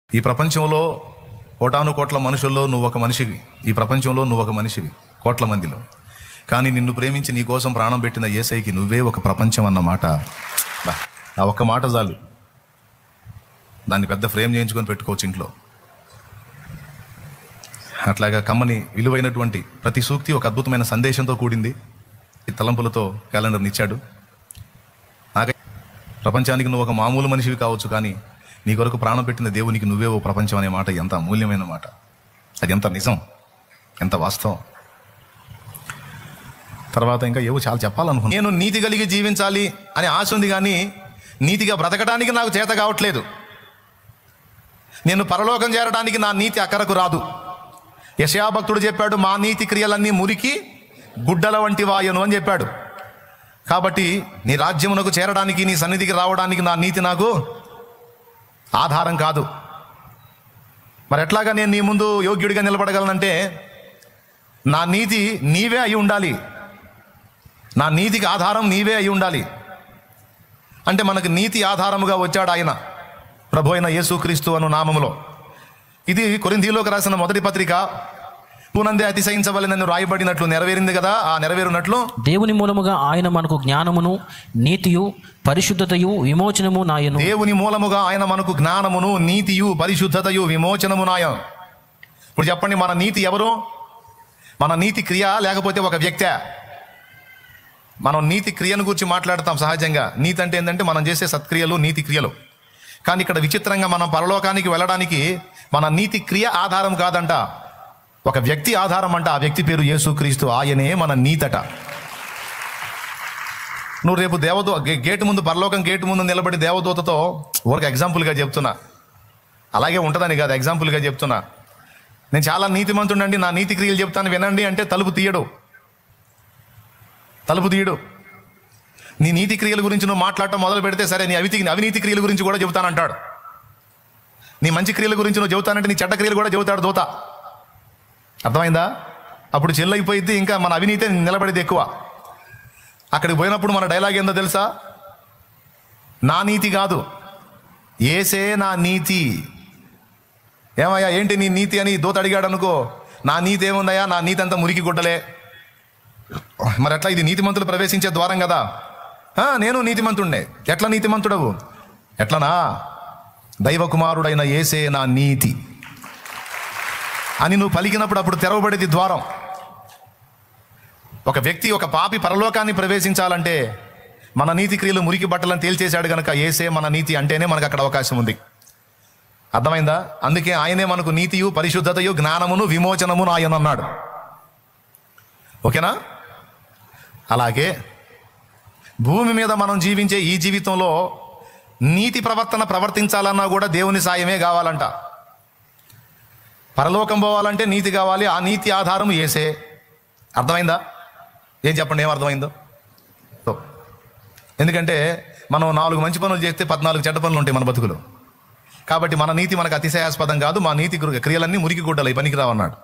ఈ ప్రపంచంలో కోటాను కోట్ల మనుషుల్లో నువ్వు ఒక మనిషివి. ఈ ప్రపంచంలో నువ్వు ఒక మనిషివి కోట్ల మందిలో. కానీ నిన్ను ప్రేమించి నీ కోసం ప్రాణం పెట్టిన యేసయ్యకి నువ్వే ఒక ప్రపంచం అన్నమాట. ఆ ఒక్క మాట చాలు, దాన్ని పెద్ద ఫ్రేమ్ చేయించుకొని పెట్టుకోవచ్చు ఇంట్లో. అట్లాగా కమ్మని విలువైనటువంటి ప్రతి సూక్తి ఒక అద్భుతమైన సందేశంతో కూడింది. ఈ తలంపులతో క్యాలెండర్ని ఇచ్చాడు. ప్రపంచానికి నువ్వు ఒక మామూలు మనిషివి కావచ్చు, కానీ నీ కొరకు ప్రాణం పెట్టిన దేవునికి నువ్వే ఓ ప్రపంచం అనే మాట ఎంత అమూల్యమైన మాట. అది ఎంత నిజం, ఎంత వాస్తవం. తర్వాత ఇంకా ఏవో చాలా చెప్పాలనుకున్నాను. నేను నీతి కలిగి జీవించాలి అనే ఆశ ఉంది, కానీ నీతిగా బ్రతకడానికి నాకు చేత కావట్లేదు. నేను పరలోకం చేరడానికి నా నీతి అక్కరకు రాదు. యెషయా భక్తుడు చెప్పాడు, మా నీతి క్రియలన్నీ మురికి గుడ్డల వంటి వాయను అని చెప్పాడు. కాబట్టి నీ రాజ్యమునకు చేరడానికి, నీ సన్నిధికి రావడానికి నా నీతి నాకు ఆధారం కాదు. మరి ఎట్లాగా నేను నీ ముందు యోగ్యుడిగా నిలబడగలనంటే నా నీతి నీవే అయి ఉండాలి. నా నీతికి ఆధారం నీవే అయి ఉండాలి. అంటే మనకు నీతి ఆధారముగా వచ్చాడు ఆయన, ప్రభు అయిన యేసుక్రీస్తు అను నామములో. ఇది కొరింథీయులకు రాసిన మొదటి పత్రిక, పూనందే అతిశయించవలెనని రాయబడినట్లు నెరవేరింది కదా. ఆ నెరవేరునట్లు దేవుని మూలముగా ఆయన మనకు జ్ఞానమును, నీతియు, పరిశుద్ధతయు, విమోచనము నాయను. దేవుని మూలముగా ఆయన మనకు జ్ఞానమును, నీతియు, పరిశుద్ధతయు, విమోచనము నాయను. ఇప్పుడు చెప్పండి, మన నీతి ఎవరు? మన నీతి క్రియ లేకపోతే ఒక వ్యక్తే? మనం నీతి క్రియను గురించి మాట్లాడతాం సహజంగా. నీతి అంటే ఏంటంటే మనం చేసే సత్క్రియలు, నీతి క్రియలు. కానీ ఇక్కడ విచిత్రంగా మనం పరలోకానికి వెళ్ళడానికి మన నీతి క్రియ ఆధారం కాదంట, ఒక వ్యక్తి ఆధారం అంట. ఆ వ్యక్తి పేరు యేసుక్రీస్తు. ఆయనే మన నీతట. నువ్వు రేపు గేటు ముందు, పరలోకం గేటు ముందు నిలబడి దేవదూతతో, ఊరికి ఎగ్జాంపుల్గా చెప్తున్నా, అలాగే ఉంటుందని కాదు, ఎగ్జాంపుల్గా చెప్తున్నా, నేను చాలా నీతిమంతుడండి, నా నీతి క్రియలు చెప్తాను వినండి అంటే తలుపు తీయడు. నీ నీతి క్రియల గురించి నువ్వు మాట్లాడటం మొదలు పెడితే సరే, నీ అవినీతి క్రియల గురించి కూడా చెబుతానంటాడు. నీ మంచి క్రియల గురించి నువ్వు చెబుతానంటే నీ చెడ్డ క్రియలు కూడా చెబుతాడు దూత. అర్థమైందా? అప్పుడు చెల్లైపోయింది, ఇంకా మన అవినీతి నిలబడేది ఎక్కువ. అక్కడికి పోయినప్పుడు మన డైలాగ్ ఏందో తెలుసా? నా నీతి కాదు, ఏసే నా నీతి. ఏమయ్యా ఏంటి నీ నీతి అని దూత అడిగాడు అనుకో, నా నీతి ఏముందయ్యా, నా నీతి అంతా మురికి గుడ్డలే. మరి ఎట్లా? ఇది నీతిమంతులు ప్రవేశించే ద్వారం కదా. నేను నీతిమంతుడినే. ఎట్లా నీతిమంతుడవు? ఎట్లనా? దైవ కుమారుడైన యేసే నా నీతి అని నువ్వు పలికినప్పుడు అప్పుడు తెరవబడేది ద్వారం. ఒక వ్యక్తి, ఒక పాపి పరలోకాన్ని ప్రవేశించాలంటే మన నీతి క్రియలు మురికి బట్టలను తేల్చేశాడు కనుక యేసే మన నీతి అంటేనే మనకు అక్కడ అవకాశం ఉంది. అర్థమైందా? అందుకే ఆయనే మనకు నీతియు, పరిశుద్ధతయు, జ్ఞానమును, విమోచనమును ఆయన అన్నాడు. ఓకేనా? అలాగే భూమి మీద మనం జీవించే ఈ జీవితంలో నీతి ప్రవర్తించాలన్నా కూడా దేవుని సాయమే కావాలంట. పరలోకం పోవాలంటే నీతి కావాలి. ఆ నీతి ఆధారం యేసే. అర్థమైందా? ఏం చెప్పండి, ఏం అర్థమైందో? ఎందుకంటే మనం 4 మంచి పనులు చేస్తే 14 చెడ్డ పనులు ఉంటాయి మన బతుకులు. కాబట్టి మన నీతి మనకు అతిశయాస్పదం కాదు. మా నీతి క్రియలన్నీ మురికి గుడ్డలు, పనికిరావన్నాడు.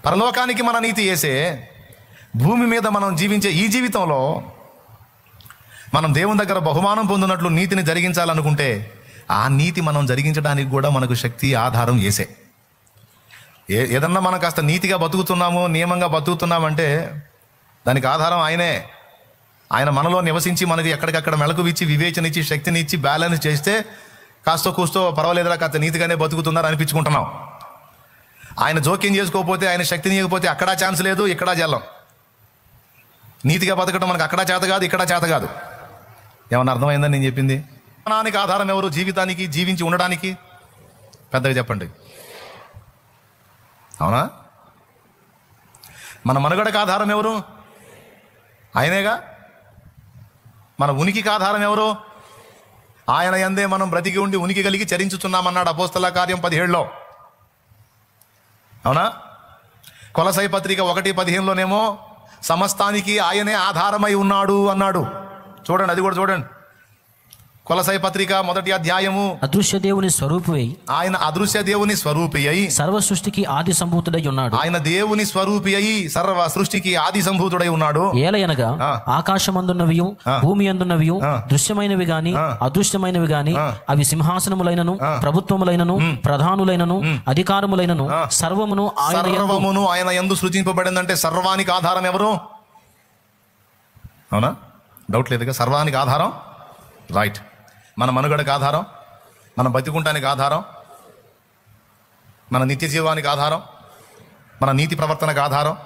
పరలోకానికి మన నీతి యేసే. భూమి మీద మనం జీవించే ఈ జీవితంలో మనం దేవుని దగ్గర బహుమానం పొందినట్లు నీతిని జరిగించాలనుకుంటే ఆ నీతి మనం జరిగించడానికి కూడా మనకు శక్తి, ఆధారం యేసే. ఏదన్నా మనం కాస్త నీతిగా బతుకుతున్నాము, నియమంగా బతుకుతున్నామంటే దానికి ఆధారం ఆయనే. ఆయన మనలో నివసించి మనకి ఎక్కడికక్కడ మెళకువ ఇచ్చి, వివేచన ఇచ్చి, శక్తిని ఇచ్చి, బ్యాలెన్స్ చేస్తే కాస్తో కూస్తో పర్వాలేదురా, కాస్త నీతిగానే బతుకుతున్నారు అనిపించుకుంటున్నాం. ఆయన జోక్యం చేసుకోకపోతే, ఆయన శక్తిని ఇవ్వకపోతే అక్కడా ఛాన్స్ లేదు, ఇక్కడా జల్లం. నీతిగా బతకడం మనకు అక్కడా చేత కాదు, ఇక్కడా చేత కాదు. ఏమన్నా అర్థమైందని నేను చెప్పింది? ప్రాణానికి ఆధారం ఎవరు? జీవితానికి, జీవించి ఉండడానికి? పెద్దగా చెప్పండి. అవునా? మన మనుగడకు ఆధారం ఎవరు? ఆయనేగా. మన ఉనికికి ఆధారం ఎవరు? ఆయన యందే మనం బ్రతికి ఉండి ఉనికి కలిగి చరించుతున్నామన్నాడు అపోస్తల కార్యం 17లో. అవునా? కొలసై పత్రిక 1:15లోనేమో సమస్తానికి ఆయనే ఆధారమై ఉన్నాడు అన్నాడు. చూడండి, అది కూడా చూడండి. కొలసై పత్రిక 1వ అధ్యాయము. అదృశ్య దేవుని స్వరూపువై ఆయన అదృశ్య దేవుని స్వరూపి అయి సర్వ సృష్టికి ఆది సంభూతుడై ఉన్నాడు. ఆయన దేవుని స్వరూపి అయి సర్వ సృష్టికి ఆది సంభూతుడై ఉన్నాడు. ఏలయనగా ఆకాశమందున్నవియు భూమి అందున్నవియు దృశ్యమైనవి గాని అదృశ్యమైనవి గాని అవి సింహాసనములైనను ప్రభుత్వములైనను ప్రధానులైనను అధికారములైనను సర్వమును ఆయన యందు సృజింపబడిందంటే సర్వానికి ఆధారం ఎవరు? అవునా? డౌట్ లేదుగా. సర్వానికి ఆధారం రైట్. మన మనుగడకు ఆధారం, మన బతికుంటానికి ఆధారం, మన నిత్య జీవానికి ఆధారం, మన నీతి ప్రవర్తనకు ఆధారం,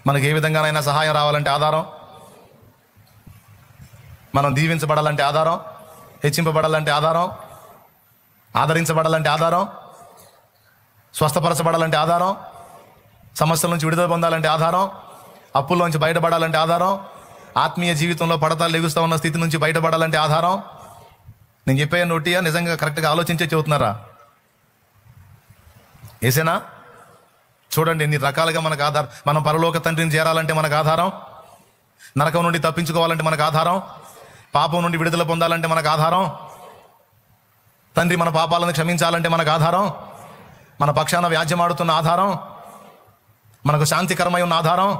మనకు ఏ విధంగానైనా సహాయం రావాలంటే ఆధారం, మనం దీవించబడాలంటే ఆధారం, హెచ్చింపబడాలంటే ఆధారం, ఆదరించబడాలంటే ఆధారం, స్వస్థపరచబడాలంటే ఆధారం, సమస్యల నుంచి విడుదల పొందాలంటే ఆధారం, అప్పుల్లోంచి బయటపడాలంటే ఆధారం, ఆత్మీయ జీవితంలో పడతాలు లెగుస్తూ ఉన్న స్థితి నుంచి బయటపడాలంటే ఆధారం. నేను చెప్పే నోటియా నిజంగా కరెక్ట్గా ఆలోచించే చెబుతున్నారా? ఏసేనా? చూడండి ఎన్ని రకాలుగా మనకు ఆధారం. మనం పరలోక తండ్రిని చేరాలంటే మనకు ఆధారం, నరకం నుండి తప్పించుకోవాలంటే మనకు ఆధారం, పాపం నుండి విడుదల పొందాలంటే మనకు ఆధారం, తండ్రి మన పాపాలను క్షమించాలంటే మనకు ఆధారం, మన పక్షాన వ్యాజ్యమాడుతున్న ఆధారం, మనకు శాంతికరమై ఉన్న ఆధారం.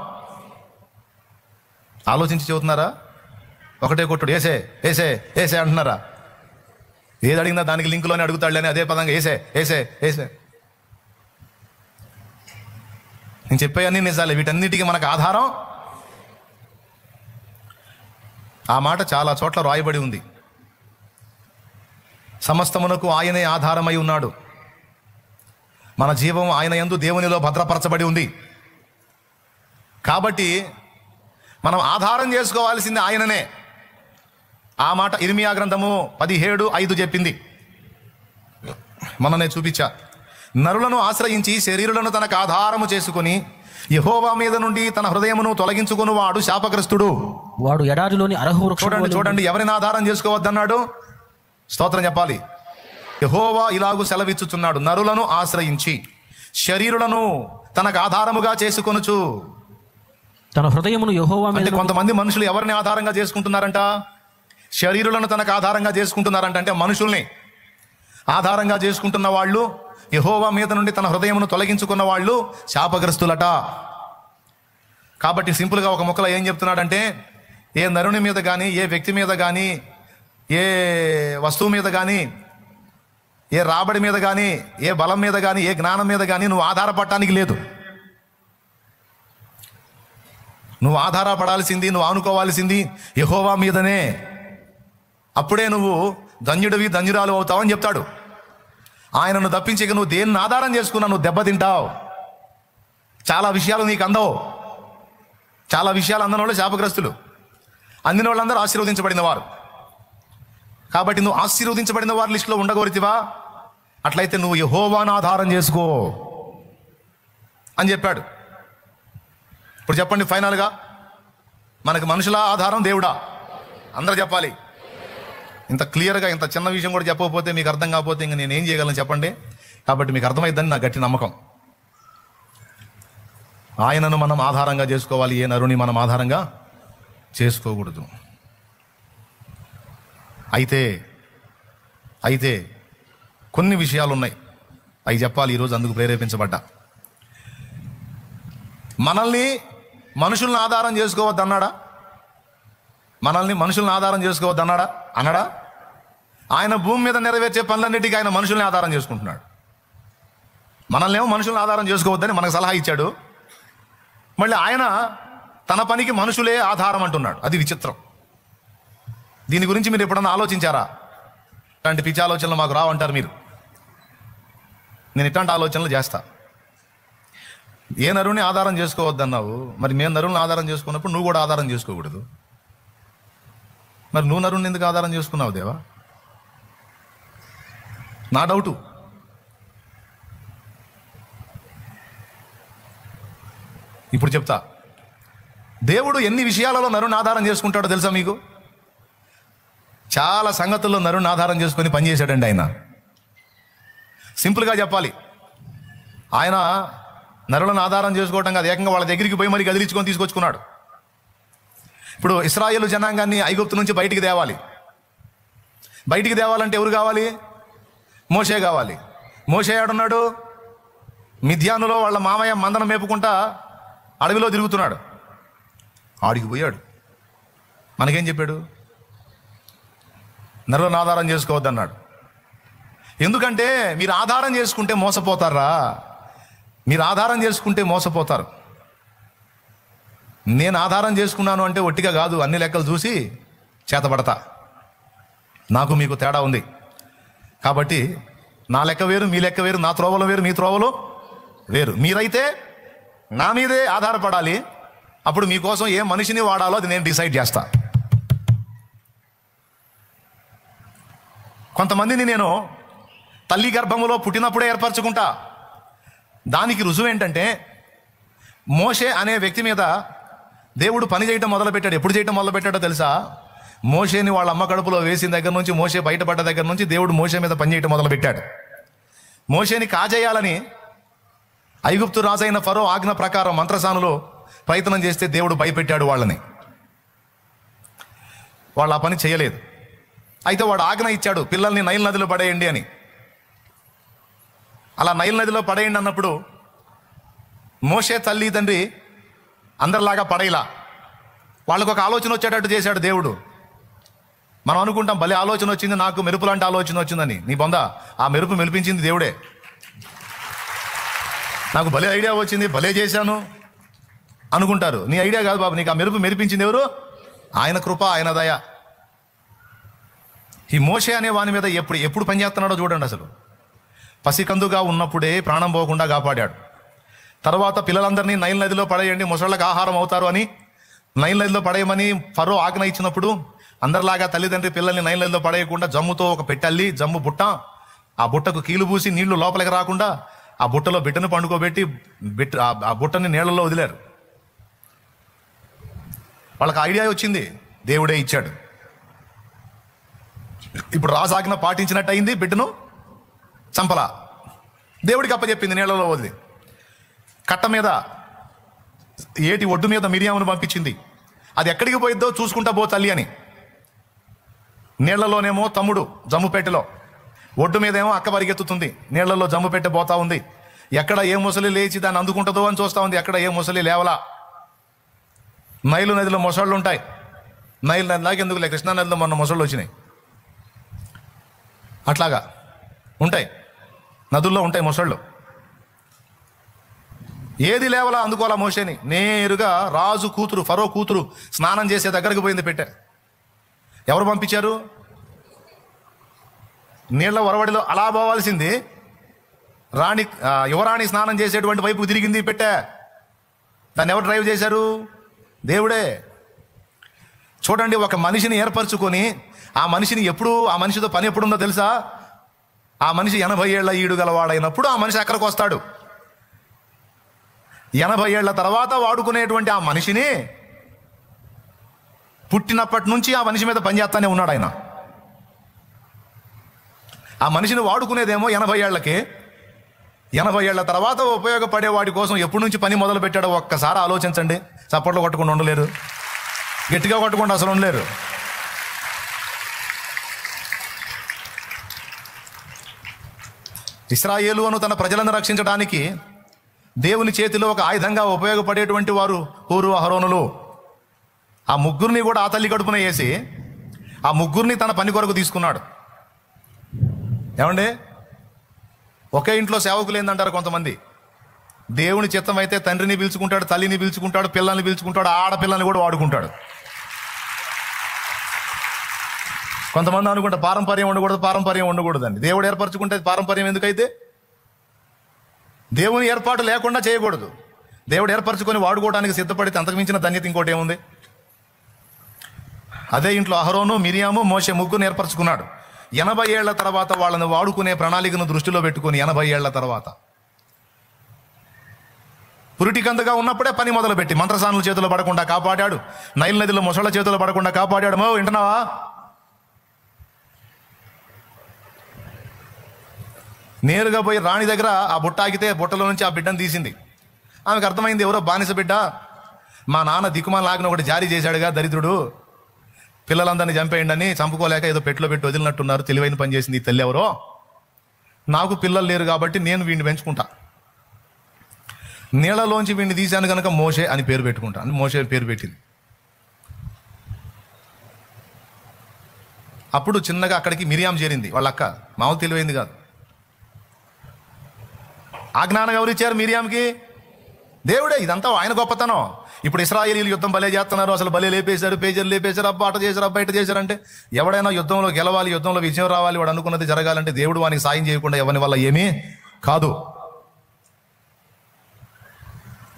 ఆలోచించి చెబుతున్నారా? ఒకటే కొట్టుడు ఏసే ఏసే ఏసే అంటున్నారా? ఏది అడిగినా దానికి లింకులోనే అడుగుతాడులేని అదే పదంగా ఏసే ఏసే ఏసే. నేను చెప్పేవన్నీ నిజాలే. వీటన్నిటికీ మనకు ఆధారం. ఆ మాట చాలా చోట్ల రాయబడి ఉంది. సమస్తమునకు ఆయనే ఆధారమై ఉన్నాడు. మన జీవం ఆయన యందు దేవునిలో భద్రపరచబడి ఉంది. కాబట్టి మనం ఆధారం చేసుకోవాల్సింది ఆయననే. ఆ మాట ఇర్మియా గ్రంథము 17:5 చెప్పింది. మననే చూపించా. నరులను ఆశ్రయించి శరీరులను తనకు ఆధారము చేసుకుని యెహోవా మీద నుండి తన హృదయమును తొలగించుకుని వాడు శాపగ్రస్తుడు. వాడు ఎడారిలోని అరహు వృక్షం. చూడండి ఎవరిని ఆధారం చేసుకోవద్దన్నాడు? స్తోత్రం చెప్పాలి. యెహోవా ఇలాగు సెలవిచ్చుచున్నాడు, నరులను ఆశ్రయించి శరీరులను తనకు ఆధారముగా చేసుకొనుచు తన హృదయమును యెహోవా మీద. కొంతమంది మనుషులు ఎవరిని ఆధారంగా చేసుకుంటున్నారంట? శరీరులను తనకు ఆధారంగా చేసుకుంటున్నారంట. అంటే మనుషుల్ని ఆధారంగా చేసుకుంటున్న వాళ్ళు, యెహోవా మీద నుండి తన హృదయమును తొలగించుకున్న వాళ్ళు శాపగ్రస్తులట. కాబట్టి సింపుల్గా ఒక ముక్కలో ఏం చెప్తున్నాడంటే, ఏ నరుని మీద కానీ, ఏ వ్యక్తి మీద కానీ, ఏ వస్తువు మీద కానీ, ఏ రాబడి మీద కానీ, ఏ బలం మీద కానీ, ఏ జ్ఞానం మీద కానీ నువ్వు ఆధారపడటానికి లేదు. నువ్వు ఆధారపడాల్సింది, నువ్వు ఆనుకోవాల్సింది యెహోవా మీదనే. అప్పుడే నువ్వు ధన్యుడివి ధన్యురాలు అవుతావని చెప్తాడు. ఆయనను తప్పించక నువ్వు దేన్ని ఆధారం చేసుకున్నా నువ్వు దెబ్బతింటావు. చాలా విషయాలు నీకు అందవు. చాలా విషయాలు అందని వాళ్ళు శాపగ్రస్తులు, అందిన వాళ్ళందరూ ఆశీర్వదించబడిన వారు. కాబట్టి నువ్వు ఆశీర్వదించబడిన వారి లిస్టులో ఉండగోరితివా? అట్లయితే నువ్వు యెహోవాను ఆధారం చేసుకో అని చెప్పాడు. ఇప్పుడు చెప్పండి ఫైనల్గా, మనకు మనుషుల ఆధారం దేవుడా? అందరూ చెప్పాలి. ఇంత క్లియర్గా ఇంత చిన్న విషయం కూడా చెప్పకపోతే మీకు అర్థం కాకపోతే ఇంక నేను ఏం చేయగలను చెప్పండి. కాబట్టి మీకు అర్థమైందని నా గట్టి నమ్మకం. ఆయనను మనం ఆధారంగా చేసుకోవాలి, ఏ నరుని మనం ఆధారంగా చేసుకోకూడదు. అయితే కొన్ని విషయాలు ఉన్నాయి, అవి చెప్పాలి ఈరోజు. అందుకు ప్రేరేపించబడ్డా. మనల్ని మనుషుల్ని ఆధారం చేసుకోవద్దన్నాడా? మనల్ని మనుషుల్ని ఆధారం చేసుకోవద్దన్నాడా? అన్నాడా? ఆయన భూమి మీద నెరవేర్చే పనులన్నిటికీ ఆయన మనుషుల్ని ఆధారం చేసుకుంటున్నాడు. మనల్ని ఏమో మనుషుల్ని ఆధారం చేసుకోవద్దని మనకు సలహా ఇచ్చాడు. మళ్ళీ ఆయన తన పనికి మనుషులే ఆధారం అంటున్నాడు. అది విచిత్రం. దీని గురించి మీరు ఎప్పుడన్నా ఆలోచించారా? ఇట్లాంటి పిచ్చి ఆలోచనలు మాకు రావంటారు మీరు. నేను ఇట్లాంటి ఆలోచనలు చేస్తా. ఏ నరుని ఆధారం చేసుకోవద్దన్నావు, మరి మేము నరుని ఆధారం చేసుకున్నప్పుడు నువ్వు కూడా ఆధారం చేసుకోకూడదు. మరి నువ్వు నరుని ఎందుకు ఆధారం చేసుకున్నావు దేవా? నా డౌటు. ఇప్పుడు చెప్తా. దేవుడు ఎన్ని విషయాలలో నరుని ఆధారం చేసుకుంటాడో తెలుసా మీకు? చాలా సంగతుల్లో నరుని ఆధారం చేసుకొని పనిచేశాడండి ఆయన. సింపుల్గా చెప్పాలి, ఆయన నరులను ఆధారం చేసుకోవటం కాదు, ఏకంగా వాళ్ళ దగ్గరికి పోయి మరి గదిలించుకొని తీసుకొచ్చుకున్నాడు. ఇప్పుడు ఇశ్రాయేలు జనాంగాన్ని ఐగుప్తు నుంచి బయటికి తేవాలి. బయటికి తేవాలంటే ఎవరు కావాలి? మోషే కావాలి. మోషే ఆడున్నాడు, మిద్యానులో వాళ్ళ మామయ్య మందనం మేపుకుంటా అడవిలో తిరుగుతున్నాడు. ఆడికి పోయాడు. మనకేం చెప్పాడు? నరులను ఆధారం చేసుకోవద్దన్నాడు. ఎందుకంటే మీరు ఆధారం చేసుకుంటే మోసపోతారా? మీరు ఆధారం చేసుకుంటే మోసపోతారు. నేను ఆధారం చేసుకున్నాను అంటే ఒట్టిగా కాదు, అన్ని లెక్కలు చూసి చేతపడతా. నాకు మీకు తేడా ఉంది. కాబట్టి నా లెక్క వేరు, మీ లెక్క వేరు, నా త్రోవలో వేరు, మీ త్రోవలో వేరు. మీరైతే నా మీదే ఆధారపడాలి. అప్పుడు మీకోసం ఏ మనిషిని వాడాలో అది నేను డిసైడ్ చేస్తా. కొంతమందిని నేను తల్లి గర్భములో పుట్టినప్పుడే ఏర్పరచుకుంటా. దానికి రుజువు ఏంటంటే, మోషే అనే వ్యక్తి మీద దేవుడు పని చేయటం మొదలుపెట్టాడు. ఎప్పుడు చేయటం మొదలుపెట్టాడో తెలుసా? మోషేని వాళ్ళ అమ్మ కడుపులో వేసిన దగ్గర నుంచి, మోషే బయటపడ్డ దగ్గర నుంచి దేవుడు మోషే మీద పని చేయటం మొదలుపెట్టాడు. మోషేని కాజేయాలని ఐగుప్తు రాజైన ఫరో ఆజ్ఞ ప్రకారం మంత్రసానులో ప్రయత్నం చేస్తే దేవుడు భయపెట్టాడు వాళ్ళని. వాళ్ళు ఆ పని చేయలేదు. అయితే వాడు ఆజ్ఞ ఇచ్చాడు, పిల్లల్ని నైల్ నదిలో పడేయండి అని. అలా నైల్ నదిలో పడేయండి అన్నప్పుడు మోషే తల్లి తండ్రి అందరిలాగా పడేలా వాళ్ళకు ఒక ఆలోచన వచ్చేటట్టు చేశాడు దేవుడు. మనం అనుకుంటాం భలే ఆలోచన వచ్చింది, నాకు మెరుపు లాంటి ఆలోచన వచ్చిందని. నీ బొంద, ఆ మెరుపు మెలిపించింది దేవుడే. నాకు భలే ఐడియా వచ్చింది, భలే చేశాను అనుకుంటారు. నీ ఐడియా కాదు బాబు, నీకు ఆ మెరుపు మెరిపించింది ఎవరు? ఆయన కృప, ఆయన దయ. ఈ మోషే అనే వాని మీద ఎప్పుడు పనిచేస్తున్నాడో చూడండి. అసలు పసికందుగా ఉన్నప్పుడే ప్రాణం పోకుండా కాపాడాడు. తర్వాత పిల్లలందరినీ నైల్ నదిలో పడేయండి, ముసళ్ళకి ఆహారం అవుతారు అని నైల్ నదిలో పడేయమని ఫరో ఆజ్ఞ ఇచ్చినప్పుడు అందరిలాగా తల్లిదండ్రి పిల్లల్ని నైల్ నదిలో పడేయకుండా జమ్ముతో ఒక పెట్టల్లి, జమ్ము బుట్ట, ఆ బుట్టకు కీలు పూసి నీళ్లు లోపలికి రాకుండా ఆ బుట్టలో బిడ్డను పండుకోబెట్టి ఆ బుట్టని నీళ్లలో వదిలారు. వాళ్ళకి ఐడియా వచ్చింది, దేవుడే ఇచ్చాడు. ఇప్పుడు రాజు ఆజ్ఞ పాటించినట్టు అయింది, బిడ్డను చంపలా. దేవుడికి అప్పచెప్పింది నీళ్లలో వదిలి. కట్ట మీద ఏటి ఒడ్డు మీద మిరియామును పంపించింది. అది ఎక్కడికి పోయిద్దో చూసుకుంటా పో తల్లి అని. నీళ్లలోనేమో తమ్ముడు జమ్ముపెట్టెలో, ఒడ్డు మీదేమో అక్క పరిగెత్తుతుంది, నీళ్లలో జమ్ముపెట్టె పోతా ఉంది. ఎక్కడ ఏ ముసలి లేచి దాన్ని అందుకుంటుందో అని చూస్తూ ఉంది. ఎక్కడ ఏ ముసలి లేవలా. నైలు నదిలో మొసళ్ళు ఉంటాయి. నైలు నది లాగా ఎందుకులే, కృష్ణా నదిలో మొన్న మొసళ్ళు వచ్చినాయి. అట్లాగా ఉంటాయి, నదుల్లో ఉంటాయి మొసళ్ళు. ఏది లేవలా అందుకోవాలా మోషేని. నేరుగా రాజు కూతురు, ఫరో కూతురు స్నానం చేసే దగ్గరకు పోయింది పెట్టె. ఎవరు పంపించారు? నీళ్ల వరవడిలో అలా పోవాల్సింది యువరాణి స్నానం చేసేటువంటి వైపు తిరిగింది పెట్టె. దాన్ని ఎవరు డ్రైవ్ చేశారు? దేవుడే. చూడండి, ఒక మనిషిని ఏర్పరచుకొని ఆ మనిషిని ఆ మనిషితో పని ఎప్పుడుందో తెలుసా? ఆ మనిషి 80 ఏళ్ల ఈడు గలవాడైనప్పుడు ఆ మనిషి అక్కడికి వస్తాడు. 80 ఏళ్ల తర్వాత వాడుకునేటువంటి ఆ మనిషిని పుట్టినప్పటి నుంచి ఆ మనిషి మీద పనిచేస్తానే ఉన్నాడు ఆయన. ఆ మనిషిని వాడుకునేదేమో 80 ఏళ్లకి. 80 ఏళ్ల తర్వాత ఉపయోగపడే వాడి కోసం ఎప్పటి నుంచి పని మొదలు పెట్టాడో ఒక్కసారి ఆలోచించండి. చప్పట్లు కొట్టకుండా ఉండలేరు, గట్టిగా కొట్టకుండా అసలు ఉండలేరు. ఇశ్రాయేలు అను తన ప్రజలను రక్షించడానికి దేవుని చేతిలో ఒక ఆయుధంగా ఉపయోగపడేటువంటి వారు హూరు, అహరోనులు. ఆ ముగ్గురిని కూడా ఆ తల్లి కడుపున వేసి ఆ ముగ్గురిని తన పని కొరకు తీసుకున్నాడు. ఏమండి, ఒకే ఇంట్లో సేవకులు ఏందంటారు కొంతమంది. దేవుని చిత్తం అయితే తండ్రిని పిలుచుకుంటాడు, తల్లిని పిలుచుకుంటాడు, పిల్లల్ని పిలుచుకుంటాడు, ఆడపిల్లల్ని కూడా వాడుకుంటాడు. కొంతమంది అనుకుంటా పారంపర్యం ఉండకూడదండి. దేవుడు ఏర్పరచుకుంటే పారంపర్యం ఎందుకైతే? దేవుని ఏర్పాటు లేకుండా చేయకూడదు. దేవుడు ఏర్పరచుకొని వాడుకోవడానికి సిద్ధపడితే అంతకుమించిన ధన్యత ఇంకోటి ఏముంది? అదే ఇంట్లో అహరోను, మిరియాము, మోషే ముగ్గురు ఏర్పరచుకున్నాడు. 80 ఏళ్ల తర్వాత వాళ్ళని వాడుకునే ప్రణాళికను దృష్టిలో పెట్టుకొని 80 ఏళ్ల తర్వాత పురిటికందుగా ఉన్నప్పుడే పని మొదలుపెట్టి మంత్రసానుల చేతిలో పడకుండా కాపాడాడు. నైల్ నదిలో మొసళ్ళ చేతిలో పడకుండా కాపాడాడు. వింటున్నావా? నేరుగా పోయి రాణి దగ్గర ఆ బుట్ట ఆగితే బుట్టలో నుంచి ఆ బిడ్డను తీసింది. ఆమెకు అర్థమైంది, ఎవరో బానిస బిడ్డ, మా నాన్న దిక్కుమాల ఆజ్ఞ ఒకటి జారీ చేశాడుగా దరిద్రుడు, పిల్లలందరినీ చంపేయండి అని, చంపుకోలేక ఏదో పెట్టులో పెట్టి వదిలినట్టున్నారు. తెలివైన పని చేసింది ఈ తల్లి ఎవరో. నాకు పిల్లలు లేరు కాబట్టి నేను వీడిని పెంచుకుంటా, నీళ్ళలోంచి వీడిని తీశాను కనుక మోషే అని పేరు పెట్టుకుంటా అని మోషే పేరు పెట్టింది. అప్పుడు చిన్నగా అక్కడికి మిరియాం చేరింది, వాళ్ళ అక్క. మామూలు తెలివైంది కాదు. ఆ జ్ఞానం ఎవరు ఇచ్చారు మిరియాంకి? దేవుడే. ఇదంతా ఆయన గొప్పతనం. ఇప్పుడు ఇశ్రాయేలీలు యుద్ధం భలే చేస్తున్నారు, అసలు భలే లేపేశారు, పేజీలు లేపేశారు, అబ్బా అట చేశారు, అబ్బా ఇట చేశారంటే, ఎవడైనా యుద్ధంలో గెలవాలి, యుద్ధంలో విజయం రావాలి, వాడు అనుకున్నది జరగాలంటే దేవుడు వానికి సాయం చేయకుండా ఎవరి వల్ల ఏమీ కాదు.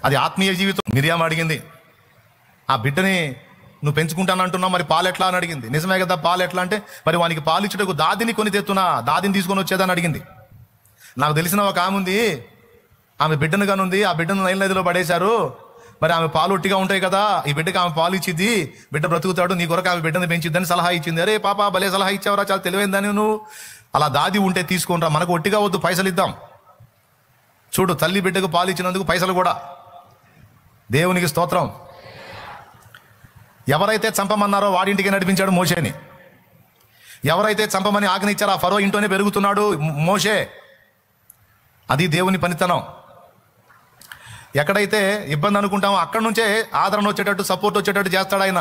అది ఆత్మీయ జీవితం. మిరియాం అడిగింది, ఆ బిడ్డని నువ్వు పెంచుకుంటానంటున్నావు, మరి పాలు ఎట్లా అని అడిగింది. నిజమే కదా, పాలు ఎట్లా అంటే, మరి వానికి పాలు ఇచ్చుటకు దాదిని కొని తెస్తున్నా, దాదిని తీసుకొని వచ్చేదని అడిగింది. నాకు తెలిసిన ఒక ఆమె ఉంది, ఆమె బిడ్డను కానుంది, ఆ బిడ్డను నైల్ నదిలో పడేశారు, మరి ఆమె పాలు ఒట్టిగా ఉంటాయి కదా, ఈ బిడ్డకి ఆమె పాలు ఇచ్చింది, బిడ్డ బ్రతుకుతాడు, నీ కొరకు ఆమె బిడ్డను పెంచిద్దని సలహా ఇచ్చింది. అరే పాప భలే సలహా ఇచ్చావరా, చాలా తెలివైందని నువ్వు. అలా దాది ఉంటే తీసుకుంటా, మనకు ఒట్టిగా వద్దు, పైసలు ఇద్దాం. చూడు, తల్లి బిడ్డకు పాలు ఇచ్చినందుకు పైసలు కూడా. దేవునికి స్తోత్రం. ఎవరైతే చంపమన్నారో వాడింటికి నడిపించాడు మోషేని. ఎవరైతే చంపమని ఆజ్ఞ ఇచ్చారో ఆ ఫరో ఇంట్లోనే పెరుగుతున్నాడు మోషే. అది దేవుని పనితనం. ఎక్కడైతే ఇబ్బంది అనుకుంటామో అక్కడి నుంచే ఆదరణ వచ్చేటట్టు, సపోర్ట్ వచ్చేటట్టు చేస్తాడు ఆయన.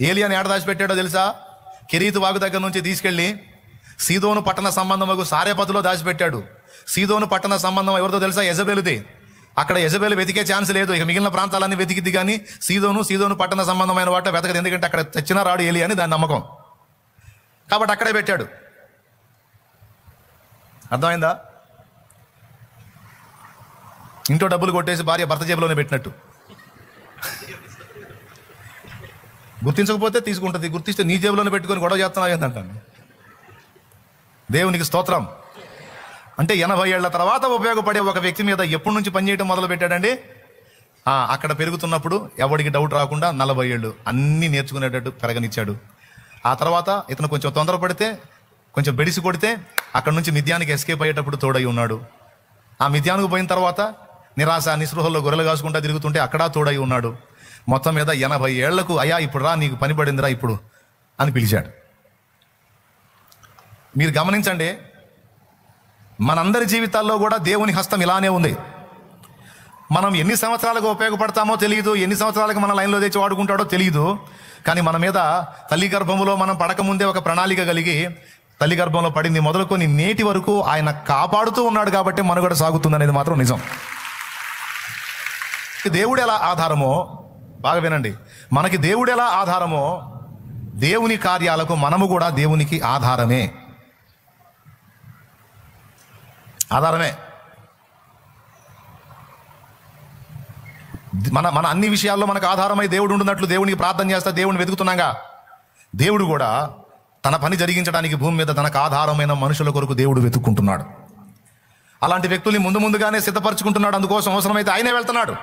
ఏలియాని ఏడ దాచిపెట్టాడో తెలుసా? కెరీతు వాగు దగ్గర నుంచి తీసుకెళ్ళి సీదోను పట్టణ సంబంధము సారేపతిలో దాచిపెట్టాడు. సీదోను పట్టణ సంబంధం ఎవరితో తెలుసా? యెజబెలుది. అక్కడ యెజబెలు వెతికే ఛాన్స్ లేదు, ఇక మిగిలిన ప్రాంతాలన్నీ వెతికిద్ది, కానీ సీదోను పట్టణ సంబంధమైన వాట వెతకదు. ఎందుకంటే అక్కడ తెచ్చినా రాడు ఏలి అని దాని నమ్మకం. కాబట్టి అక్కడే పెట్టాడు. అర్థమైందా? ఇంట్లో డబ్బులు కొట్టేసి భార్య భర్త జేబులోనే పెట్టినట్టు. గుర్తించకపోతే తీసుకుంటుంది, గుర్తిస్తే నీ జేబులోనే పెట్టుకొని గొడవ చేస్తున్నావు ఏంటంటాను. దేవునికి స్తోత్రం. అంటే 80 ఏళ్ల తర్వాత ఉపయోగపడే ఒక వ్యక్తి మీద ఎప్పటి నుంచి పనిచేయడం మొదలు పెట్టాడండి? అక్కడ పెరుగుతున్నప్పుడు ఎవడికి డౌట్ రాకుండా 40 ఏళ్ళు అన్నీ నేర్చుకునేటట్టు పెరగనిచ్చాడు. ఆ తర్వాత ఇతను కొంచెం తొందరపడితే, కొంచెం బెడిసి కొడితే అక్కడ నుంచి మిద్యానికి ఎస్కేప్ అయ్యేటప్పుడు తోడై ఉన్నాడు. ఆ మిద్యానికి పోయిన తర్వాత నిరాశ నిస్పృహల్లో గొర్రెలు కాసుకుంటా తిరుగుతుంటే అక్కడ తోడై ఉన్నాడు. మొత్తం మీద 80 ఏళ్లకు అయ్యా ఇప్పుడు రా, నీకు పని పడిందిరా ఇప్పుడు అని పిలిచాడు. మీరు గమనించండి, మనందరి జీవితాల్లో కూడా దేవుని హస్తం ఇలానే ఉంది. మనం ఎన్ని సంవత్సరాలకు ఉపయోగపడతామో తెలియదు, ఎన్ని సంవత్సరాలకు మన లైన్లో తెచ్చి వాడుకుంటాడో తెలియదు. కానీ మన మీద తల్లి గర్భంలో మనం పడకముందే ఒక ప్రణాళిక కలిగి, తల్లి గర్భంలో పడింది మొదలుకొని నేటి వరకు ఆయన కాపాడుతూ ఉన్నాడు కాబట్టి మనుగడ సాగుతుంది అనేది మాత్రం నిజం. దేవుడు ఎలా ఆధారమో, బాగా వినండి, మనకి దేవుడు ఎలా ఆధారమో దేవుని కార్యాలకు మనము కూడా దేవునికి ఆధారమే. ఆధారమే. మన అన్ని విషయాల్లో మనకు ఆధారమై దేవుడు ఉంటున్నట్లు దేవునికి ప్రార్థన చేస్తా దేవుడిని వెతుకుతున్నాగా, దేవుడు కూడా తన పని జరిగించడానికి భూమి మీద తనకు ఆధారమైన మనుషుల కొరకు దేవుడు వెతుక్కుంటున్నాడు. అలాంటి వ్యక్తుల్ని ముందుగానే సిద్ధపరచుకుంటున్నాడు. అందుకోసం అవసరమైతే ఆయనే వెళ్తున్నాడు.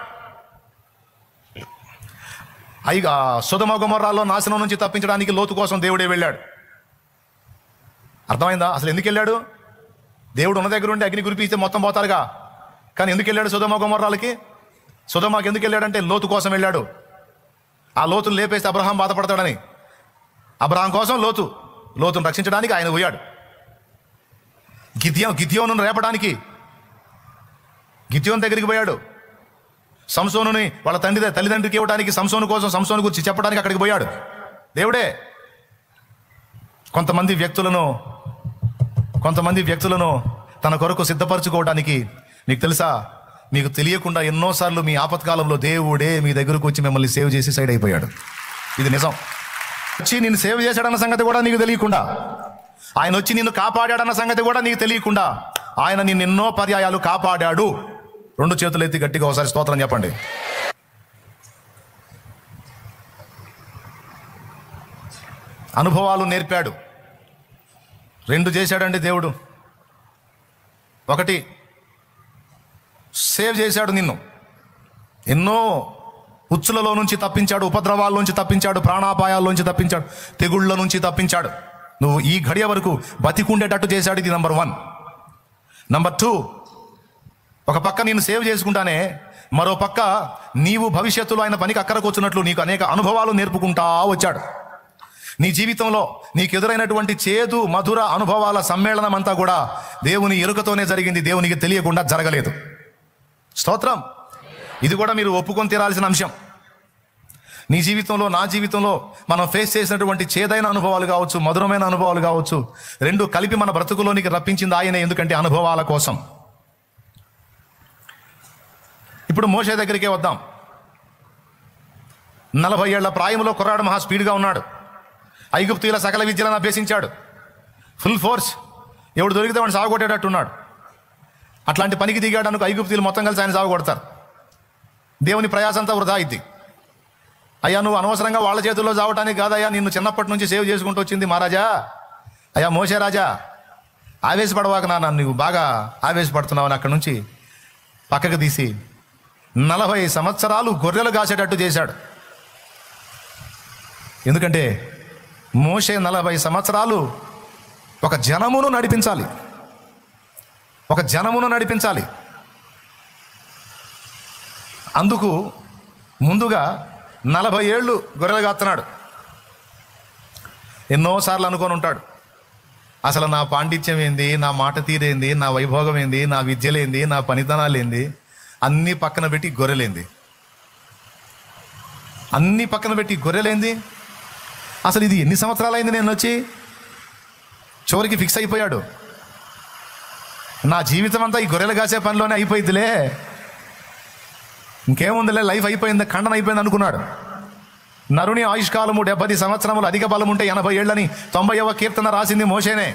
సొదొమ గొమొర్రాలో నాశనం నుంచి తప్పించడానికి లోతు కోసం దేవుడే వెళ్ళాడు. అర్థమైందా? అసలు ఎందుకు వెళ్ళాడు? దేవుడు ఉన్న దగ్గర ఉండి అగ్ని కురిపిస్తే మొత్తం పోతారుగా. కానీ ఎందుకు వెళ్ళాడు సొదొమ గొమొర్రాలకి? సొదొమకి ఎందుకు వెళ్ళాడంటే లోతు కోసం వెళ్ళాడు. ఆ లోతును లేపేస్తే అబ్రహాం బాధపడతాడని. అబ్రహాం కోసం లోతును రక్షించడానికి ఆయన పోయాడు. గిద్యోను రేపడానికి గిద్యోను దగ్గరికి పోయాడు. సంసోనుని వాళ్ళ తల్లిదండ్రికి ఇవ్వడానికి, సంసోను కోసం, సంసోను గురించి చెప్పడానికి అక్కడికి పోయాడు. దేవుడే. కొంతమంది వ్యక్తులను తన కొరకు సిద్ధపరచుకోవడానికి, మీకు తెలుసా, మీకు తెలియకుండా ఎన్నోసార్లు మీ ఆపత్కాలంలో దేవుడే మీ దగ్గరకు వచ్చి మిమ్మల్ని సేవ్ చేసి సైడ్ అయిపోయాడు. ఇది నిజం. వచ్చి నిన్ను సేవ్ చేశాడన్న సంగతి కూడా నీకు తెలియకుండా, ఆయన వచ్చి నిన్ను కాపాడాడన్న సంగతి కూడా నీకు తెలియకుండా ఆయన నిన్ను ఎన్నో పర్యాయాలు కాపాడాడు. 2 చేతులు ఎత్తి గట్టిగా ఒకసారి స్తోత్రం చెప్పండి. అనుభవాలు నేర్పాడు. 2 చేశాడండి దేవుడు. 1, సేవ్ చేశాడు నిన్ను. ఎన్నో ఉచ్చులలో నుంచి తప్పించాడు, ఉపద్రవాల నుంచి తప్పించాడు, ప్రాణాపాయాల్లోంచి తప్పించాడు, తెగుళ్ళ నుంచి తప్పించాడు. నువ్వు ఈ గడియ వరకు బతికుండేటట్టు చేశాడు. ఇది నంబర్ 1. నంబర్ 2, ఒక పక్క నేను సేవ్ చేసుకుంటానే, మరో పక్క నీవు భవిష్యత్తులో ఆయన పనికి అక్కరకు వచ్చినట్లు నీకు అనేక అనుభవాలు నేర్పుకుంటా వచ్చాడు. నీ జీవితంలో నీకు ఎదురైనటువంటి చేదు మధుర అనుభవాల సమ్మేళనం అంతా కూడా దేవుని ఎరుకతోనే జరిగింది, దేవునికి తెలియకుండా జరగలేదు. స్తోత్రం. ఇది కూడా మీరు ఒప్పుకొని తీరాల్సిన అంశం. నీ జీవితంలో, నా జీవితంలో మనం ఫేస్ చేసినటువంటి చేదైన అనుభవాలు కావచ్చు, మధురమైన అనుభవాలు కావచ్చు, రెండు కలిపి మన బ్రతుకులోనికి రప్పించింది ఆయనే. ఎందుకంటే అనుభవాల కోసం. ఇప్పుడు మోషే దగ్గరికే వద్దాం. 40 ఏళ్ల ప్రాయంలో కుర్రాడు మహా స్పీడ్గా ఉన్నాడు. ఐగుప్తీయుల సకల విద్యలను అభ్యసించాడు. Full force. ఎవడు దొరికితే వాడిని సాగుకొట్టేటట్టున్నాడు. అట్లాంటి పనికి దిగాడు అనుకో, ఐగుప్తీయులు మొత్తం కలిసి ఆయన సాగుకొడతారు. దేవుని ప్రయాసంతా వృధా అయింది. అయ్యా, నువ్వు అనవసరంగా వాళ్ళ చేతుల్లో చావటానికి కాదయ్యా, నిన్ను చిన్నప్పటి నుంచి సేవ్ చేసుకుంటూ వచ్చింది మహారాజా. అయ్యా మోషే రాజా, ఆవేశపడవాక నాన్న, నువ్వు బాగా ఆవేశపడుతున్నావని అక్కడి నుంచి పక్కకు తీసి 40 సంవత్సరాలు గొర్రెలు కాసేటట్టు చేశాడు. ఎందుకంటే మోషే 40 సంవత్సరాలు ఒక జనమును నడిపించాలి, ఒక జనమును నడిపించాలి. అందుకు ముందుగా 40 ఏళ్ళు గొర్రెలు కాస్తున్నాడు. ఎన్నోసార్లు అనుకొని ఉంటాడు, అసలు నా పాండిత్యం ఏంది, నా మాట తీరేంది, నా వైభోగం ఏంది, నా విద్యలేంది, నా పనితనాలు ఏంది, అన్నీ పక్కన పెట్టి గొర్రెలేంది, అన్నీ పక్కన పెట్టి గొర్రెలేంది. అసలు ఇది ఎన్ని సంవత్సరాలైంది నేను వచ్చి. చివరికి ఫిక్స్ అయిపోయాడు, నా జీవితం అంతా ఈ గొర్రెలు కాసే పనిలోనే అయిపోయిందిలే, ఇంకేముందిలే, లైఫ్ అయిపోయింది, ఖండన అయిపోయింది అనుకున్నాడు. నరుని ఆయుష్కాలము 70 సంవత్సరములు, అధిక బలం ఉంటే 80 ఏళ్ళని 90వ కీర్తన రాసింది మోషేనే.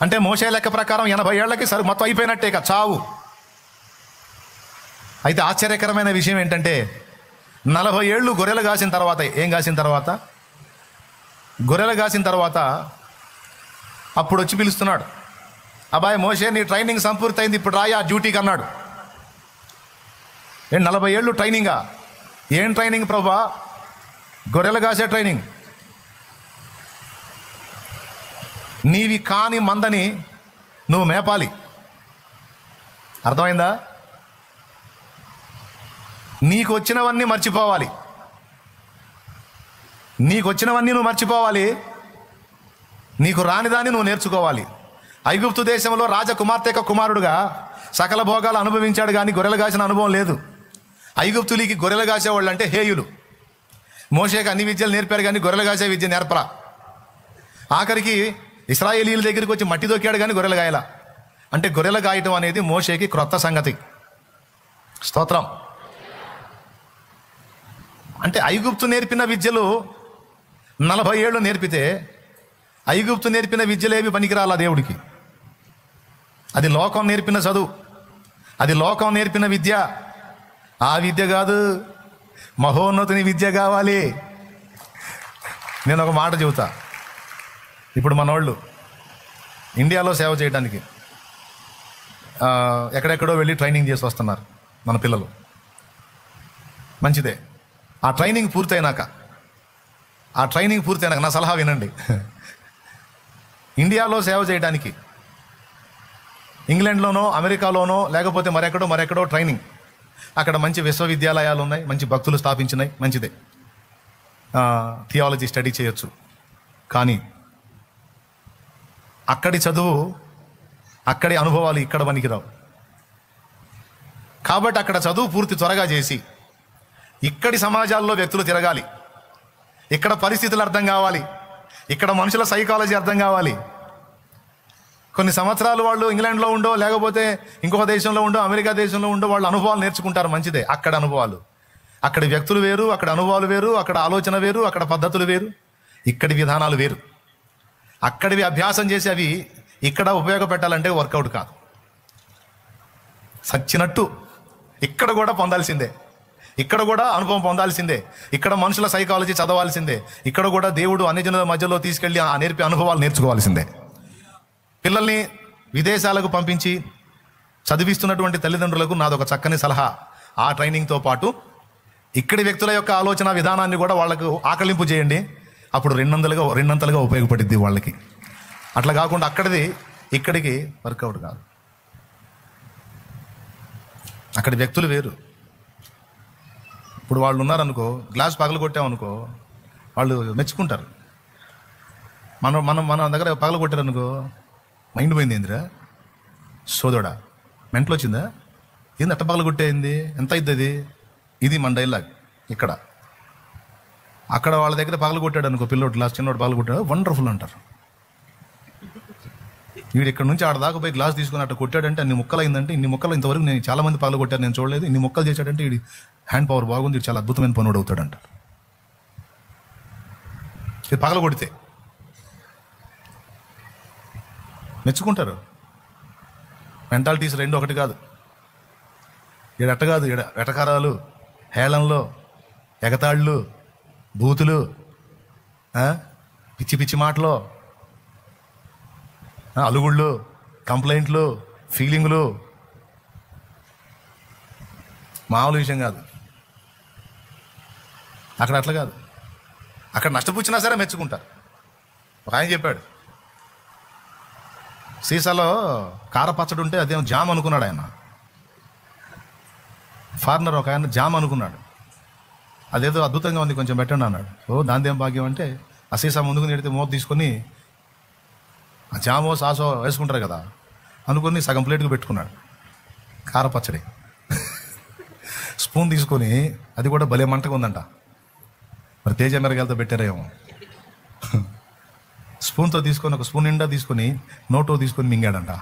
అంటే మోషే లెక్క ప్రకారం 80 ఏళ్ళకి సరి మొత్తం అయిపోయినట్టే ఇక చావు. అయితే ఆశ్చర్యకరమైన విషయం ఏంటంటే 40 ఏళ్ళు గొర్రెలు కాసిన తర్వాత, ఏం కాసిన తర్వాత, గొర్రెలు కాసిన తర్వాత అప్పుడు వచ్చి పిలుస్తున్నాడు, అబ్బాయి మోషే నీ ట్రైనింగ్ సంపూర్తి అయింది, ఇప్పుడు రాయా డ్యూటీకి అన్నాడు. 40 ఏళ్ళు ట్రైనింగా? ఏం ట్రైనింగ్ ప్రభా? గొర్రెలు కాసే ట్రైనింగ్. నీవి కాని మందని నువ్వు మేపాలి. అర్థమైందా? నీకు వచ్చినవన్నీ మర్చిపోవాలి, నీకు వచ్చినవన్నీ నువ్వు మర్చిపోవాలి, నీకు రానిదాన్ని నువ్వు నేర్చుకోవాలి. ఐగుప్తు దేశంలో రాజకుమార్తె యొక్క కుమారుడుగా సకల భోగాలు అనుభవించాడు, కానీ గొర్రెలు కాసిన అనుభవం లేదు. ఐగుప్తులకి గొర్రెలు కాసేవాళ్ళు అంటే హేయులు. మోషేకి అన్ని విద్యలు నేర్పారు, కానీ గొర్రెలు కాసే విద్య నేర్పరా. ఆఖరికి ఇశ్రాయేలీయుల దగ్గరికి వచ్చి మట్టి దొక్కాడు, కానీ గొర్రెలు గాయల. అంటే గొర్రెలు గాయటం అనేది మోషేకి క్రొత్త సంగతి. స్తోత్రం. అంటే ఐగుప్తు నేర్పిన విద్యలు 40 ఏళ్ళు నేర్పితే, ఐగుప్తు నేర్పిన విద్యలేవి పనికిరాలా దేవుడికి. అది లోకం నేర్పిన చదువు, అది లోకం నేర్పిన విద్య. ఆ విద్య కాదు, మహోన్నతుని విద్య కావాలి. నేను ఒక మాట చెబుతా. ఇప్పుడు మనోళ్ళు ఇండియాలో సేవ చేయడానికి ఎక్కడెక్కడో వెళ్ళి ట్రైనింగ్ చేసి వస్తున్నారు మన పిల్లలు. మంచిదే. ఆ ట్రైనింగ్ పూర్తయినాక నా సలహా వినండి. ఇండియాలో సేవ చేయడానికి ఇంగ్లాండ్లోనో అమెరికాలోనో లేకపోతే మరెక్కడో ట్రైనింగ్. అక్కడ మంచి విశ్వవిద్యాలయాలు ఉన్నాయి, మంచి భక్తులు స్థాపించినాయి, మంచిదే. థియాలజీ స్టడీ చేయొచ్చు. కానీ అక్కడి చదువు, అక్కడి అనుభవాలు ఇక్కడ పనికిరావు. కాబట్టి అక్కడ చదువు పూర్తి త్వరగా చేసి ఇక్కడి సమాజాల్లో వ్యక్తులు తిరగాలి, ఇక్కడ పరిస్థితులు అర్థం కావాలి, ఇక్కడ మనుషుల సైకాలజీ అర్థం కావాలి. కొన్ని సంవత్సరాలు వాళ్ళు ఇంగ్లాండ్లో ఉండో లేకపోతే ఇంకొక దేశంలో ఉండో అమెరికా దేశంలో ఉండో వాళ్ళు అనుభవాలు నేర్చుకుంటారు, మంచిదే. అక్కడ అనుభవాలు, అక్కడి వ్యక్తులు వేరు, అక్కడ అనుభవాలు వేరు, అక్కడ ఆలోచన వేరు, అక్కడ పద్ధతులు వేరు, ఇక్కడి విధానాలు వేరు. అక్కడివి అభ్యాసం చేసి అవి ఇక్కడ ఉపయోగపెట్టాలంటే వర్కౌట్ కాదు. సచ్చినట్టు ఇక్కడ కూడా పొందాల్సిందే, ఇక్కడ కూడా అనుభవం పొందాల్సిందే, ఇక్కడ మనుషుల సైకాలజీ చదవాల్సిందే, ఇక్కడ కూడా దేవుడు అన్ని జనుల మధ్యలో తీసుకెళ్ళి ఆ నేర్పి అనుభవాలు నేర్చుకోవాల్సిందే. పిల్లల్ని విదేశాలకు పంపించి చదివిస్తున్నటువంటి తల్లిదండ్రులకు నాదొక చక్కని సలహా. ఆ ట్రైనింగ్తో పాటు ఇక్కడి వ్యక్తుల యొక్క ఆలోచన విధానాన్ని కూడా వాళ్ళకు ఆకలింపు చేయండి. అప్పుడు రెండంతలుగా ఉపయోగపడుద్ది వాళ్ళకి. అట్లా కాకుండా అక్కడిది ఇక్కడికి వర్కౌట్ కాదు. అక్కడి వ్యక్తులు వేరు. ఇప్పుడు వాళ్ళు ఉన్నారనుకో, గ్లాస్ పగలు కొట్టామనుకో, వాళ్ళు మెచ్చుకుంటారు. మనం మనం మన దగ్గర పగల కొట్టారు అనుకో, మైండ్ పోయింది, ఏందిరా సోదోడా, మెంటలు వచ్చిందా, ఏంది అట్ట పగల కొట్టేయింది, ఎంత అయింది అది, ఇది మన డైలాగ్. ఇక్కడ అక్కడ వాళ్ళ దగ్గర పగల కొట్టాడు అనుకో, పిల్లోడు గ్లాస్ చిన్నోడు పగల కొట్టాడు, వండర్ఫుల్ అంటారు. వీడు ఇక్కడ నుంచి ఆడ దాకా పోయి గ్లాస్ తీసుకుని అట్లా కొట్టాడంటే అన్ని ముక్కలు అయిందంటే, ఇన్ని ముక్కలు ఇంతవరకు నేను చాలా మంది పగల కొట్టారు, నేను చూడలేదు, ఇన్ని ముక్కలు చేశాడంటే వీడి హ్యాండ్ పవర్ బాగుంది, చాలా అద్భుతమైన పనుడు అవుతాడంట. ఇది పగల కొడితే మెచ్చుకుంటారు. మెంటాలిటీస్ రెండు ఒకటి కాదు. ఈడ అట్ట కాదు, ఈడ వెటకారాలు, హేళనలు, ఎగతాళ్ళు, బూతులు, పిచ్చి పిచ్చి మాటలు, అలుగుళ్ళు, కంప్లైంట్లు, ఫీలింగులు, మామూలు విషయం కాదు. అక్కడ అట్లా కాదు. అక్కడ నష్టపుచ్చినా సరే మెచ్చుకుంటారు. ఒక ఆయన చెప్పాడు, సీసాలో కారపచ్చడి ఉంటే అదేమో జామ్ అనుకున్నాడు ఆయన. ఫారినర్ ఒక ఆయన జామ్ అనుకున్నాడు, అదేదో అద్భుతంగా ఉంది కొంచెం పెట్టండి అన్నాడు. ఓ దానిదేం భాగ్యం అంటే, ఆ సీసా ముందుకు నెడితే మూత తీసుకొని ఆ జామో సాసో వేసుకుంటారు కదా అనుకుని సగం ప్లేట్కి పెట్టుకున్నాడు కారపచ్చడి. స్పూన్ తీసుకొని, అది కూడా భలే మంటగా ఉందంట, మరి తేజ మిరగాయలతో పెట్టారేమో. స్పూన్తో తీసుకొని, ఒక స్పూన్ నిండా తీసుకొని నోటో తీసుకొని మింగాడంట.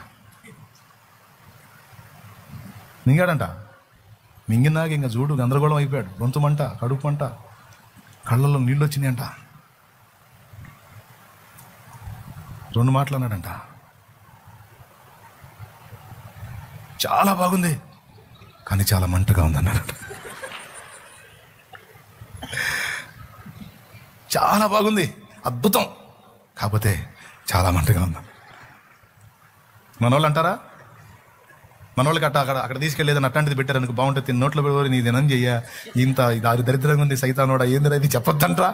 మింగినాక ఇంకా చూడు గందరగోళం అయిపోయాడు. గొంతు మంట, కడుపు మంట, కళ్ళల్లో నీళ్ళు వచ్చినాయంట. 2 మాటలు అన్నాడంట, చాలా బాగుంది కానీ చాలా మంటగా ఉందన్నాడు. చాలా బాగుంది, అద్భుతం, కాకపోతే చాలా మంటగా ఉంది. మనోళ్ళు అంటారా, మనోళ్ళకి అక్కడ తీసుకెళ్ళేదని అట్లాంటిది పెట్టారనుకో, బాగుంటుంది, తిని నోట్లో పెట్టి నీ దినం చెయ్య, ఇంత ఇది దరిద్రంగా ఉంది, సైతానోడా ఏందిరా ఇది చెప్పొద్దంట్రా,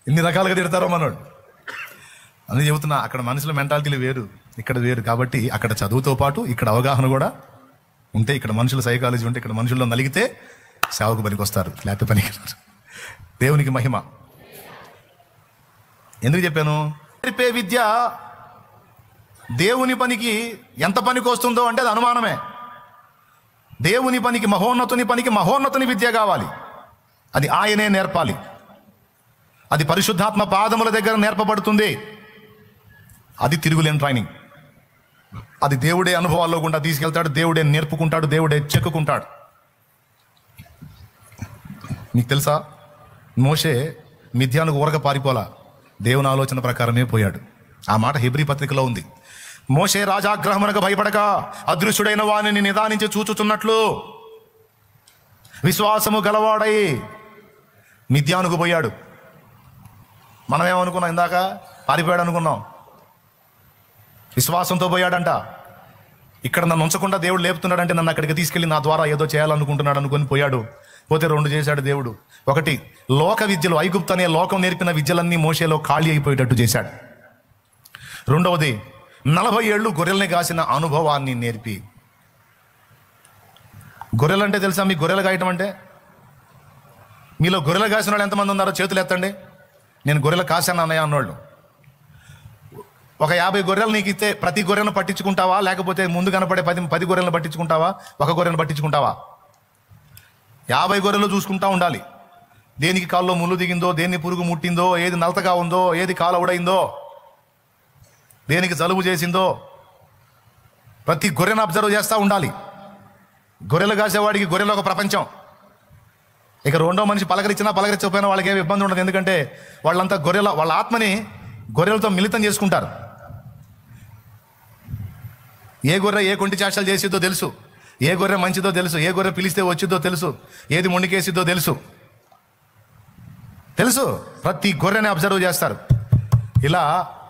ఎన్ని రకాలుగా తిడతారో మనోడు. అని చెబుతున్నా, అక్కడ మనుషుల మెంటాలిటీలు వేరు, ఇక్కడ వేరు. కాబట్టి అక్కడ చదువుతో పాటు ఇక్కడ అవగాహన కూడా ఉంటే, ఇక్కడ మనుషుల సైకాలజీ ఉంటే, ఇక్కడ మనుషుల్లో నలిగితే సేవకు పనికి వస్తారు, లేకపోతే పనికి. దేవునికి మహిమ. ఎందుకు చెప్పాను? నేర్పే విద్య దేవుని పనికి ఎంత పనికి వస్తుందో అంటే అది అనుమానమే. దేవుని పనికి, మహోన్నతుని పనికి మహోన్నతుని విద్య కావాలి, అది ఆయనే నేర్పాలి. అది పరిశుద్ధాత్మ పాదముల దగ్గర నేర్పబడుతుంది. అది తిరుగులేని ట్రైనింగ్. అది దేవుడే అనుభవాల్లో గుండా తీసుకెళ్తాడు, దేవుడే నేర్పుకుంటాడు, దేవుడే చెక్కుకుంటాడు. మీకు తెలుసా, మోషే మిద్యానుకు ఊరక పారిపోలా, దేవుని ఆలోచన ప్రకారమే పోయాడు. ఆ మాట హెబ్రీ పత్రికలో ఉంది. మోషే రాజాగ్రహమునకు భయపడక అదృశ్యుడైన వానిని నిదానించి చూచుచున్నట్లు విశ్వాసము గలవాడై మిద్యానుకు పోయాడు. మనమేమనుకున్నాం, ఇందాక పారిపోయాడు అనుకున్నాం, విశ్వాసంతో పోయాడంట. ఇక్కడ నన్ను ఉంచకుండా దేవుడు లేపుతున్నాడంటే నన్ను అక్కడికి తీసుకెళ్ళి నా ద్వారా ఏదో చేయాలనుకుంటున్నాడు అనుకుని పోయాడు. పోతే 2 చేశాడు దేవుడు. ఒకటి, లోక విద్యలు, ఐగుప్తు అనే లోకం నేర్పిన విద్యలన్నీ మోషేలో ఖాళీ అయిపోయేటట్టు చేశాడు. 2వది, 40 ఏళ్ళు గొర్రెల్ని కాసిన అనుభవాన్ని నేర్పి. గొర్రెలు అంటే తెలుసా మీకు? గొర్రెలు కాయటం అంటే, మీలో గొర్రెలు కాసిన వాళ్ళు ఎంతమంది ఉన్నారో చేతులు ఎత్తండి. నేను గొర్రెలు కాశాను అన్నయ్య అన్నోళ్ళు. ఒక 50 గొర్రెలు నీకు ఇస్తే ప్రతి గొర్రెను పట్టించుకుంటావా, లేకపోతే ముందు కనపడే 10 గొర్రెలను పట్టించుకుంటావా, ఒక గొర్రెను పట్టించుకుంటావా? 50 గొర్రెలు చూసుకుంటా ఉండాలి. దేనికి కాల్లో ముళ్ళు దిగిందో, దేన్ని పురుగు ముట్టిందో, ఏది నలతగా ఉందో, ఏది కాలు ఉడైందో, దేనికి జలుబు చేసిందో, ప్రతి గొర్రెను అబ్జర్వ్ చేస్తూ ఉండాలి. గొర్రెలు కాసేవాడికి గొర్రెలు ఒక ప్రపంచం. ఇక 2వ మనిషి పలకరించకపోయినా వాళ్ళకి ఏమి ఇబ్బంది ఉండదు. ఎందుకంటే వాళ్ళంతా వాళ్ళ ఆత్మని గొర్రెలతో మిళితం చేసుకుంటారు. ఏ గొర్రె ఏ కొంటి చేష్టలు చేసిద్దో తెలుసు, ఏ గొర్రె మంచిదో తెలుసు, ఏ గొర్రె పిలిస్తే వచ్చిద్దో తెలుసు, ఏది మొండికేసిద్దో తెలుసు. ప్రతి గొర్రెని అబ్జర్వ్ చేస్తారు. ఇలా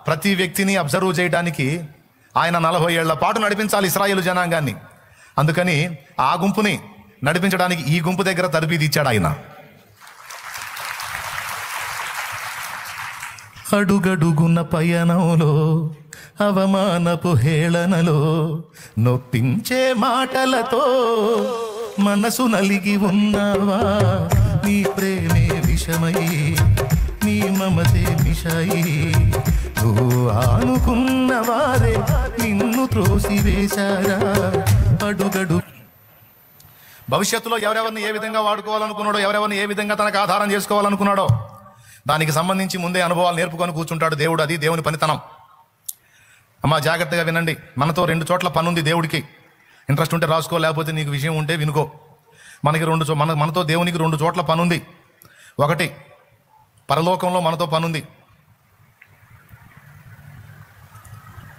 ప్రతి వ్యక్తిని అబ్జర్వ్ చేయడానికి ఆయన 40 ఏళ్ల పాటు నడిపించాలి ఇశ్రాయేలు జనాంగాన్ని. అందుకని ఆ గుంపుని నడిపించడానికి ఈ గుంపు దగ్గర తరబీదు ఇచ్చాడు ఆయన. అడుగడుగున్న పయనంలో, అవమానపు హేళనలో, నొప్పించే మాటలతో మనసు నలిగి ఉన్నావా? నీ ప్రేమే విషమై, నీ మమతే మిషాయి, నువ్వు ఆనుకున్న వారే నిన్ను త్రోసివేశారా అడుగడు. భవిష్యత్తులో ఎవరెవరిని ఏ విధంగా వాడుకోవాలనుకున్నాడో, ఎవరెవరిని ఏ విధంగా తనకు ఆధారం చేసుకోవాలనుకున్నాడో దానికి సంబంధించి ముందే అనుభవాలు నేర్పుకొని కూర్చుంటాడు దేవుడు. అది దేవుని పనితనం. అమ్మా జాగ్రత్తగా వినండి. మనతో 2 చోట్ల పనుంది దేవుడికి. ఇంట్రెస్ట్ ఉంటే రాసుకో, లేకపోతే నీకు విషయం ఉంటే వినుకో. మనకి మనతో దేవునికి 2 చోట్ల పనుంది. ఒకటి, పరలోకంలో మనతో పనుంది.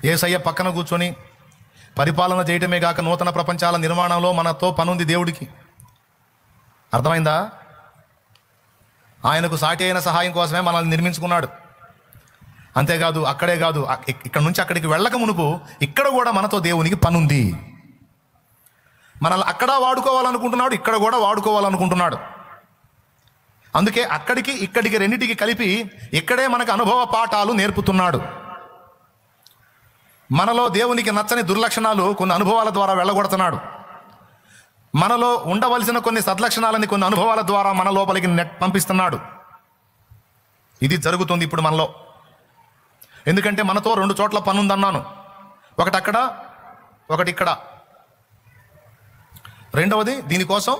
యేసయ్య పక్కన కూర్చొని పరిపాలన చేయటమే కాక నూతన ప్రపంచాల నిర్మాణంలో మనతో పనుంది దేవుడికి. అర్థమైందా? ఆయనకు సాటి అయిన సహాయం కోసమే మనల్ని నిర్మించుకున్నాడు. అంతేకాదు, అక్కడే కాదు, ఇక్కడ నుంచి అక్కడికి వెళ్ళక మునుపు ఇక్కడ కూడా మనతో దేవునికి పనుంది. మనల్ని అక్కడ వాడుకోవాలనుకుంటున్నాడు, ఇక్కడ కూడా వాడుకోవాలనుకుంటున్నాడు. అందుకే అక్కడికి ఇక్కడికి రెండింటికి కలిపి ఇక్కడే మనకు అనుభవ పాఠాలు నేర్పుతున్నాడు. మనలో దేవునికి నచ్చని దుర్లక్షణాలు కొన్ని అనుభవాల ద్వారా వెళ్ళగొడుతున్నాడు. మనలో ఉండవలసిన కొన్ని సద్లక్షణాలని కొన్ని అనుభవాల ద్వారా మన లోపలికి పంపిస్తున్నాడు. ఇది జరుగుతుంది ఇప్పుడు మనలో. ఎందుకంటే మనతో 2 చోట్ల పనుందన్నాను. ఒకటి అక్కడ, ఒకటి ఇక్కడ. రెండవది, దీనికోసం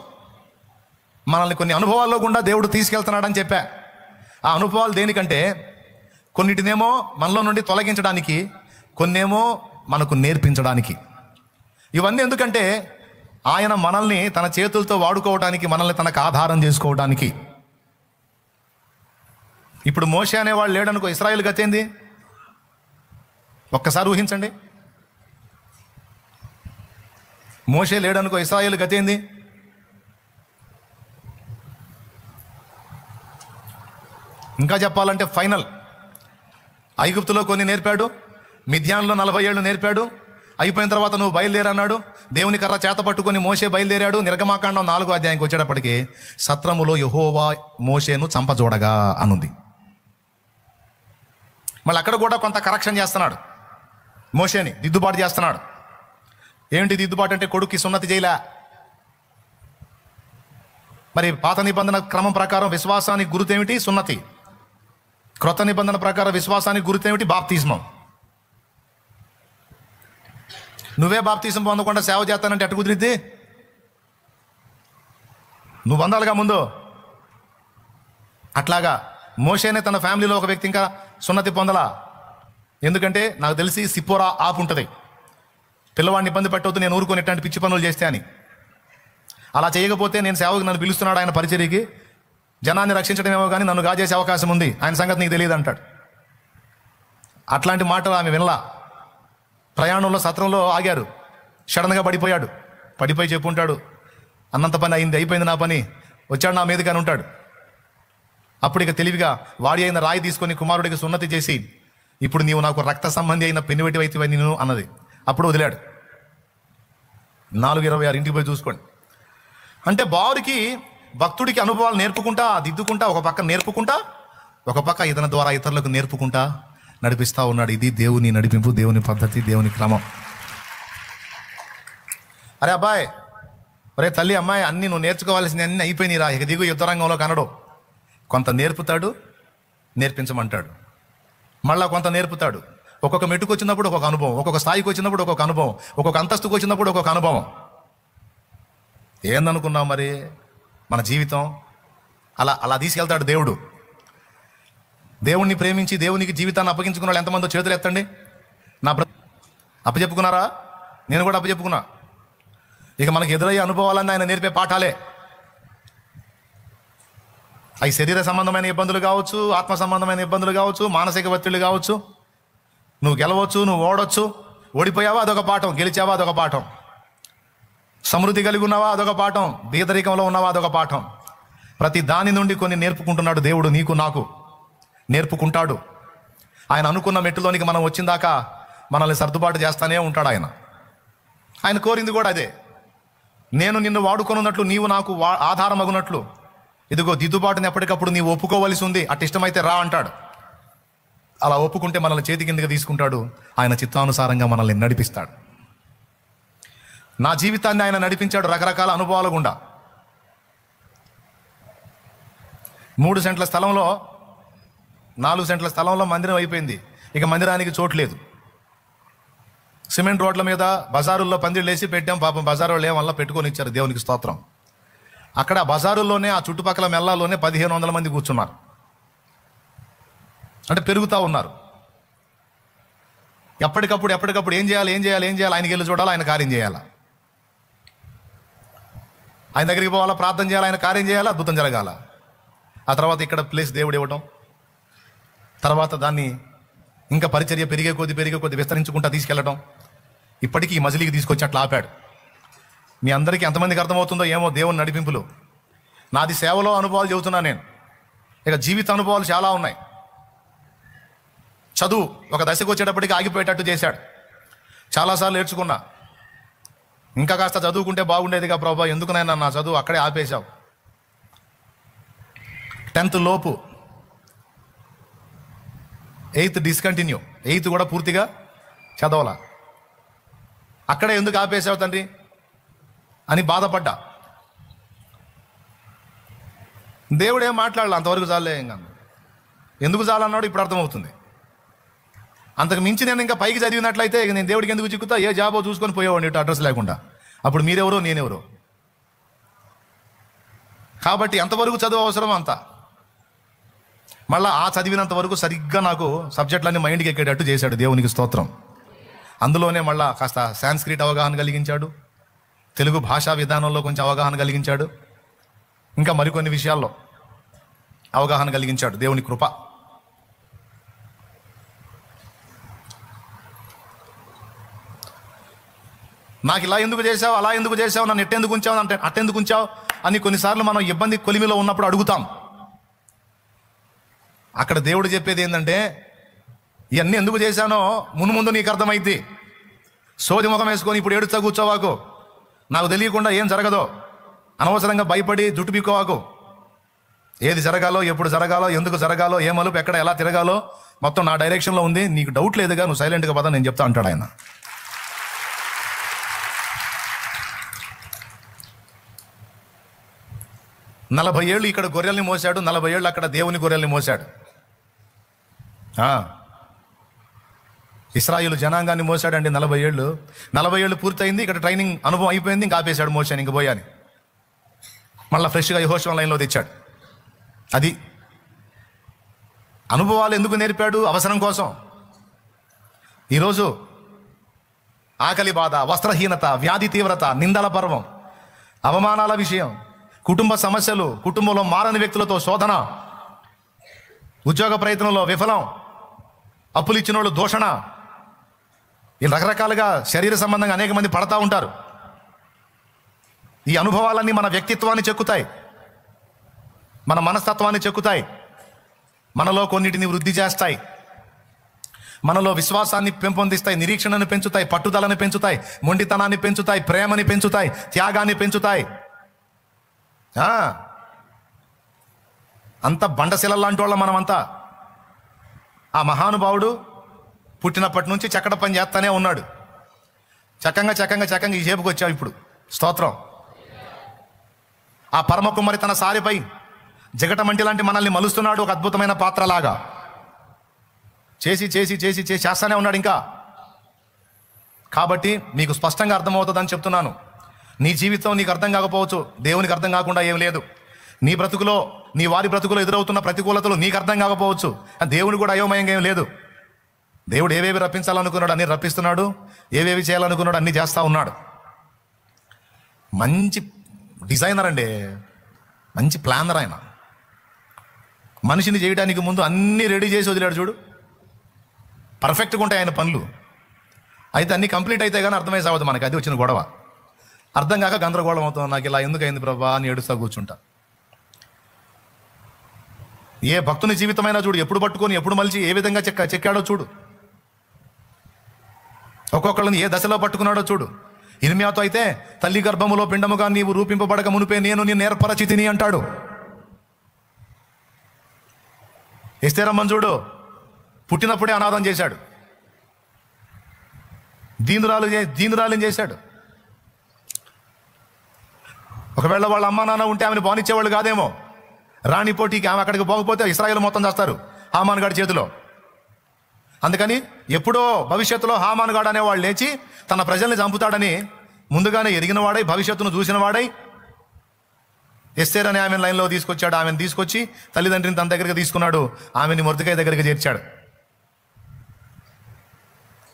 మనల్ని కొన్ని అనుభవాల్లో గుండా దేవుడు తీసుకెళ్తున్నాడని చెప్పా. ఆ అనుభవాలు దేనికంటే కొన్నిటినేమో మనలో నుండి తొలగించడానికి, కొన్నేమో మనకు నేర్పించడానికి. ఇవన్నీ ఎందుకంటే ఆయన మనల్ని తన చేతులతో వాడుకోవడానికి, మనల్ని తనకు ఆధారం చేసుకోవడానికి. ఇప్పుడు మోషే అనేవాడు లేడనుకో, ఇశ్రాయేలు గతి ఏంది? ఒక్కసారి ఊహించండి. మోషే లేడనుకో, ఇశ్రాయేలు గతి ఏంది? ఇంకా చెప్పాలంటే ఫైనల్. ఐగుప్తులో కొన్ని నేర్పాడు, మిద్యాన్లో 40 ఏళ్ళు నేర్పాడు. అయిపోయిన తర్వాత నువ్వు బయలుదేరన్నాడు. దేవుని కర్ర చేత పట్టుకొని మోషే బయలుదేరాడు. నిర్గమాకాండం 4వ అధ్యాయంకి వచ్చేటప్పటికి సత్రములో యెహోవా మోషేను చంపజోడగా అనుంది. మళ్ళీ అక్కడ కూడా కొంత కరెక్షన్ చేస్తున్నాడు, మోషేని దిద్దుబాటు చేస్తున్నాడు. ఏమిటి దిద్దుబాటు అంటే? కొడుక్కి సున్నతి చేయలే. మరి పాత నిబంధన క్రమం ప్రకారం విశ్వాసానికి గుర్తేమిటి? సున్నతి. క్రొత్త నిబంధన ప్రకారం విశ్వాసానికి గుర్తేమిటి? బాప్తిస్మం. నువ్వే బాప్తిస్మం పొందకుండా సేవ చేస్తానంటే ఎట్ట కుదిరిద్ది? నువ్వు పొందాలిగా ముందు. అట్లాగా మోషేనే తన ఫ్యామిలీలో ఒక వ్యక్తి ఇంకా సున్నతి పొందలా. ఎందుకంటే నాకు తెలిసి సిప్పోరా ఆపు ఉంటుంది, పిల్లవాడిని ఇబ్బంది పెట్టవద్దు, నేను ఊరుకొని ఎట్లాంటి పిచ్చి పనులు చేస్తే అని. అలా చేయకపోతే నేను సేవకు నన్ను పిలుస్తున్నాడు ఆయన పరిచర్యకి, జనాన్ని రక్షించడమేమో కానీ నన్ను గాజేసే అవకాశం ఉంది, ఆయన సంగతి నీకు తెలియదు అంటాడు. అట్లాంటి మాటలు ఆమె వినలా. ప్రయాణంలో సత్రంలో ఆగారు, సడన్గా పడిపోయాడు. పడిపోయి చెప్పుంటాడు, అన్నంత పని అయింది, అయిపోయింది నా పని, వచ్చాడు నా మీదగానే ఉంటాడు. అప్పుడు ఇక తెలివిగా వాడి అయిన రాయి తీసుకొని కుమారుడికి సున్నతి చేసి, ఇప్పుడు నీవు నాకు రక్త సంబంధి అయిన పెన్నువెట్టి వైతివై నేను అన్నది. అప్పుడు వదిలాడు. 4:26 ఇంటికి పోయి చూసుకోండి. అంటే బావురికి భక్తుడికి అనుభవాలు నేర్పుకుంటా, దిద్దుకుంటా, ఒక పక్క నేర్పుకుంటా, ఒక పక్క ఇతని ద్వారా ఇతరులకు నేర్పుకుంటా నడిపిస్తూ ఉన్నాడు. ఇది దేవుని నడిపింపు, దేవుని పద్ధతి, దేవుని క్రమం. అరే అబ్బాయి, ఒరే తల్లి, అమ్మాయి, అన్నీ నువ్వు నేర్చుకోవాల్సింది అన్నీ అయిపోయినాయిరా, ఇక దిగు యుద్ధరంగంలో కనడు. కొంత నేర్పుతాడు, నేర్పించమంటాడు. మళ్ళా కొంత నేర్పుతాడు. ఒక్కొక్క మెట్టుకు వచ్చినప్పుడు ఒక్కొక్క అనుభవం, ఒక్కొక్క స్థాయికి వచ్చినప్పుడు ఒక్కొక్క అనుభవం, ఒక్కొక్క అంతస్తుకు వచ్చినప్పుడు ఒక్కొక్క అనుభవం. ఏందనుకున్నావు మరి మన జీవితం? అలా అలా తీసుకెళ్తాడు దేవుడు. దేవుణ్ణి ప్రేమించి దేవునికి జీవితాన్ని అప్పగించుకున్న వాళ్ళు ఎంతమందో చేతులు ఎత్తండి. నా అప్పచెప్పుకున్నారా? నేను కూడా అప్పచెప్పుకున్నా. ఇక మనకి ఎదురయ్యే అనుభవాలన్నీ ఆయన నేర్పే పాఠాలే. అవి శరీర సంబంధమైన ఇబ్బందులు కావచ్చు, ఆత్మ సంబంధమైన ఇబ్బందులు కావచ్చు, మానసిక ఒత్తిళ్ళు కావచ్చు. నువ్వు గెలవచ్చు, నువ్వు ఓడొచ్చు. ఓడిపోయావా అదొక పాఠం, గెలిచావా అదొక పాఠం. సమృద్ధి కలిగి ఉన్నావా అదొక పాఠం, బీదరికంలో ఉన్నావా అదొక పాఠం. ప్రతి దాని నుండి కొన్ని నేర్పుకుంటున్నాడు దేవుడు. నీకు నాకు నేర్పుకుంటాడు. ఆయన అనుకున్న మెట్టులోనికి మనం వచ్చిందాకా మనల్ని సర్దుబాటు చేస్తానే ఉంటాడు ఆయన. ఆయన కోరింది కూడా అదే. నేను నిన్ను వాడుకొనున్నట్లు నీవు నాకు ఆధారం అగునట్లు ఇదిగో దిద్దుబాటుని ఎప్పటికప్పుడు నీవు ఒప్పుకోవలసి ఉంది, అటు ఇష్టమైతే రా అంటాడు. అలా ఒప్పుకుంటే మనల్ని చేతి కిందకి తీసుకుంటాడు. ఆయన చిత్తానుసారంగా మనల్ని నడిపిస్తాడు. నా జీవితాన్ని ఆయన నడిపించాడు రకరకాల అనుభవాల గుండా. 3 సెంట్ల స్థలంలో 4 సెంట్ల స్థలంలో మందిరం అయిపోయింది. ఇక మందిరానికి చోటు లేదు. సిమెంట్ రోడ్ల మీద బజారుల్లో పందిళ్ళు వేసి పెట్టాం. పాపం బజారు వాళ్ళు ఏమల్లా పెట్టుకొని ఇచ్చారు, దేవునికి స్తోత్రం. అక్కడ బజారుల్లోనే ఆ చుట్టుపక్కల మెల్లాల్లోనే 1500 మంది కూర్చున్నారు. అంటే పెరుగుతూ ఉన్నారు. ఎప్పటికప్పుడు ఏం చేయాలి ఆయనకి వెళ్ళి చూడాలి, ఆయన కార్యం చేయాలా, ఆయన దగ్గరికి పోవాలా, ప్రార్థన చేయాలి, ఆయన కార్యం చేయాలా, అద్భుతం జరగాల. ఆ తర్వాత ఇక్కడ ప్లేస్ దేవుడు ఇవ్వటం, తర్వాత దాన్ని ఇంకా పరిచర్య పెరిగే కొద్ది విస్తరించుకుంటా తీసుకెళ్ళటం. ఇప్పటికీ ఈ మజిలీకి తీసుకొచ్చి అట్లా ఆపాడు. మీ అందరికీ ఎంతమందికి అర్థమవుతుందో ఏమో దేవుని నడిపింపులు. నాది సేవలో అనుభవాలు చెబుతున్నాను నేను. ఇక జీవిత అనుభవాలు చాలా ఉన్నాయి. చదువు ఒక దశకు వచ్చేటప్పటికి ఆగిపోయేటట్టు చేశాడు. చాలాసార్లు నేర్చుకున్నా, ఇంకా కాస్త చదువుకుంటే బాగుండేదిగా ప్రభా, ఎందుకునైనా నా చదువు అక్కడే ఆపేశావు. 10th లోపు, 8th డిస్కంటిన్యూ, 8th కూడా పూర్తిగా చదవాలా, అక్కడే ఎందుకు ఆపేశావు తండ్రి అని బాధపడ్డా. దేవుడు ఏం మాట్లాడాలి, అంతవరకు చాలే, ఇంకా ఎందుకు చాలన్నాడు ఇప్పుడు అర్థమవుతుంది. అంతకు మించి నేను ఇంకా పైకి చదివినట్లయితే ఇక నేను దేవుడికి ఎందుకు చిక్కుతా, ఏ జాబో చూసుకొని పోయేవాడిని ఇటు అడ్రస్ లేకుండా. అప్పుడు మీరెవరో నేనెవరో. కాబట్టి ఎంతవరకు చదువు అవసరమో అంత. మళ్ళీ ఆ చదివినంత వరకు సరిగ్గా నాకు సబ్జెక్టులన్నీ మైండ్కి ఎక్కేటట్టు చేశాడు, దేవునికి స్తోత్రం. అందులోనే మళ్ళా కాస్త సాంస్క్రిట్ అవగాహన కలిగించాడు, తెలుగు భాషా విధానంలో కొంచెం అవగాహన కలిగించాడు, ఇంకా మరికొన్ని విషయాల్లో అవగాహన కలిగించాడు, దేవుని కృప. నాకు ఇలా ఎందుకు చేసావు, అలా ఎందుకు చేసావు, నన్ను ఎట్టెందుకు ఉంచావు, అంటే అట్టెందుకు ఉంచావు అని కొన్నిసార్లు మనం ఇబ్బంది కొలిమిలో ఉన్నప్పుడు అడుగుతాం. అక్కడ దేవుడు చెప్పేది ఏంటంటే, ఇవన్నీ ఎందుకు చేశానో ముందు నీకు అర్థమైద్ది. సోది ముఖం వేసుకొని ఇప్పుడు ఏడుస్తా కూర్చోవాకు, నాకు తెలియకుండా ఏం జరగదో, అనవసరంగా భయపడి జుట్టు పీక్కోవాకు. ఏది జరగాలో, ఎప్పుడు జరగాలో, ఎందుకు జరగాలో, ఏ మలుపు ఎక్కడ ఎలా తిరగాలో మొత్తం నా డైరెక్షన్లో ఉంది, నీకు డౌట్ లేదుగా, నువ్వు సైలెంట్గా పద, నేను చెప్తా అంటాడు ఆయన. నలభై ఏళ్ళు ఇక్కడ గొర్రెల్ని మోసాడు, 40 ఏళ్ళు అక్కడ దేవుని గొర్రెల్ని మోసాడు. ఇశ్రాయేలు జనాంగాన్ని మోసాడండి 40 ఏళ్ళు. 40 ఏళ్ళు పూర్తయింది, ఇక్కడ ట్రైనింగ్ అనుభవం అయిపోయింది, ఇంకా ఆపేశాడు మోసాను, ఇంక పోయాని. మళ్ళీ ఫ్రెష్గా యెహోషువ లైన్లో తెచ్చాడు. అది అనుభవాలు ఎందుకు నేర్పాడు, అవసరం కోసం. ఈరోజు ఆకలి బాధ, వస్త్రహీనత, వ్యాధి తీవ్రత, నిందల పర్వం, అవమానాల విషయం, కుటుంబ సమస్యలు, కుటుంబంలో మారని వ్యక్తులతో శోధన, ఉద్యోగ ప్రయత్నంలో విఫలం, అప్పులు ఇచ్చిన వాళ్ళు దూషణ, ఈ రకరకాలుగా శరీర సంబంధంగా అనేక మంది పడతా ఉంటారు. ఈ అనుభవాలన్నీ మన వ్యక్తిత్వాన్ని చెక్కుతాయి, మన మనస్తత్వాన్ని చెక్కుతాయి, మనలో కొన్నిటిని వృద్ధి చేస్తాయి, మనలో విశ్వాసాన్ని పెంపొందిస్తాయి, నిరీక్షణను పెంచుతాయి, పట్టుదలను పెంచుతాయి, మొండితనాన్ని పెంచుతాయి, ప్రేమని పెంచుతాయి, త్యాగాన్ని పెంచుతాయి. అంత బండశిలలాంటి వాళ్ళం మనమంతా. ఆ మహానుభావుడు పుట్టినప్పటి నుంచి చక్కట పని చేస్తానే ఉన్నాడు. చక్కంగా ఈ చేపుకి వచ్చావు ఇప్పుడు, స్తోత్రం. ఆ పరమ కుమారి తన సారిపై జగటమంటి లాంటి మనల్ని మలుస్తున్నాడు, ఒక అద్భుతమైన పాత్రలాగా చేసి చేస్తానే ఉన్నాడు ఇంకా. కాబట్టి మీకు స్పష్టంగా అర్థమవుతుందని చెప్తున్నాను. నీ జీవితం నీకు అర్థం కాకపోవచ్చు, దేవునికి అర్థం కాకుండా ఏం లేదు. నీ బ్రతుకులో, నీ వారి బ్రతుకులో ఎదురవుతున్న ప్రతికూలతలు నీకు అర్థం కాకపోవచ్చు, దేవుని కూడా అయోమయంగా ఏం లేదు. దేవుడు ఏవేవి రప్పించాలనుకున్నాడు అన్ని రప్పిస్తున్నాడు, ఏవేవి చేయాలనుకున్నాడు అన్ని చేస్తూ ఉన్నాడు. మంచి డిజైనర్ అండి, మంచి ప్లానర్ ఆయన. మనిషిని చేయడానికి ముందు అన్నీ రెడీ చేసి వదిలాడు చూడు, పర్ఫెక్ట్గా ఉంటాయి ఆయన పనులు. అయితే అన్నీ కంప్లీట్ అయితే కానీ అర్థమై సావద్దు మనకి, అది వచ్చిన గొడవ. అర్థం కాక గందరగోళం అవుతాం, నాకు ఇలా ఎందుకు అయింది ప్రభా అని ఏడుస్తా కూర్చుంటా. ఏ భక్తుని జీవితమైనా చూడు, ఎప్పుడు పట్టుకొని ఎప్పుడు మలిచి ఏ విధంగా చెక్కాడో చూడు, ఒక్కొక్కళ్ళని ఏ దశలో పట్టుకున్నాడో చూడు. ఇర్మియాతో అయితే తల్లి గర్భములో పిండముగా నీవు రూపింపబడక మునిపే నేను నిన్ను ఏర్పరచితిని అంటాడు. ఎస్తేరమ్మని చూడు, పుట్టినప్పుడే అనాథం చేశాడు, దీనురాలు చేశాడు. ఒకవేళ వాళ్ళ అమ్మా నాన్న ఉంటే ఆమెను బానిచ్చేవాళ్ళు కాదేమో. రాణి పోటీకి ఆమె అక్కడికి పోకపోతే ఇశ్రాయేలు మొత్తం చేస్తారు. హామాను గాడి చేతిలో. అందుకని ఎప్పుడో భవిష్యత్తులో హామాను గాడు అనేవాడు లేచి తన ప్రజల్ని చంపుతాడని ముందుగానే ఎరిగినవాడై, భవిష్యత్తును చూసినవాడై ఎస్తేర్ అనే ఆమెను లైన్లో తీసుకొచ్చాడు. ఆమెను తీసుకొచ్చి తల్లిదండ్రిని తన దగ్గరికి తీసుకున్నాడు. ఆమెని మొర్దెకై దగ్గరికి చేర్చాడు.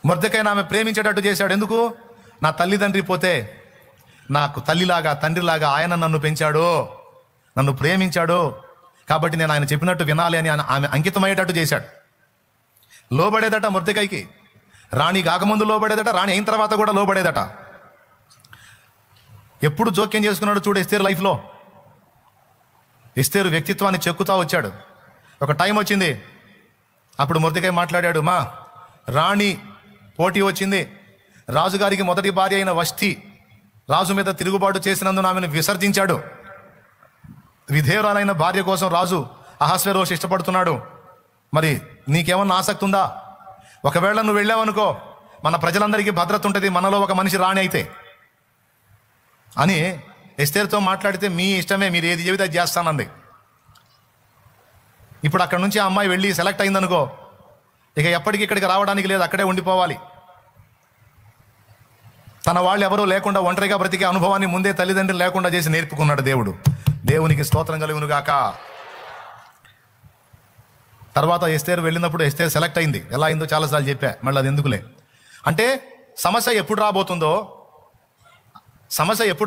మొర్దెకైని ఆమె ప్రేమించేటట్టు చేశాడు. ఎందుకు? నా తల్లిదండ్రి పోతే నాకు తల్లిలాగా తండ్రిలాగా ఆయన నన్ను పెంచాడు, నన్ను ప్రేమించాడు, కాబట్టి నేను ఆయన చెప్పినట్టు వినాలి అని ఆమె అంకితమయ్యేటట్టు చేశాడు. లోబడేదట మొర్దెకైకి. రాణి కాకముందు లోబడేదట, రాణి అయిన తర్వాత కూడా లోబడేదట. ఎప్పుడు జోక్యం చేసుకున్నాడు చూడు ఎస్తేరు లైఫ్లో. ఎస్తేరు వ్యక్తిత్వాన్ని చెక్కుతా వచ్చాడు. ఒక టైం వచ్చింది, అప్పుడు మొర్దెకై మాట్లాడాడు, మా రాణి పోటీ వచ్చింది, రాజుగారికి మొదటి భార్య అయిన వష్టి రాజు మీద తిరుగుబాటు చేసినందున ఆమెను విసర్జించాడు. విధేయురాలైన భార్య కోసం రాజు అహస్వేరోషు ఇష్టపడుతున్నాడు. మరి నీకేమన్నా ఆసక్తి ఉందా? ఒకవేళ నువ్వు వెళ్ళావనుకో మన ప్రజలందరికీ భద్రత ఉంటుంది, మనలో ఒక మనిషి రాణి అయితే అని ఎస్తేరుతో మాట్లాడితే మీ ఇష్టమే, మీరు ఏది చెబితే అది చేస్తానంది. ఇప్పుడు అక్కడ నుంచి ఆ అమ్మాయి వెళ్ళి సెలెక్ట్ అయిందనుకో, ఇక ఎప్పటికీ ఇక్కడికి రావడానికి లేదు, అక్కడే ఉండిపోవాలి. తన వాళ్ళు ఎవరూ లేకుండా ఒంటరిగా బ్రతికే అనుభవాన్ని ముందే తల్లిదండ్రులు లేకుండా చేసి నేర్పుకున్నాడు దేవుడు. దేవునికి స్తోత్రం కలుగును గాక. తర్వాత ఎస్తేరు వెళ్ళినప్పుడు ఎస్తేరు సెలెక్ట్ అయింది. ఎలా అయిందో చాలాసార్లు చెప్పా, మళ్ళీ అది ఎందుకులే. అంటే సమస్య ఎప్పుడు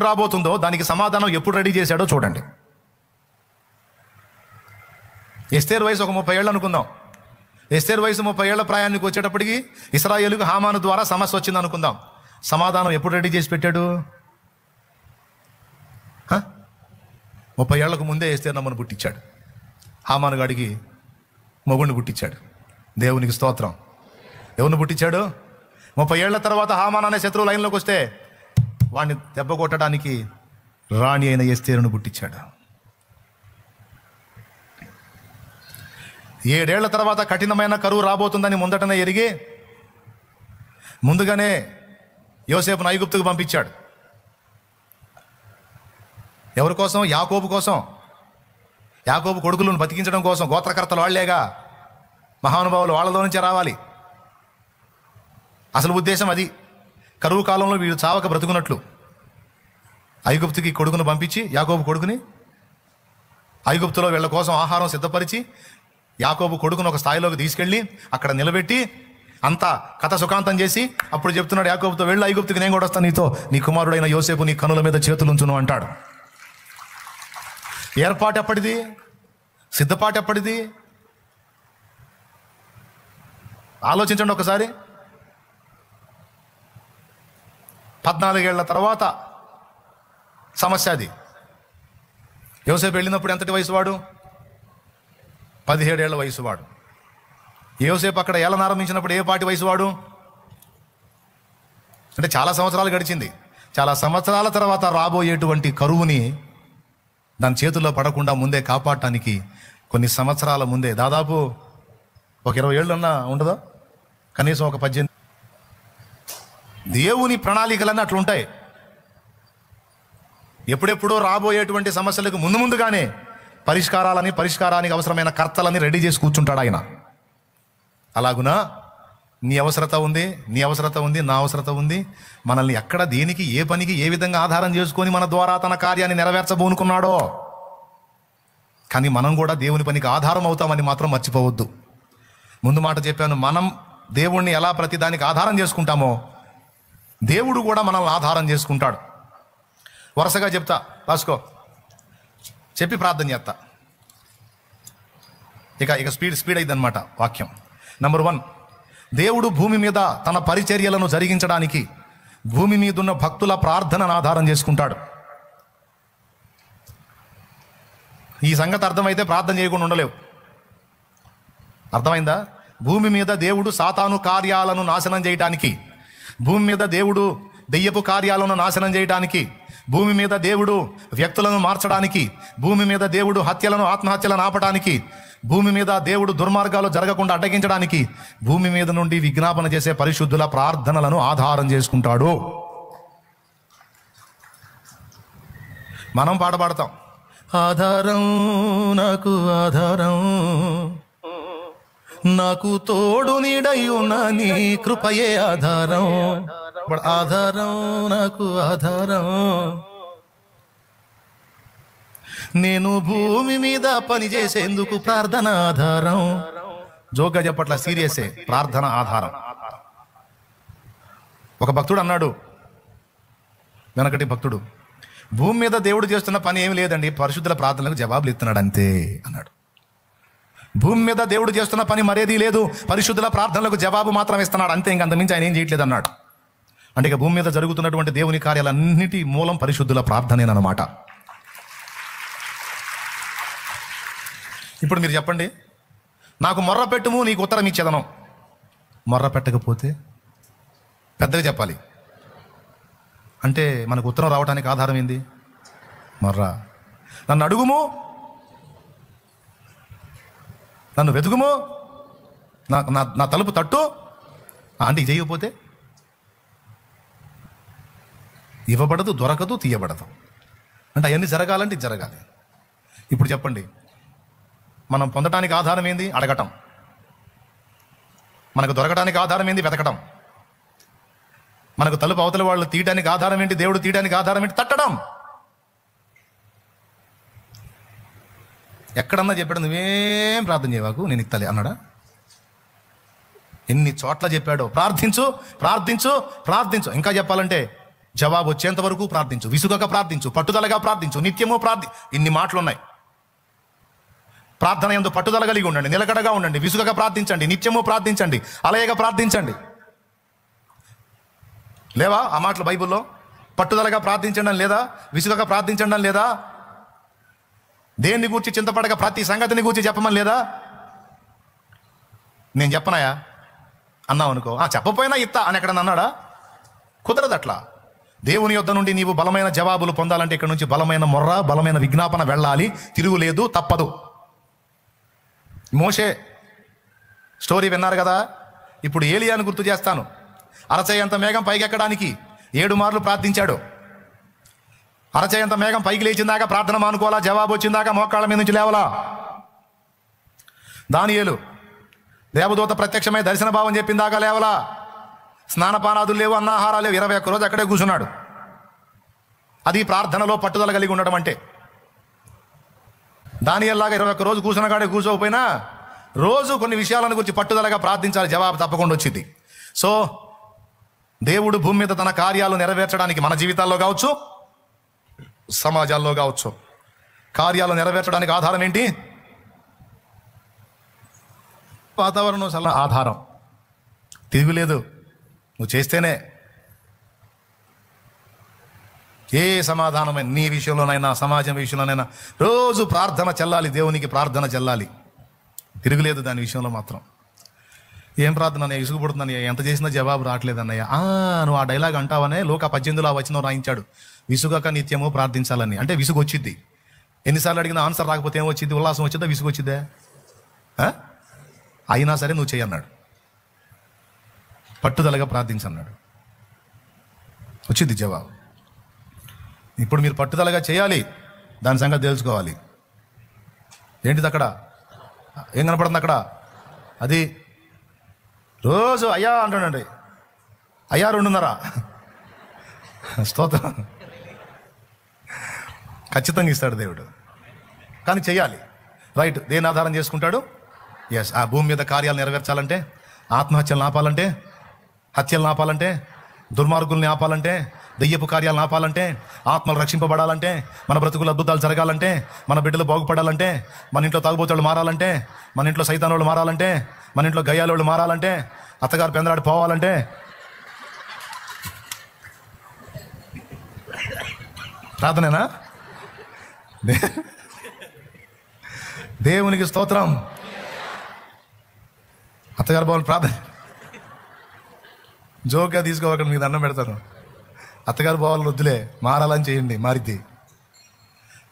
రాబోతుందో దానికి సమాధానం ఎప్పుడు రెడీ చేశాడో చూడండి. ఎస్తేరు వయసు ఒక 30 ఏళ్ళు అనుకుందాం. ఎస్తేరు వయసు 30 ఏళ్ల ప్రాయానికి వచ్చేటప్పటికి ఇశ్రాయేలుకు హామాను ద్వారా సమస్య వచ్చింది అనుకుందాం. సమాధానం ఎప్పుడు రెడీ చేసి పెట్టాడు? 30 ఏళ్లకు ముందే ఎస్తేరు నమ్మను పుట్టించాడు. హామాను గాడికి మొగుడిని పుట్టించాడు. దేవునికి స్తోత్రం. ఎవరిని పుట్టించాడు? 30 ఏళ్ల తర్వాత హామాన్ అనే శత్రువు లైన్లోకి వస్తే వాడిని దెబ్బ కొట్టడానికి రాణి అయిన ఎస్తేరును పుట్టించాడు. 7 ఏళ్ల తర్వాత కఠినమైన కరువు రాబోతుందని ముందటనే ఎరిగి ముందుగానే యోసేపును ఐగుప్తుకు పంపించాడు. ఎవరి కోసం? యాకోబు కోసం. యాకోబు కొడుకులను బతికించడం కోసం. గోత్రకర్తలు వాళ్లేగా, మహానుభావులు వాళ్ళలో నుంచే రావాలి. అసలు ఉద్దేశం అది. కరువు కాలంలో వీడు చావక బ్రతుకున్నట్లు ఐగుప్తుకి కొడుకును పంపించి, యాకోబు కొడుకుని ఐగుప్తులో వీళ్ళ కోసం ఆహారం సిద్ధపరిచి యాకోబు కొడుకును ఒక స్థాయిలోకి తీసుకెళ్ళి అక్కడ నిలబెట్టి అంతా కథ సుఖాంతం చేసి అప్పుడు చెప్తున్నాడు యాకోబుతో, వెళ్ళు ఐగుప్తుకి, నేను కూడా వస్తాను నీతో, నీ కుమారుడైన యోసేపు నీ కనుల మీద చేతులుంచును అంటాడు. ఏర్పాటు ఎప్పటిది? సిద్ధపాటు ఎప్పటిది? ఆలోచించండి ఒకసారి. 14 ఏళ్ల తర్వాత సమస్య అది. యోసేపు వెళ్ళినప్పుడు ఎంతటి వయసువాడు? 17 ఏళ్ల వయసువాడు. యోసేపు అక్కడ ఏళ్ళను ఆరంభించినప్పుడు ఏ పాటి వయసువాడు? అంటే చాలా సంవత్సరాలు గడిచింది. చాలా సంవత్సరాల తర్వాత రాబోయేటువంటి కరువుని దాని చేతుల్లో పడకుండా ముందే కాపాడటానికి కొన్ని సంవత్సరాల ముందే, దాదాపు ఒక 20 ఏళ్ళున్నా ఉండదో, కనీసం ఒక 18. దేవుని ప్రణాళికలన్నీ అట్లుంటాయి. ఎప్పుడెప్పుడో రాబోయేటువంటి సమస్యలకు ముందుగానే పరిష్కారానికి అవసరమైన కర్తలని రెడీ చేసి కూర్చుంటాడు ఆయన. అలాగునా నీ అవసరత ఉంది, నీ అవసరత ఉంది, నా అవసరత ఉంది. మనల్ని ఎక్కడ, దేనికి, ఏ పనికి, ఏ విధంగా ఆధారం చేసుకొని మన ద్వారా తన కార్యాన్ని నెరవేర్చబోనుకున్నాడో. కానీ మనం కూడా దేవుని పనికి ఆధారం అవుతామని మాత్రం మర్చిపోవద్దు. ముందు మాట చెప్పాను, మనం దేవుణ్ణి ఎలా ప్రతిదానికి ఆధారం చేసుకుంటామో దేవుడు కూడా మనల్ని ఆధారం చేసుకుంటాడు. వరుసగా చెప్తా, రాసుకో, చెప్పి ప్రార్థన చేస్తా. ఇక స్పీడ్ అయిందనమాట వాక్యం. నంబర్ 1, దేవుడు భూమి మీద తన పరిచర్యలను జరిగించడానికి భూమి మీద ఉన్న భక్తుల ప్రార్థనను ఆధారం చేసుకుంటాడు. ఈ సంగతి అర్థమైతే ప్రార్థన చేయకుండా ఉండలేవు. అర్థమైందా? భూమి మీద దేవుడు సాతాను కార్యాలను నాశనం చేయడానికి, భూమి మీద దేవుడు దెయ్యపు కార్యాలను నాశనం చేయడానికి, భూమి మీద దేవుడు వ్యక్తులను మార్చడానికి, భూమి మీద దేవుడు హత్యలను, ఆత్మహత్యలను ఆపడానికి, భూమి మీద దేవుడు దుర్మార్గాలు జరగకుండా అడ్డగించడానికి, భూమి మీద నుండి విజ్ఞాపన చేసే పరిశుద్ధుల ప్రార్థనలను ఆధారం చేసుకుంటాడు. మనం పాట పాడతాం, ఆధారం నాకు ఆధారం, నాకు తోడు నీడయున్న నీ కృపయే ఆధారం. ఆధారం, నాకు ఆధారం. నేను భూమి మీద పని చేసేందుకు ప్రార్థన ఆధారం. జోక్గా చెప్పట్ల, సీరియసే, ప్రార్థన ఆధారం. ఒక భక్తుడు అన్నాడు, వెనకటి భక్తుడు, భూమి మీద దేవుడు చేస్తున్న పని ఏమి లేదండి, పరిశుద్ధుల ప్రార్థనలకు జవాబులు ఇస్తున్నాడు అంతే అన్నాడు. భూమి మీద దేవుడు చేస్తున్న పని మరేదీ లేదు, పరిశుద్ధుల ప్రార్థనలకు జవాబు మాత్రం ఇస్తున్నాడు అంతే, ఇంకంతమించి ఆయన ఏం చేయట్లేదు అన్నాడు. అంటే ఇక భూమి మీద జరుగుతున్నటువంటి దేవుని కార్యాలన్నిటి మూలం పరిశుద్ధుల ప్రార్థనేనమాట. ఇప్పుడు మీరు చెప్పండి, నాకు మొర్ర పెట్టుము నీకు ఉత్తరం ఇచ్చేదను. మొర్ర పెట్టకపోతే పెద్దగా చెప్పాలి. అంటే మనకు ఉత్తరం రావడానికి ఆధారం ఏంది? మొర్ర. నన్ను అడుగుము, నన్ను వెతుకుము, నా తలుపు తట్టు అంటే చేయకపోతే ఇవ్వబడదు, దొరకదు, తీయబడదు. అంటే అవన్నీ జరగాలంటే ఇది జరగాలి. ఇప్పుడు చెప్పండి, మనం పొందటానికి ఆధారం ఏంది? అడగటం. మనకు దొరకడానికి ఆధారం ఏంది? వెతకటం. మనకు తలుపు అవతల వాళ్ళు తీయడానికి ఆధారం ఏంటి? దేవుడు తీయడానికి ఆధారం ఏంటి? తట్టడం. ఎక్కడన్నా చెప్పాడు, నువ్వేం ప్రార్థన చేయవాకు, నేను ఇత్తలే అన్నాడా? ఎన్ని చోట్ల చెప్పాడో, ప్రార్థించు, ప్రార్థించు, ప్రార్థించు. ఇంకా చెప్పాలంటే జవాబు వచ్చేంత వరకు ప్రార్థించు, విసుగక ప్రార్థించు, పట్టుదలగా ప్రార్థించు, నిత్యము ఇన్ని మాటలు ఉన్నాయి. ప్రార్థన యందు పట్టుదల కలిగి ఉండండి, నిలకడగా ఉండండి, విసుగక ప్రార్థించండి, నిత్యము ప్రార్థించండి, అలయగా ప్రార్థించండి. లేవా ఆ మాటలు బైబిల్లో? పట్టుదలగా ప్రార్థించడం లేదా? విసుగక ప్రార్థించడం లేదా? దేన్ని గూర్చి చింతపడక ప్రతి సంగతిని గూర్చి చెప్పమని లేదా? నేను చెప్పనాయా అన్నావు అనుకో, చెప్పపోయినా ఇత్తా అని ఎక్కడన్నా అన్నాడా? కుదరదు అట్లా. దేవుని యొద్ద నుండి నీవు బలమైన జవాబులు పొందాలంటే ఇక్కడ నుంచి బలమైన మొర్ర, బలమైన విజ్ఞాపన వెళ్ళాలి, తిరుగులేదు, తప్పదు. మోషే స్టోరీ విన్నారు కదా. ఇప్పుడు ఏలియాను గుర్తు చేస్తాను. అరచేయంత మేఘం పైకెక్కడానికి 7 మార్లు ప్రార్థించాడు. అరచేయంత మేఘం పైకి లేచిందాక ప్రార్థన మానుకోవాలా, జవాబు వచ్చిందాక మోకాళ్ళ మీద నుంచి లేవలా. దానియేలు దేవదూత ప్రత్యక్షమై దర్శన భావం చెప్పిందాక లేవలా. స్నానపానాదులు లేవు, అన్నాహారాలు లేవు, 21 రోజు అక్కడే కూర్చున్నాడు. అది ప్రార్థనలో పట్టుదల కలిగి ఉండడం అంటే. దానియేలులాగా 21 రోజు కూర్చున్న కాడే కూర్చోకపోయినా రోజు కొన్ని విషయాలను గురించి పట్టుదలగా ప్రార్థించాలి, జవాబు తప్పకుండా వచ్చింది. సో దేవుడు భూమి మీద తన కార్యాలు నెరవేర్చడానికి మన జీవితాల్లో కావచ్చు, సమాజాల్లో కావచ్చు, కార్యాలు నెరవేర్చడానికి ఆధారం ఏంటి? వాతావరణం చాలా ఆధారం. తిరుగులేదు, నువ్వు చేస్తేనే. ఏ సమాధానమైన నీ విషయంలోనైనా సమాజం విషయంలోనైనా రోజు ప్రార్థన చెల్లాలి, దేవునికి ప్రార్థన చెల్లాలి. తిరుగులేదు దాని విషయంలో మాత్రం. ఏం ప్రార్థన అన్నయ్య, ఇసుగుపడుతుందన్నయ్య, ఎంత చేసినా జవాబు రావట్లేదన్నయ్య. నువ్వు ఆ డైలాగ్ అంటావనే లోక 18లో ఆ వచనం రాయించాడు, విసుగక నిత్యము ప్రార్థించాలని. అంటే విసుగు వచ్చిద్ది. ఎన్నిసార్లు అడిగినా ఆన్సర్ రాకపోతే ఏం వచ్చింది? ఉల్లాసం వచ్చిద్దా, విసుగు వచ్చిద్దా? అయినా సరే నువ్వు చెయ్యన్నాడు, పట్టుదలగా ప్రార్థించన్నాడు, వచ్చింది జవాబు. ఇప్పుడు మీరు పట్టుదలగా చేయాలి, దాని సంగతి తెలుసుకోవాలి. ఏంటిది అక్కడ? ఏం కనపడుతుంది అక్కడ? అది రోజు అయ్యా అంటాడండి, అయ్యా 2:30 స్తోత్రం. ఖచ్చితంగా ఇస్తాడు దేవుడు, కానీ చెయ్యాలి. రైట్. దేని ఆధారం చేసుకుంటాడు? ఎస్, ఆ భూమి మీద కార్యాలు నెరవేర్చాలంటే, ఆత్మహత్యలు ఆపాలంటే, హత్యలు ఆపాలంటే, దుర్మార్గుల్ని ఆపాలంటే, దెయ్యపు కార్యాలను ఆపాలంటే, ఆత్మలు రక్షింపబడాలంటే, మన బ్రతుకులు అద్భుతాలు జరగాలంటే, మన బిడ్డలు బాగుపడాలంటే, మన ఇంట్లో తాగుబోతులు మారాలంటే, మన ఇంట్లో సైతానోళ్ళు మారాలంటే, మన ఇంట్లో గయ్యాలోళ్ళు మారాలంటే, అత్తగారు పెందరాడి పోవాలంటే, ప్రార్థనేనా? దేవునికి స్తోత్రం. అత్తగారు బావాలి ప్రార్థన. జోక్గా తీసుకోవాలి, మీకు దండం పెడతాను. అత్తగారు బావాలి వద్దులే, మారాలని చేయండి, మారిద్ది.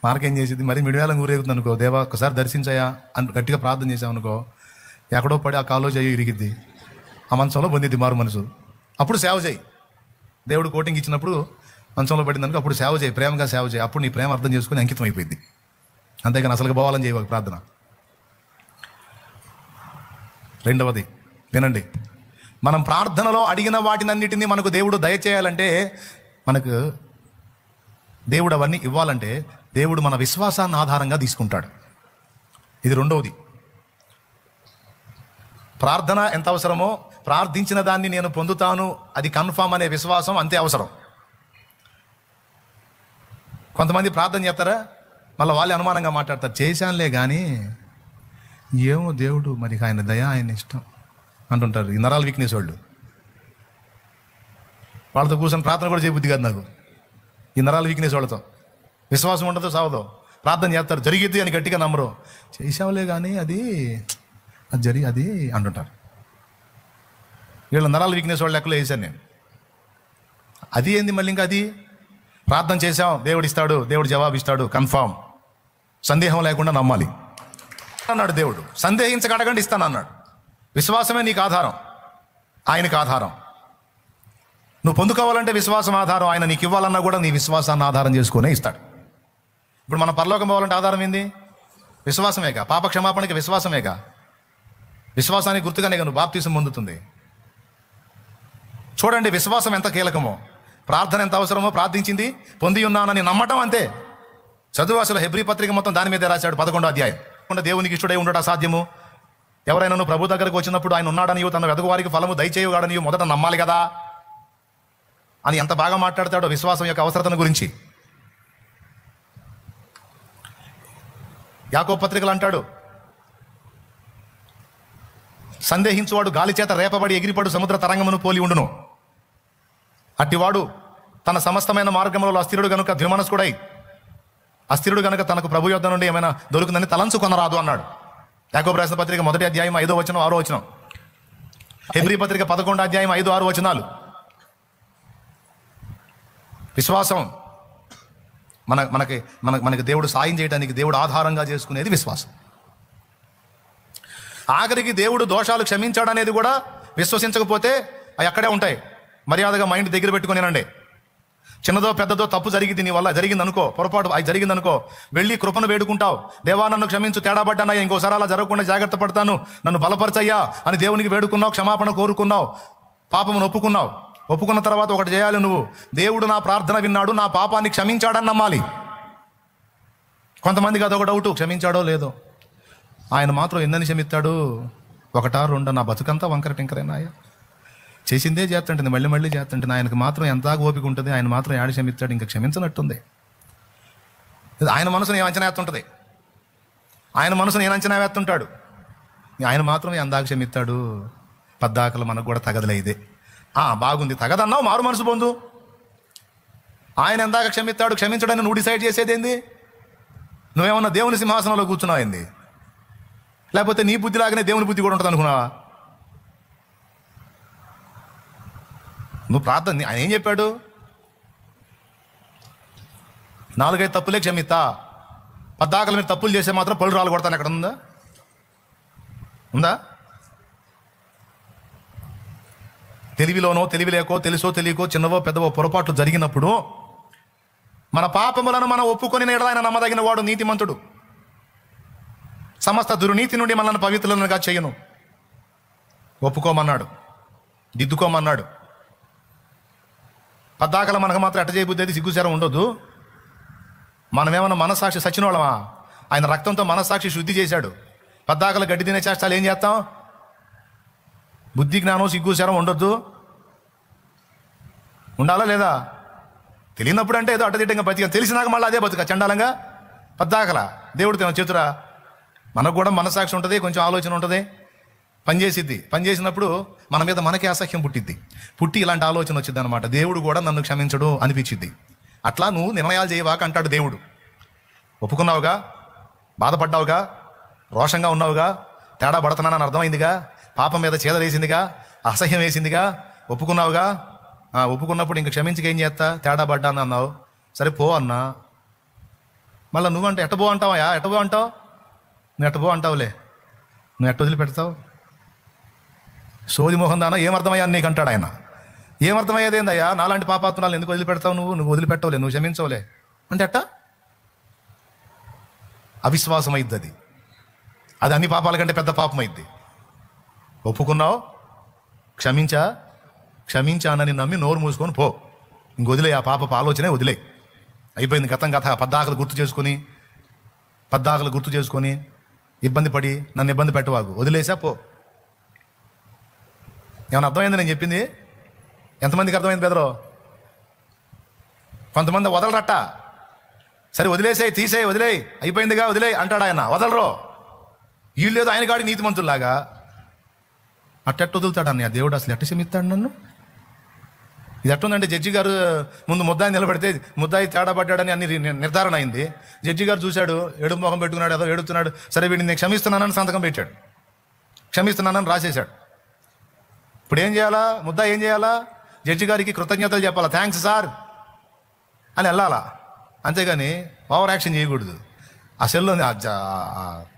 మార్కేం చేసింది మరి మిడియాలను ఊరేగుతుంది అనుకో, దేవా ఒకసారి దర్శించాయా అని గట్టిగా ప్రార్థన చేసామనుకో, ఎక్కడో పడి ఆ కాలో చేయి ఇరిగిద్ది, ఆ మంచంలో పొందిద్ది మారు మనసు. అప్పుడు సేవ చేయి. దేవుడు కోటింగ్ ఇచ్చినప్పుడు మంచంలో పడింది అనుకో, అప్పుడు సేవ చేయి, ప్రేమగా సేవ చేయి. అప్పుడు నీ ప్రేమ అర్థం చేసుకుని అంకితం అయిపోయింది. అంతేగాని అసలుగా పోవాలని చేయవాలి ప్రార్థన. రెండవది వినండి, మనం ప్రార్థనలో అడిగిన వాటినన్నిటినీ మనకు దేవుడు దయచేయాలంటే, మనకు దేవుడు అవన్నీ ఇవ్వాలంటే దేవుడు మన విశ్వాసాన్ని ఆధారంగా తీసుకుంటాడు. ఇది రెండవది. ప్రార్థన ఎంత అవసరమో, ప్రార్థించిన దాన్ని నేను పొందుతాను అది కన్ఫామ్ అనే విశ్వాసం అంతే అవసరం. కొంతమంది ప్రార్థన చేస్తారా, మళ్ళీ వాళ్ళే అనుమానంగా మాట్లాడతారు, చేశానులే కానీ ఏమో దేవుడు మరి ఆయన దయ ఆయన ఇష్టం అంటుంటారు. ఈ నరాల వీక్నెస్ వాళ్ళతో కూర్చొని ప్రార్థన కూడా చేయబుద్ధి కాదు నాకు. ఈ నరాల వీక్నెస్ వాళ్ళతో విశ్వాసం ఉండదు, సావదో. ప్రార్థన చేస్తారు, జరిగిద్ది అని గట్టిగా నమ్మరు. చేసావులే కానీ అది అంటుంటారు. వీళ్ళ నరాల వీక్నెస్ వాళ్ళ లెక్కలో వేసాను నేను. అది ఏంది మళ్ళీ ఇంకా అది ప్రార్థన చేశాం, దేవుడు ఇస్తాడు, దేవుడు జవాబు ఇస్తాడు కన్ఫామ్, సందేహం లేకుండా నమ్మాలి అన్నాడు దేవుడు. సందేహించక అడగండి ఇస్తాను అన్నాడు. విశ్వాసమే నీకు ఆధారం, ఆయనకు ఆధారం. నువ్వు పొందుకోవాలంటే విశ్వాసం ఆధారం. ఆయన నీకు ఇవ్వాలన్నా కూడా నీ విశ్వాసాన్ని ఆధారం చేసుకునే ఇస్తాడు. ఇప్పుడు మనం పరలోకం పోవాలంటే ఆధారం ఏంది? విశ్వాసమేగా. పాప క్షమాపణకి విశ్వాసమేగా. విశ్వాసానికి గుర్తుగానే నువ్వు బాప్తీసం పొందుతుంది. చూడండి విశ్వాసం ఎంత కీలకమో, ప్రార్థన ఎంత అవసరమో. ప్రార్థించింది పొంది ఉన్నానని నమ్మటం అంతే. చదువు అసలు హెబ్రీ పత్రిక మొత్తం దాని మీదే రాశాడు. 11వ అధ్యాయం. దేవునికి ఇష్టడై ఉండడం అసాధ్యము. ఎవరైనా నువ్వు ప్రభు దగ్గరకు వచ్చినప్పుడు ఆయన ఉన్నాడనియో తన వెదకు వారికి ఫలము దయచేయగాడనియో మొదట నమ్మాలి కదా అని ఎంత బాగా మాట్లాడతాడో విశ్వాసం యొక్క అవసరతను గురించి. యాకోబు పత్రికలు అంటాడు, సందేహించువాడు గాలి చేత రేపబడి ఎగిరిపడు సముద్ర తరంగమును పోలి ఉండును. అట్టివాడు తన సమస్తమైన మార్గములలో అస్థిరుడు గనుక ద్విమనస్కుడై, అస్థిరుడు గనుక తనకు ప్రభు యొద్ద నుండి ఏమైనా దొరుకుతుందని తలంచుకొనరాదు అన్నాడు. యాకోబు రాసిన పత్రిక 1వ అధ్యాయం 5వ వచనం 6వ వచనం. హెబ్రీ పత్రిక 11వ అధ్యాయం 5, 6 వచనాలు. విశ్వాసం మనకి దేవుడు సాయం చేయడానికి దేవుడు ఆధారంగా చేసుకునేది విశ్వాసం. ఆఖరికి దేవుడు దోషాలు క్షమించాడనేది కూడా విశ్వసించకపోతే అవి అక్కడే ఉంటాయి. మర్యాదగా మైండ్ దగ్గర పెట్టుకునేనండి. చిన్నదో పెద్దదో తప్పు జరిగింది, నీ వల్ల జరిగిందనుకో, పొరపాటు అది జరిగిందనుకో, వెళ్ళి కృపను వేడుకుంటావు. దేవా నన్ను క్షమించు, తేడా పడ్డానయ్యా, ఇంకోసారి అలా జరగకుండా జాగ్రత్త పడతాను, నన్ను బలపరచయ్యా అని దేవునికి వేడుకున్నావు, క్షమాపణ కోరుకున్నావు, పాపమును ఒప్పుకున్నావు. ఒప్పుకున్న తర్వాత ఒకటి చేయాలి నువ్వు, దేవుడు నా ప్రార్థన విన్నాడు, నా పాపాన్ని క్షమించాడని నమ్మాలి. కొంతమందికి అదొక డౌటు, క్షమించాడో లేదో. ఆయన మాత్రం ఎన్నని క్షమిస్తాడు, 1, 2 నా బతుకంతా వంకర టింకరేనాయ, చేసిందే చేస్తుంటుంది, మళ్ళీ మళ్ళీ చేస్తుంటుంది. ఆయనకు మాత్రం ఎంత ఓపిక ఉంటుంది, ఆయన మాత్రం ఏడు క్షమిస్తాడు, ఇంకా క్షమించనట్టుంది. ఆయన మనసును ఏం అంచనా వేస్తుంటుంది, ఆయన మనసును ఏం అంచనా వేస్తుంటాడు. ఆయన మాత్రం ఎందాక క్షమిస్తాడు, పద్దాకలు మనకు కూడా తగదలే ఇదే. బాగుంది, తగదన్నావు, మారు మనసు పొందు. ఆయన ఎందాక క్షమిస్తాడు, క్షమించడానికి నువ్వు డిసైడ్ చేసేది ఏంది? నువ్వేమన్నా దేవుని సింహాసనంలో కూర్చున్నావు ఏంది? లేకపోతే నీ బుద్ధి లాగానే దేవుని బుద్ధి కూడా ఉంటుంది అనుకున్నావా? నువ్వు ప్రార్థన, ఆయన ఏం చెప్పాడు? 4, 5 తప్పులే క్షమిస్తా, పద్దాకల మీరు తప్పులు చేసే మాత్రం పళ్ళు రాళ్ళు కొడతాను. ఎక్కడ ఉందా? తెలివిలోనో తెలివి లేకో, తెలుసో తెలియకో, చిన్నవో పెద్దవో పొరపాట్లు జరిగినప్పుడు మన పాపములను మనం ఒప్పుకొని నేడు ఆయన నమ్మదగిన వాడు, నీతిమంతుడు, సమస్త దుర్నీతి నుండి మనల్ని పవిత్రులుగా చేయను. ఒప్పుకోమన్నాడు, దిద్దుకోమన్నాడు. పద్దాకల మనకు మాత్రం ఎట్ట చేయబుద్ధి అయితే సిగ్గుచారం ఉండొద్దు. మనమేమన్నా మనస్సాక్షి సచ్చినోళ్ళమా? ఆయన రక్తంతో మనస్సాక్షి శుద్ధి చేశాడు. పద్దాకల గడ్డి తినే చేష్టాలు ఏం చేస్తాం? బుద్ధి జ్ఞానం సిగ్గుచారం ఉండొద్దు. ఉండాలా లేదా? తెలియనప్పుడు అంటే ఏదో అడ్డదిడ్డంగా బతిక, తెలిసినాక మళ్ళీ అదే బతుక చండాలంగా పద్దాకల. దేవుడితో చేతురా, మనకు కూడా మనస్సాక్షి ఉంటుంది, కొంచెం ఆలోచన ఉంటుంది, పనిచేసిద్ది. పనిచేసినప్పుడు మన మీద మనకే అసహ్యం పుట్టి ఇలాంటి ఆలోచన వచ్చింది అనమాట. దేవుడు కూడా నన్ను క్షమించడు అనిపించింది. అట్లా నువ్వు నిర్ణయాలు చేయవాక అంటాడు దేవుడు. ఒప్పుకున్నావుగా, బాధపడ్డావుగా, రోషంగా ఉన్నావుగా, తేడా పడుతున్నానని అర్థమైందిగా, పాపం మీద చేదలేసిందిగా, అసహ్యం వేసిందిగా, ఒప్పుకున్నావుగా. ఒప్పుకున్నప్పుడు ఇంక క్షమించక ఏం చేస్తా, తేడా పడ్డాను అన్నావు, సరే పో అన్నా. మళ్ళీ నువ్వంటే ఎట్టబో అంటావా? ఎట్టబో అంటావు? నువ్వు ఎట్టబో అంటావులే, నువ్వు ఎట్ట వదిలిపెడతావు? సోది మోహన్ దానా, ఏమర్థమయ్యా నీకు అంటాడు ఆయన. ఏమర్థమయ్యేది ఏందయ్యా, నాలాంటి పాపాత్మనాలు ఎందుకు వదిలిపెడతావు? నువ్వు వదిలిపెట్టవులే, నువ్వు క్షమించవులే అంటే అట్ట అవిశ్వాసం అయిద్ది. అది అన్ని పాపాల కంటే పెద్ద పాపం అయిద్ది. ఒప్పుకున్నావు, క్షమించానని నమ్మి నోరు మూసుకొని పో. ఇంకొదిలే, ఆ పాప ఆలోచనే వదిలే. అయిపోయింది గతం కథ. పద్దాకలు గుర్తు చేసుకొని ఇబ్బంది పడి నన్ను ఇబ్బంది పెట్టవాకు, వదిలేసా పో. ఏమైనా అర్థమైంది నేను చెప్పింది? ఎంతమందికి అర్థమైంది బెదరో? కొంతమంది వదలరట్ట. సరే వదిలేసాయి, తీసేయి, వదిలేయి, అయిపోయిందిగా వదిలేయి అంటాడు ఆయన. వదలరు. వీళ్ళు లేదు ఆయన కాడి నీతిమంతుల్లాగా అట్టెట్టు వదులుతాడు అన్నయ్య దేవుడు. అసలు ఎట్ట క్షమిస్తాడు నన్ను? ఇది ఎట్టుందంటే, జడ్జి గారు ముందు ముద్దాయి నిలబెడితే ముద్దాయి తేడా పడ్డాడని అన్ని నిర్ధారణ అయింది. జడ్జి గారు చూశాడు, ఏడుపు మొహం పెట్టుకున్నాడు, ఏదో ఏడుతున్నాడు. సరే వీడిని నేను క్షమిస్తున్నానని సంతకం పెట్టాడు, క్షమిస్తున్నానని రాసేశాడు. ఇప్పుడు ఏం చేయాలా? ముద్దాయి ఏం చేయాలా? జడ్జి గారికి కృతజ్ఞతలు చెప్పాలా, థ్యాంక్స్ సార్ అని వెళ్ళాలా. అంతేగాని ఓవర్ యాక్షన్ చేయకూడదు. ఆ సెల్లో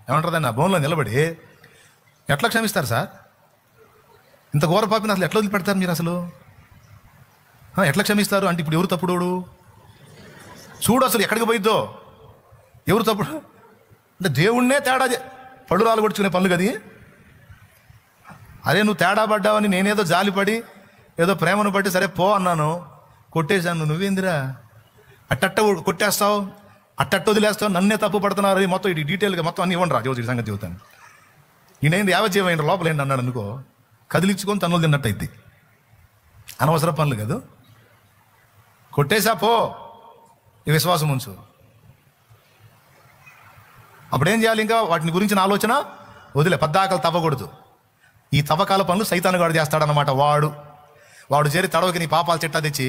ఏమంటారు ఆ బోన్లో నిలబడి ఎట్లా క్షమిస్తారు సార్? ఇంత ఘోర పాపిని అసలు ఎట్లా వదిలిపెడతారు మీరు? అసలు ఎట్లా క్షమిస్తారు అంటే ఇప్పుడు ఎవరు తప్పుడు? చూడు అసలు ఎక్కడికి పోయిద్దో. ఎవరు తప్పుడు అంటే దేవుణ్ణే తేడా పళ్ళు రాలు కొడుచుకునే పనులు కది. అదే నువ్వు తేడా పడ్డావని నేనేదో జాలిపడి ఏదో ప్రేమను బట్టి సరే పో అన్నాను, కొట్టేశాను. నువ్వేందిరా అట్టట్ట కొట్టేస్తావు, అట్టట్ట వదిలేస్తావు, నన్నే తప్పు పడుతున్నారు. మొత్తం ఇటు డీటెయిల్గా మొత్తం అన్ని ఇవ్వండి రా జ్యోతి సంగతి చెబుతాను. ఈయనైంది యావజ్జీవైంది లోపల ఏంటి అన్నాడు అనుకో, కదిలించుకొని తన్నులు తిన్నట్టు అయింది. అనవసర పనులు కదా. కొట్టేసా పో, ఈ విశ్వాసం ఉంచు. అప్పుడేం చేయాలి? ఇంకా వాటిని గురించిన ఆలోచన వదిలే. పద్దాకలు తవ్వకూడదు. ఈ తవ్వకాల పనులు సైతానుగాడు చేస్తాడనమాట. వాడు చేరి తడవకి నీ పాపాలు చిట్టా తెచ్చి,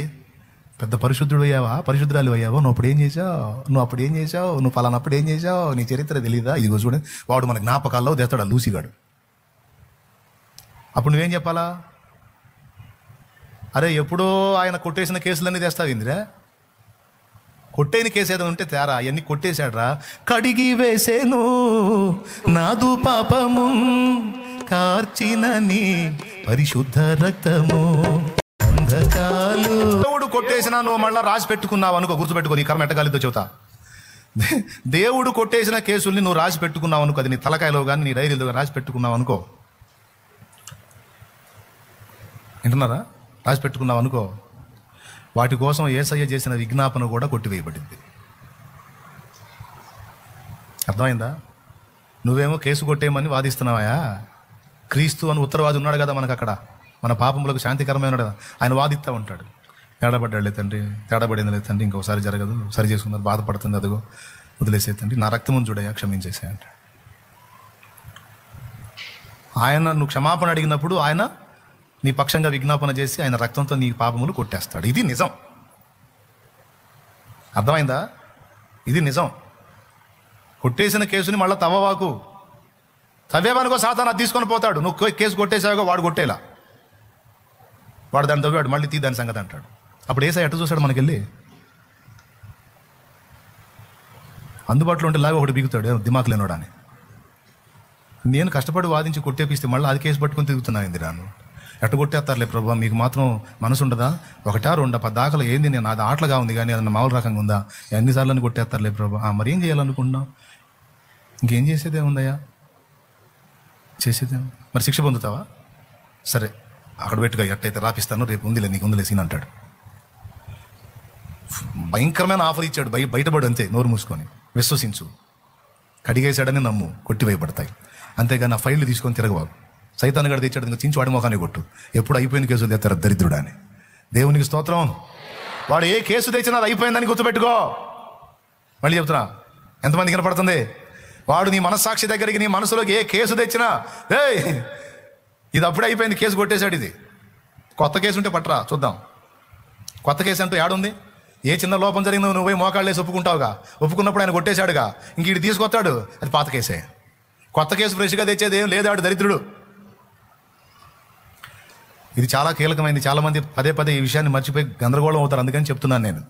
పెద్ద పరిశుద్ధుడు అయ్యావా, పరిశుద్ధురాలు అయ్యావో, నువ్వు అప్పుడు ఏం చేసావు, నువ్వు పలానప్పుడు ఏం చేసావు, నీ చరిత్ర తెలీదా? ఇదిగో చూడండి, వాడు మన జ్ఞాపకాల్లో తెస్తాడు లూసిగాడు. అప్పుడు నువ్వేం చెప్పాలా? అరే ఎప్పుడో ఆయన కొట్టేసిన కేసులన్నీ తెస్తావు ఇందిరా. కొట్టేని కేసు ఏదో ఉంటే తేరా, అవన్నీ కొట్టేశాడ్రా. కడిగి వేసేను నాదు పాపము, కార్చిన నీ పరిశుద్ధ రక్తము. దేవుడు కొట్టేసినా నువ్వు మళ్ళీ రాసి పెట్టుకున్నావు అనుకో, గుర్తుపెట్టుకో. నీ కర్మ ఎట్టగాలితో చెబుతా. దేవుడు కొట్టేసిన కేసుల్ని నువ్వు రాసి పెట్టుకున్నావు అనుకో, అది నీ తలకాయలో కానీ నీ డైరీలో రాసి పెట్టుకున్నావు అనుకో, వింటున్నారా? రాసి పెట్టుకున్నావు అనుకో, వాటి కోసం యేసయ్య చేసిన విజ్ఞాపన కూడా కొట్టివేయబడింది. అర్థమైందా? నువ్వేమో కేసు కొట్టేయమని వాదిస్తున్నావా? క్రీస్తు అని ఉత్తరవాది ఉన్నాడు కదా మనకు అక్కడ, మన పాపములకు శాంతికరమైన ఉన్నాడు కదా, ఆయన వాదిస్తూ ఉంటాడు. తేడాపడ్డాడు లేదు తండ్రి, తేడాపడింది లేదు తండ్రి, ఇంకోసారి జరగదు, సరి చేసుకున్నారు, బాధపడుతుంది, అదిగో వదిలేసే తండ్రి, నా రక్తమును చూడయా, క్షమించేసే అంట. ఆయన నువ్వు క్షమాపణ అడిగినప్పుడు ఆయన నీ పక్షంగా విజ్ఞాపన చేసి ఆయన రక్తంతో నీ పాపములు కొట్టేస్తాడు. ఇది నిజం. అర్థమైందా? ఇది నిజం. కొట్టేసిన కేసుని మళ్ళీ తవ్వవాకు. తవ్వేవనుకో సాతాను అది తీసుకొని పోతాడు. నువ్వు కేసు కొట్టేసావుగా, వాడు కొట్టేలా, వాడు దాన్ని తవ్వాడు, మళ్ళీ తీ దాని సంగతి అంటాడు. అప్పుడు ఏసై ఎట్ట చూస్తాడు మనకెళ్ళి? అందుబాటులో ఉంటే లాగా ఒకటి బిగుతాడు, దిమాకు లేనోడా అని. నేను కష్టపడి వాదించి కొట్టేపిస్తే మళ్ళీ అది కేసు పట్టుకొని తిరుగుతున్నాను. ఏంది రాను ఎట్ట కొట్టేస్తారులే ప్రభు, మీకు మాత్రం మనసు ఉండదా? ఒకటా రెండా పద్దాకలు ఏంది, నేను అది ఆటలుగా ఉంది కానీ అది మామూలు రకంగా ఉందా? ఎన్నిసార్లు కొట్టేస్తారులే ప్రభు. మరి ఏం చేయాలనుకుంటున్నావు? ఇంకేం చేసేదే ఉందయ్యా? చేసేదే మరి శిక్ష పొందుతావా? సరే అక్కడ పెట్టుగా, ఎట్టయితే రాపిస్తాను, రేపు ఉందిలే నీకు ఉందిలే సీన్ అంటాడు. భయంకరమైన ఆఫర్ ఇచ్చాడు, బయటపడు అంతే, నోరు మూసుకొని విశ్వసించు, కడిగేశాడని నమ్ము, కొట్టివేయబడతాయి. అంతేగాని ఆ ఫైళ్ళు తీసుకొని తిరగవాడు. సైతాన్ గడి తెచ్చాడు, ఇంకా చించి వాడి మొఖాన్ని కొట్టు. ఎప్పుడు అయిపోయిన కేసులు తెస్తారు దరిద్రుడు అని. దేవునికి స్తోత్రం. వాడు ఏ కేసు తెచ్చినా అది అయిపోయిందని గుర్తుపెట్టుకో. మళ్ళీ చెప్తున్నా, ఎంతమంది కనపడుతుంది? వాడు నీ మనస్సాక్షి దగ్గరికి, నీ మనసులోకి ఏ కేసు తెచ్చినా, ఇది అప్పుడే అయిపోయింది, కేసు కొట్టేశాడు. ఇది కొత్త కేసు ఉంటే పట్టరా చూద్దాం. కొత్త కేసు అంటూ ఏడుంది? ఏ చిన్న లోపం జరిగిందో నువ్వు పోయి మోకాళ్ళేసి ఒప్పుకుంటావుగా, ఒప్పుకున్నప్పుడు ఆయన కొట్టేశాడుగా, ఇంక ఇటు తీసుకొస్తాడు, అది పాత కేసే. కొత్త కేసు ఫ్రెష్గా తెచ్చేది ఏం లేదు, ఆడు దరిద్రుడు. ఇది చాలా కీలకమైంది. చాలామంది పదే పదే ఈ విషయాన్ని మర్చిపోయి గందరగోళం అవుతారు. అందుకని చెప్తున్నాను నేను,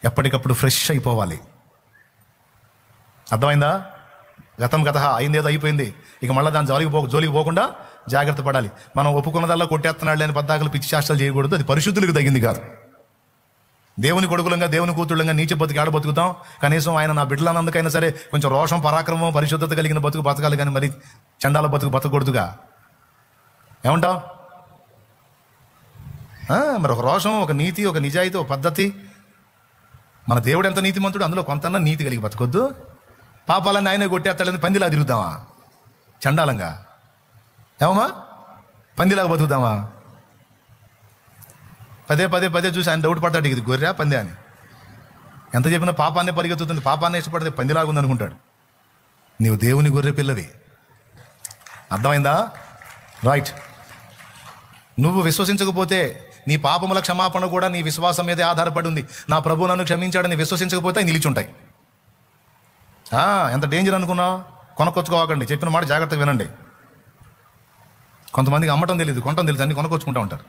ఎప్పటికప్పుడు ఫ్రెష్ అయిపోవాలి. అర్థమైందా? గతం గత అయిందేదో అయిపోయింది, ఇక మళ్ళీ దాని జోలికి పోకుండా జాగ్రత్త పడాలి. మనం ఒప్పుకున్నదల్లా కొట్టేస్తున్నాడు లేని పద్దాకలు పిచ్చి శాస్త్రాలు చేయకూడదు. అది పరిశుద్ధులకు తగింది కాదు. దేవుని కొడుకులంగా, దేవుని కూతుళ్ళంగా నీచ బతుకు ఆడ బతుకుతాం. కనీసం ఆయన నా బిడ్డలన్నందుకైనా సరే కొంచెం రోషం, పరాక్రమం, పరిశుద్ధత కలిగిన బతుకు బతకాలి. కానీ మరి చండాల బతుకు బతకూడదుగా. ఏమంటావు? మరి ఒక రోషం, ఒక నీతి, ఒక నిజాయితీ, ఒక పద్ధతి. మన దేవుడు ఎంత నీతిమంతుడు, అందులో కొంతన్నా నీతి కలిగి బతకొద్దు. పాపాలన్నీ ఆయనే కొట్టేస్తాడని పందిలా తిరుగుతామా చండాలంగా? ఏమమ్మా, పందిలాగా బతుకుతామా? పదే పదే పదే చూసి ఆయన డౌట్ పడతాడు, ఇది గొర్రె పందే అని. ఎంత చెప్పినా పాపాన్నే పరిగెత్తుతుంది, పాపాన్ని ఇష్టపడితే పందిలాగా ఉందనుకుంటాడు. నీవు దేవుని గొర్రె పిల్లవి. అర్థమైందా? రైట్. నువ్వు విశ్వసించకపోతే నీ పాపముల క్షమాపణ కూడా నీ విశ్వాసం మీదే ఆధారపడి ఉంది. నా ప్రభు నన్ను క్షమించాడని విశ్వసించకపోతే అవి నిలిచుంటాయి. ఎంత డేంజర్ అనుకున్నావు? కొనుక్కొచ్చుకోకండి, చెప్పిన మాట జాగ్రత్తగా వినండి. కొంతమందికి అమ్మటం తెలియదు, కొనటం తెలియదు, అన్ని కొనుక్కొచ్చుకుంటూ ఉంటారు.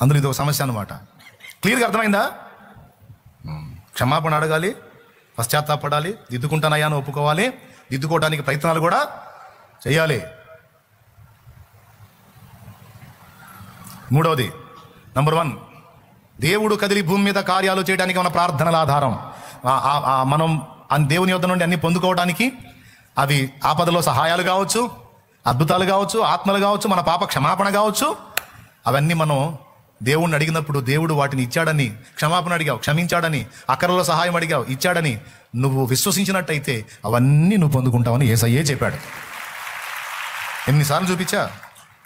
అందులో ఇది ఒక సమస్య అన్నమాట. క్లియర్గా అర్థమైందా? క్షమాపణ అడగాలి, పశ్చాత్తాపడాలి, దిద్దుకుంటానయ్యా అని ఒప్పుకోవాలి, దిద్దుకోవడానికి ప్రయత్నాలు కూడా చేయాలి. మూడవది, నంబర్ 1, దేవుడు కదిలి భూమి మీద కార్యాలు చేయడానికి మన ప్రార్థనల ఆధారం. మనం దేవుని యొద్ద నుండి అన్ని పొందుకోవడానికి అవి ఆపదలో సహాయాలు కావచ్చు, అద్భుతాలు కావచ్చు, ఆత్మలు కావచ్చు, మన పాప క్షమాపణ కావచ్చు. అవన్నీ మనం దేవుణ్ణి అడిగినప్పుడు దేవుడు వాటిని ఇచ్చాడని, క్షమాపణ అడిగావు క్షమించాడని, అక్కరలో సహాయం అడిగావు ఇచ్చాడని నువ్వు విశ్వసించినట్టయితే అవన్నీ నువ్వు పొందుకుంటావని యేసయ్యే చెప్పాడు. ఎన్నిసార్లు చూపించా?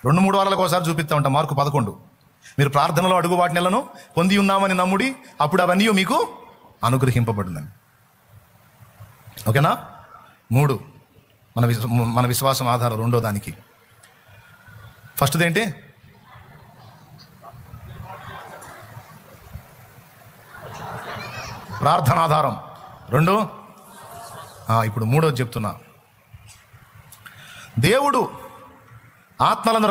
2-3 వారాలకు ఒకసారి చూపిస్తా ఉంటా. మార్కు 11. మీరు ప్రార్థనలో అడుగు వాటి నెలను పొంది ఉన్నామని నమ్ముడి, అప్పుడు అవన్నీ మీకు అనుగ్రహింపబడునని. ఓకేనా? 3 మన విశ్వాసం ఆధారం. రెండో దానికి ఫస్ట్ది ఏంటి? ప్రార్థన ఆధారం. 2 ఇప్పుడు 3వది చెప్తున్నా. దేవుడు ఆత్మలను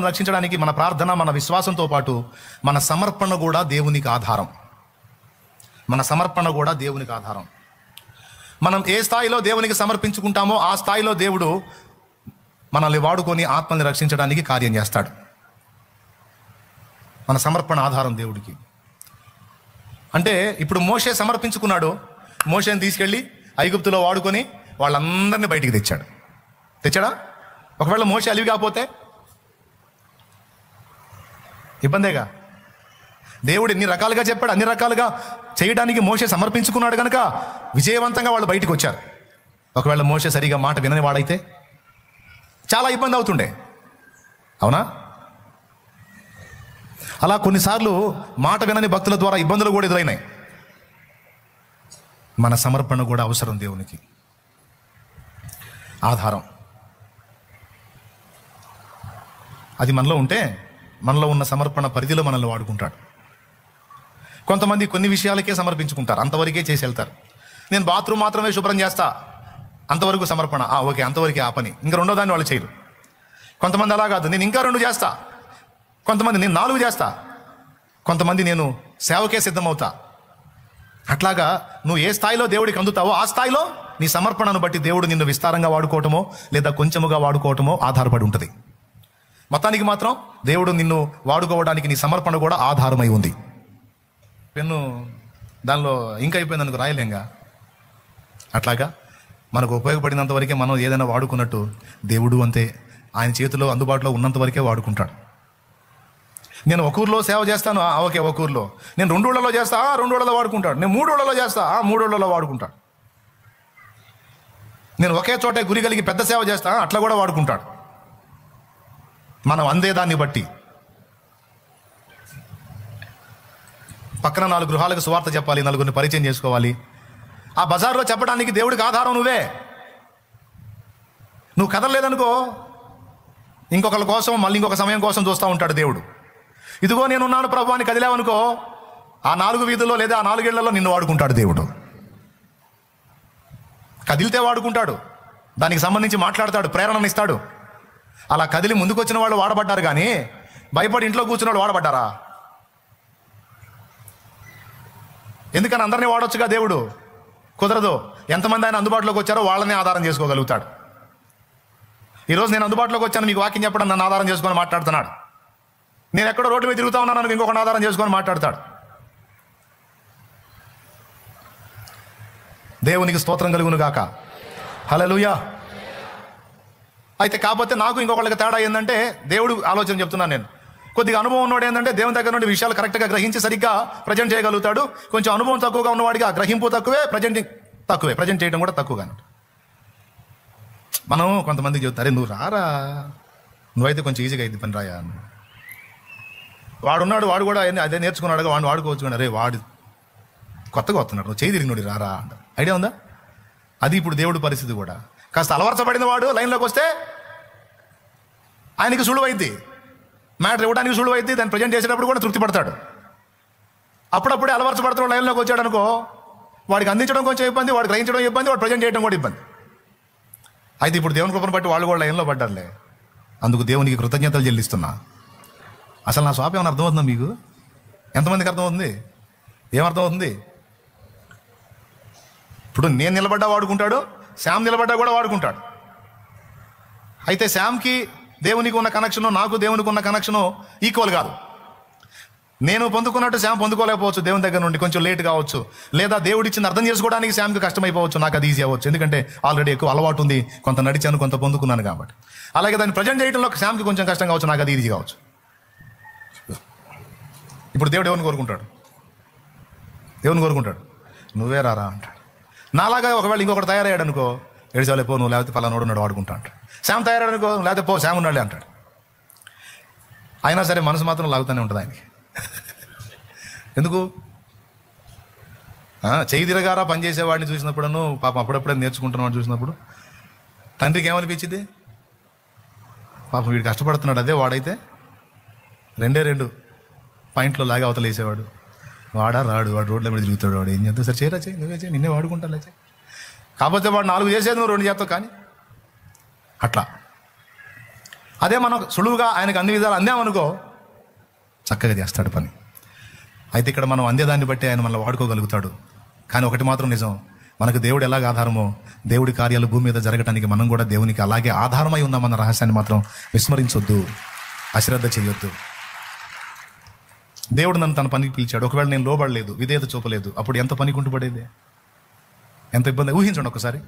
రక్షించడానికి మన ప్రార్థన, మన విశ్వాసంతో పాటు మన సమర్పణ కూడా దేవునికి ఆధారం. మనం ఏ స్థాయిలో దేవునికి సమర్పించుకుంటామో ఆ స్థాయిలో దేవుడు మనల్ని వాడుకొని ఆత్మల్ని రక్షించడానికి కార్యం చేస్తాడు. మన సమర్పణ ఆధారం దేవుడికి. అంటే ఇప్పుడు మోషే సమర్పించుకున్నాడు. మోషేని తీసుకెళ్ళి ఐగుప్తులో వాడుకొని వాళ్ళందరినీ బయటికి తెచ్చాడా? ఒకవేళ మోషే అలివి కాకపోతే ఇబ్బందేగా. దేవుడు ఎన్ని రకాలుగా చెప్పాడు, అన్ని రకాలుగా చేయడానికి మోషే సమర్పించుకున్నాడు కనుక విజయవంతంగా వాళ్ళు బయటికి వచ్చారు. ఒకవేళ మోషే సరిగా మాట వినని వాడైతే చాలా ఇబ్బంది అవుతుండే. అవునా? అలా కొన్నిసార్లు మాట వినని భక్తుల ద్వారా ఇబ్బందులు కూడా ఎదురైనాయి. మన సమర్పణ కూడా అవసరం దేవునికి. ఆధారం అది మనలో ఉంటే మనలో ఉన్న సమర్పణ పరిధిలో మనల్ని వాడుకుంటాడు. కొంతమంది కొన్ని విషయాలకే సమర్పించుకుంటారు, అంతవరకే చేసి వెళ్తారు. నేను బాత్రూమ్ మాత్రమే శుభ్రం చేస్తా, అంతవరకు సమర్పణ. ఓకే, అంతవరకే ఆ పని, ఇంకా రెండో దాన్ని వాళ్ళు చేయరు. కొంతమంది అలా కాదు, నేను ఇంకా 2 చేస్తా. కొంతమంది నేను 4 చేస్తా. కొంతమంది నేను సేవకే సిద్ధమవుతా. అట్లాగా నువ్వు ఏ స్థాయిలో దేవుడికి అందుతావో ఆ స్థాయిలో నీ సమర్పణను బట్టి దేవుడు నిన్ను విస్తారంగా వాడుకోవటమో లేదా కొంచెముగా వాడుకోవటమో ఆధారపడి ఉంటుంది. మొత్తానికి మాత్రం దేవుడు నిన్ను వాడుకోవడానికి నీ సమర్పణ కూడా ఆధారమై ఉంది. పెన్ను దానిలో ఇంకా అయిపోయింది అనుకో, రాయలేంగా. అట్లాగా మనకు ఉపయోగపడినంత వరకే మనం ఏదైనా వాడుకున్నట్టు దేవుడు అంతే. ఆయన చేతిలో అందుబాటులో ఉన్నంత వరకే వాడుకుంటాడు. నేను ఒక ఊర్లో సేవ చేస్తాను, ఓకే ఒక ఊర్లో. నేను 2 ఊళ్ళలో చేస్తా, 2 ఊళ్ళలో వాడుకుంటాడు. నేను 3 ఊళ్ళలో చేస్తా, 3 ఊళ్ళలో వాడుకుంటాడు. నేను ఒకే చోటే గురి కలిగి పెద్ద సేవ చేస్తా, అట్లా కూడా వాడుకుంటాడు. మనం అందేదాన్ని బట్టి. పక్కన 4 గృహాలకు సువార్త చెప్పాలి, 4 పరిచయం చేసుకోవాలి. ఆ బజార్లో చెప్పడానికి దేవుడికి ఆధారం నువ్వే. నువ్వు కదలలేదనుకో, ఇంకొకళ్ళ కోసం మళ్ళీ ఇంకొక సమయం కోసం చూస్తూ ఉంటాడు దేవుడు. ఇదిగో నేనున్నాను ప్రభు అని కదిలేవనుకో, ఆ 4 వీధుల్లో లేదా ఆ 4 ఇళ్లలో నిన్ను వాడుకుంటాడు దేవుడు. కదిలితే వాడుకుంటాడు, దానికి సంబంధించి మాట్లాడతాడు, ప్రేరణను ఇస్తాడు. అలా కదిలి ముందుకు వచ్చిన వాళ్ళు వాడబడ్డారు, కానీ భయపడి ఇంట్లో కూర్చున్న వాళ్ళు వాడబడ్డారా? ఎందుకని అందరినీ వాడొచ్చుగా దేవుడు? కుదరదు. ఎంతమంది ఆయన అందుబాటులోకి వచ్చారో వాళ్ళనే ఆధారం చేసుకోగలుగుతాడు. ఈరోజు నేను అందుబాటులోకి వచ్చాను, మీకు వాక్యం చెప్పడం నన్ను ఆధారం చేసుకొని మాట్లాడుతున్నాడు. నేను ఎక్కడో రోడ్డు మీద తిరుగుతా ఉన్నాను, ఇంకొకటి ఆధారం చేసుకొని మాట్లాడతాడు. దేవునికి స్తోత్రం కలుగును గాక. హల్లెలూయా. అయితే కాకపోతే నాకు ఇంకొకళ్ళకి తేడా ఏంటంటే దేవుడు ఆలోచన చెప్తున్నాను నేను. కొద్దిగా అనుభవం ఉన్నవాడు ఏంటంటే దేవుని దగ్గర నుండి విషయాలు కరెక్ట్గా గ్రహించి సరిగ్గా ప్రజెంట్ చేయగలుగుతాడు. కొంచెం అనుభవం తక్కువగా ఉన్నవాడికి ఆ గ్రహింపు తక్కువే, ప్రజెంట్ చేయడం కూడా తక్కువగా. మనం కొంతమందికి చెబుతారే, నువ్వు రారా, నువ్వైతే కొంచెం ఈజీగా అయింది పని రాయా. వాడున్నాడు, వాడు కూడా అదే నేర్చుకున్నాడుగా, వాడిని వాడుకోవచ్చు. అరే వాడు కొత్తగా వస్తున్నాడు, నువ్వు చేయి తిరిగినోడి రారా అంట. ఐడియా ఉందా? అది ఇప్పుడు దేవుడి పరిస్థితి కూడా. కాస్త అలవర్చబడిన వాడు లైన్లోకి వస్తే ఆయనకి సులువైద్ది, మ్యాటర్ ఇవ్వడానికి సులువైద్ది, దాన్ని ప్రజెంట్ చేసేటప్పుడు కూడా తృప్తి పడతాడు. అప్పుడప్పుడే అలవర్చబడుతున్న లైన్లోకి వచ్చాడు అనుకో, వాడికి అందించడం కొంచెం ఇబ్బంది, వాడు గ్రహించడం ఇబ్బంది, వాడు ప్రజెంట్ చేయడం కూడా ఇబ్బంది. అయితే ఇప్పుడు దేవుని కృపను బట్టి వాళ్ళు కూడా లైన్లో పడ్డారులే. అందుకు దేవునికి కృతజ్ఞతలు చెల్లిస్తున్నా. అసలు నా స్వాప్ ఏమైనా అర్థమవుతుందా మీకు? ఎంతమందికి అర్థమవుతుంది? ఏమర్థమవుతుంది? ఇప్పుడు నేను నిలబడ్డా వాడుకుంటాడు, శ్యామ్ నిలబడ్డా కూడా వాడుకుంటాడు. అయితే శ్యామ్కి దేవునికి ఉన్న కనెక్షను, నాకు దేవునికి ఉన్న కనెక్షను ఈక్వల్ కాదు. నేను పొందుకున్నట్టు శ్యామ్ పొందుకోలేకపోవచ్చు, దేవుని దగ్గర నుండి కొంచెం లేట్ కావచ్చు. లేదా దేవుడు ఇచ్చింది అర్థం చేసుకోవడానికి శ్యామ్కి కష్టమైపోవచ్చు, నాకు అది ఈజీ అవ్వచ్చు. ఎందుకంటే ఆల్రెడీ ఎక్కువ అలవాటు ఉంది, కొంత నడిచాను, కొంత పొందుకున్నాను కాబట్టి. అలాగే దాన్ని ప్రజెంట్ చేయడంలో శ్యామ్కి కొంచెం కష్టం కావచ్చు, నాకు అది ఈజీ కావచ్చు. ఇప్పుడు దేవుడు ఎవరిని కోరుకుంటాడు? దేవుని కోరుకుంటాడు, నువ్వే రారా అంటాడు. నాలాగా ఒకవేళ ఇంకొకటి తయారయ్యాడు అనుకో, ఏడుచాలే పో నువ్వు, లేకపోతే పలానోడు ఉన్నాడు వాడుకుంటా అంటాడు. శ్యామ్ తయారయ్యాడు అనుకో, లేకపోతే పో శ్యామ్ ఉన్నాడులే అంటాడు. అయినా సరే మనసు మాత్రం లాగుతూనే ఉంటుంది ఆయనకి. ఎందుకు? చేయి తిరగారా పనిచేసేవాడిని చూసినప్పుడను, పాపం అప్పుడప్పుడే నేర్చుకుంటున్నవాడు చూసినప్పుడు తండ్రికి ఏమనిపించింది? పాపం వీడు కష్టపడుతున్నాడు, అదే వాడైతే 2 పాయింట్లో లాగా అవతల వేసేవాడు. వాడా రాడు, వాడు రోడ్ల మీద తిరుగుతాడు, వాడు ఏం చేస్తావు? సరే చేయరా, చేయి, నువ్వే చేయి, నిన్నే వాడుకుంటా చేయి. కాకపోతే వాడు 4 చేసేది, నువ్వు 2 చేస్తావు. కానీ అట్లా అదే మనం సులువుగా ఆయనకు అన్ని విధాలు అందామనుకో, చక్కగా చేస్తాడు పని. అయితే ఇక్కడ మనం అందేదాన్ని బట్టి ఆయన మనల్ని వాడుకోగలుగుతాడు. కానీ ఒకటి మాత్రం నిజం, మనకు దేవుడు ఎలాగ ఆధారమో, దేవుడి కార్యాలు భూమి మీద జరగటానికి మనం కూడా దేవునికి అలాగే ఆధారమై ఉన్నామన్న రహస్యాన్ని మాత్రం విస్మరించొద్దు, అశ్రద్ధ చేయొద్దు. దేవుడు నన్ను తన పనికి పిలిచాడు, ఒకవేళ నేను లోబడలేదు, విధేయత చూపలేదు, అప్పుడు ఎంత పని కుంటుపడేది, ఎంత ఇబ్బంది ఊహించండి ఒకసారి.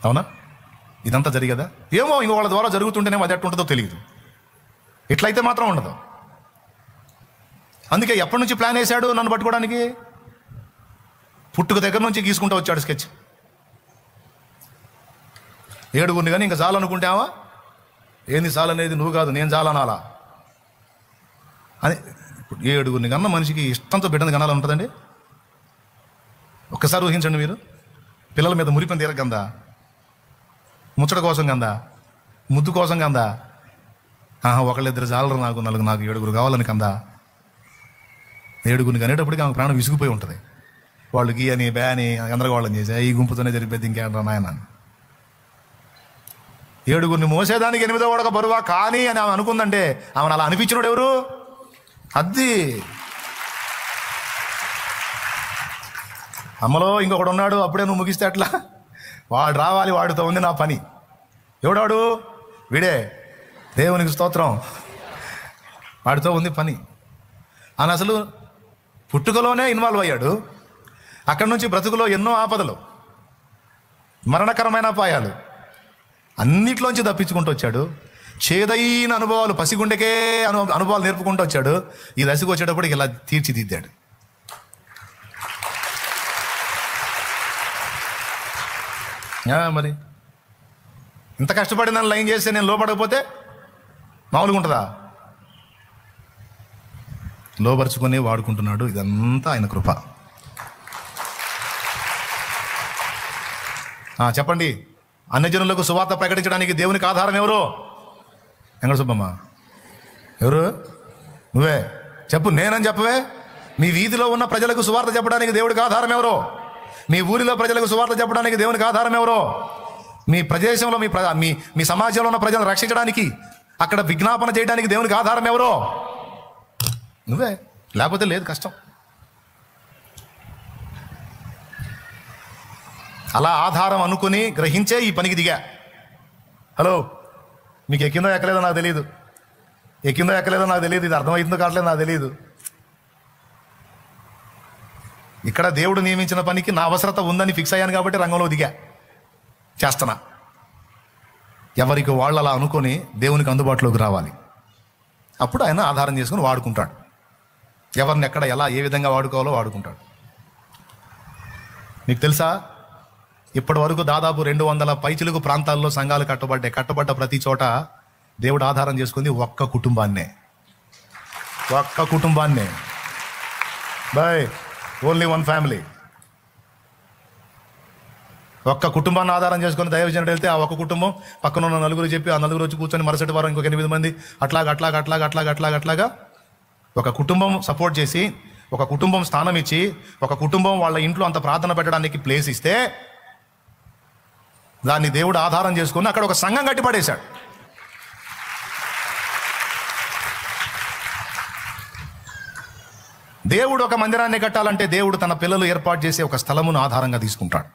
అవునా? ఇదంతా జరిగేదా? ఏమో ఇంకో వాళ్ళ ద్వారా జరుగుతుంటేనేమో అది ఎట్టుంటుందో తెలియదు. ఇట్లయితే మాత్రం ఉండదు. అందుకే ఎప్పటి నుంచి ప్లాన్ వేశాడు నన్ను పట్టుకోవడానికి? పుట్టుక దగ్గర నుంచి గీసుకుంటూ వచ్చాడు స్కెచ్. 7 కానీ ఇంకా చాలనుకుంటావా? ఏంది చాలనేది? నువ్వు కాదు, నేను చాలనాలా అని. ఇప్పుడు 7 కన్నా మనిషికి ఇష్టంతో బిడ్డను కనాలని ఉంటుందండి. ఒక్కసారి ఊహించండి మీరు. పిల్లల మీద మురిపని తీరకందా, ముచ్చట కోసం కందా, ముద్దు కోసం కందా, 1-2 చాలరు నాకు, 7 కావాలని కందా. 7 కనేటప్పటికి ఆమె ప్రాణం విసిగిపోయి ఉంటుంది. వాళ్ళు గీ అని బ్యా అని గందరగోళం చేసా, ఈ గుంపుతోనే జరిపేది ఇంకేంట్రా నాయన. 7 మోసేదానికి 8వ వాడక బరువా కానీ అని ఆమె అనుకుందంటే, ఆమెను అలా అనిపించినోడు ఎవరు? అది అమ్మలో ఇంకొకడు ఉన్నాడు, అప్పుడే నువ్వు ముగిస్తే అట్లా. వాడు రావాలి, వాడితో ఉంది నా పని. ఎవడాడు? వీడే, దేవునికి స్తోత్రం, వాడితో ఉంది పని అని అసలు పుట్టుకలోనే ఇన్వాల్వ్ అయ్యాడు. అక్కడి నుంచి బ్రతుకులో ఎన్నో ఆపదలు, మరణకరమైన అపాయాలు, అన్నిట్లోంచి తప్పించుకుంటూ వచ్చాడు. చేదైన అనుభవాలు, పసిగుండెకే అనుభవాలు నేర్పుకుంటూ వచ్చాడు. ఈ దశకు వచ్చేటప్పటికి ఇలా తీర్చిదిద్దాడు. మరి ఇంత కష్టపడి నన్ను లైన్ చేస్తే నేను లోపడకపోతే మామూలుగా ఉంటుందా? లోపరుచుకొని వాడుకుంటున్నాడు. ఇదంతా ఆయన కృప. చెప్పండి, అన్యజనులకు సువార్త ప్రకటించడానికి దేవునికి ఆధారం ఎవరు? వెంకట సుబ్బమ్మ ఎవరు? నువ్వే చెప్పు, నేనని చెప్పవే. మీ వీధిలో ఉన్న ప్రజలకు సువార్త చెప్పడానికి దేవుడికి ఆధారం ఎవరో? మీ ఊరిలో ప్రజలకు సువార్త చెప్పడానికి దేవునికి ఆధారం ఎవరో? మీ ప్రదేశంలో మీ సమాజంలో ఉన్న ప్రజలను రక్షించడానికి, అక్కడ విజ్ఞాపన చేయడానికి దేవునికి ఆధారం ఎవరో? నువ్వే. లేకపోతే లేదు, కష్టం. అలా ఆధారం అనుకుని గ్రహించే ఈ పనికి దిగా. హలో, మీకు ఎక్కిందో ఎక్కలేదో నాకు తెలియదు, ఎక్కిందో ఎక్కలేదో నాకు తెలియదు, ఇది అర్థమవుతుందో కావట్లేదు నాకు తెలియదు. ఇక్కడ దేవుడు నియమించిన పనికి నా అవసరత ఉందని ఫిక్స్ అయ్యాను కాబట్టి రంగంలో దిగా, చేస్తున్నా. ఎవరికి వాళ్ళు అలా అనుకొని దేవునికి అందుబాటులోకి రావాలి. అప్పుడు ఆయన ఆధారం చేసుకుని వాడుకుంటాడు. ఎవరిని ఎక్కడ ఎలా ఏ విధంగా వాడుకోవాలో వాడుకుంటాడు. మీకు తెలుసా, ఇప్పటి వరకు దాదాపు 200 పైచిలుకు ప్రాంతాల్లో సంఘాలు కట్టబడ్డ ప్రతి చోట దేవుడు ఆధారం చేసుకుంది ఒక్క కుటుంబాన్నే. By only one family. ఒక్క కుటుంబాన్ని ఆధారం చేసుకుని దైవజనుడు వెళ్తే ఆ ఒక్క కుటుంబం పక్కన ఉన్న నలుగురు చెప్పి ఆ నలుగురు వచ్చి కూర్చొని మరుసటి వారం ఇంకొక 8 మంది అట్లాగా ఒక కుటుంబం సపోర్ట్ చేసి, ఒక కుటుంబం స్థానం ఇచ్చి, ఒక కుటుంబం వాళ్ళ ఇంట్లో అంత ప్రార్థన పెట్టడానికి ప్లేస్ ఇస్తే దాన్ని దేవుడు ఆధారం చేసుకుని అక్కడ ఒక సంఘం కట్టి పడేశాడు. దేవుడు ఒక మందిరాన్ని కట్టాలంటే దేవుడు తన పిల్లలు ఏర్పాటు చేసే ఒక స్థలమును ఆధారంగా తీసుకుంటాడు.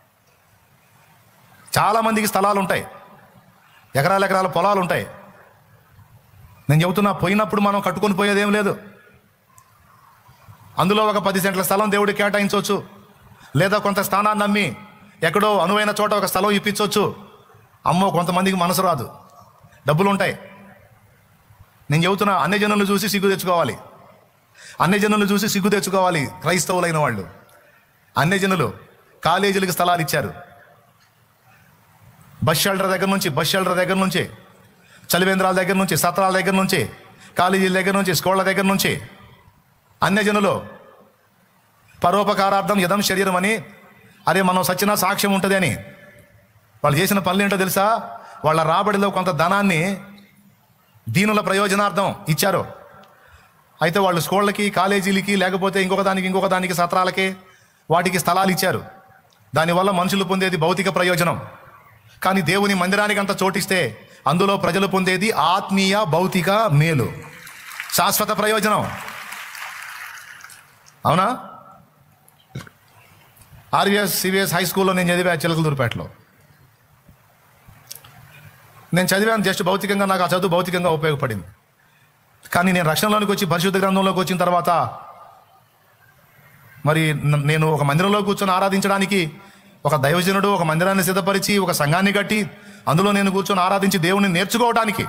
చాలామందికి స్థలాలు ఉంటాయి, ఎకరాల పొలాలు ఉంటాయి. నేను చెబుతున్నా, పోయినప్పుడు మనం కట్టుకొని పోయేదేం లేదు. అందులో ఒక 10 సెంట్ల స్థలం దేవుడు కేటాయించవచ్చు, లేదా కొంత స్థానాన్ని నమ్మి ఎక్కడో అనువైన చోట ఒక స్థలం ఇప్పించవచ్చు. అమ్మో, కొంతమందికి మనసు రాదు, డబ్బులు ఉంటాయి. నేను చెబుతున్నా, అన్ని జనులు చూసి సిగ్గు తెచ్చుకోవాలి. క్రైస్తవులైన వాళ్ళు అన్ని జనులు కాలేజీలకు స్థలాలు ఇచ్చారు. బస్ షెల్టర్ దగ్గర నుంచి చలివేంద్రాల దగ్గర నుంచి, సత్రాల దగ్గర నుంచి, కాలేజీల దగ్గర నుంచి, స్కూళ్ళ దగ్గర నుంచి అన్యజనులు పరోపకారార్థం యదం శరీరం అని, అరే మనం సచ్చినా సాక్ష్యం ఉంటుంది అని వాళ్ళు చేసిన పనులు ఏంటో తెలుసా? వాళ్ళ రాబడిలో కొంత ధనాన్ని దీనుల ప్రయోజనార్థం ఇచ్చారు. అయితే వాళ్ళు స్కూళ్ళకి, కాలేజీలకి, లేకపోతే ఇంకొక దానికి సత్రాలకి, వాటికి స్థలాలు ఇచ్చారు. దానివల్ల మనుషులు పొందేది భౌతిక ప్రయోజనం. కానీ దేవుని మందిరానికి అంత చోటిస్తే అందులో ప్రజలు పొందేది ఆత్మీయ భౌతిక మేలు, శాశ్వత ప్రయోజనం. అవునా? ఆర్వీఎస్ సివిఎస్ హై స్కూల్లో నేను చదివా, చిలకలూరుపేటలో. నేను చదివాను జస్ట్ భౌతికంగా, నాకు ఆ చదువు భౌతికంగా ఉపయోగపడింది. కానీ నేను రక్షణలోనికి వచ్చి పరిశుద్ధ గ్రంథంలోకి వచ్చిన తర్వాత మరి నేను ఒక మందిరంలో కూర్చొని ఆరాధించడానికి ఒక దైవజనుడు ఒక మందిరాన్ని సిద్ధపరిచి ఒక సంఘాన్ని కట్టి అందులో నేను కూర్చొని ఆరాధించి దేవుణ్ణి నేర్చుకోవడానికి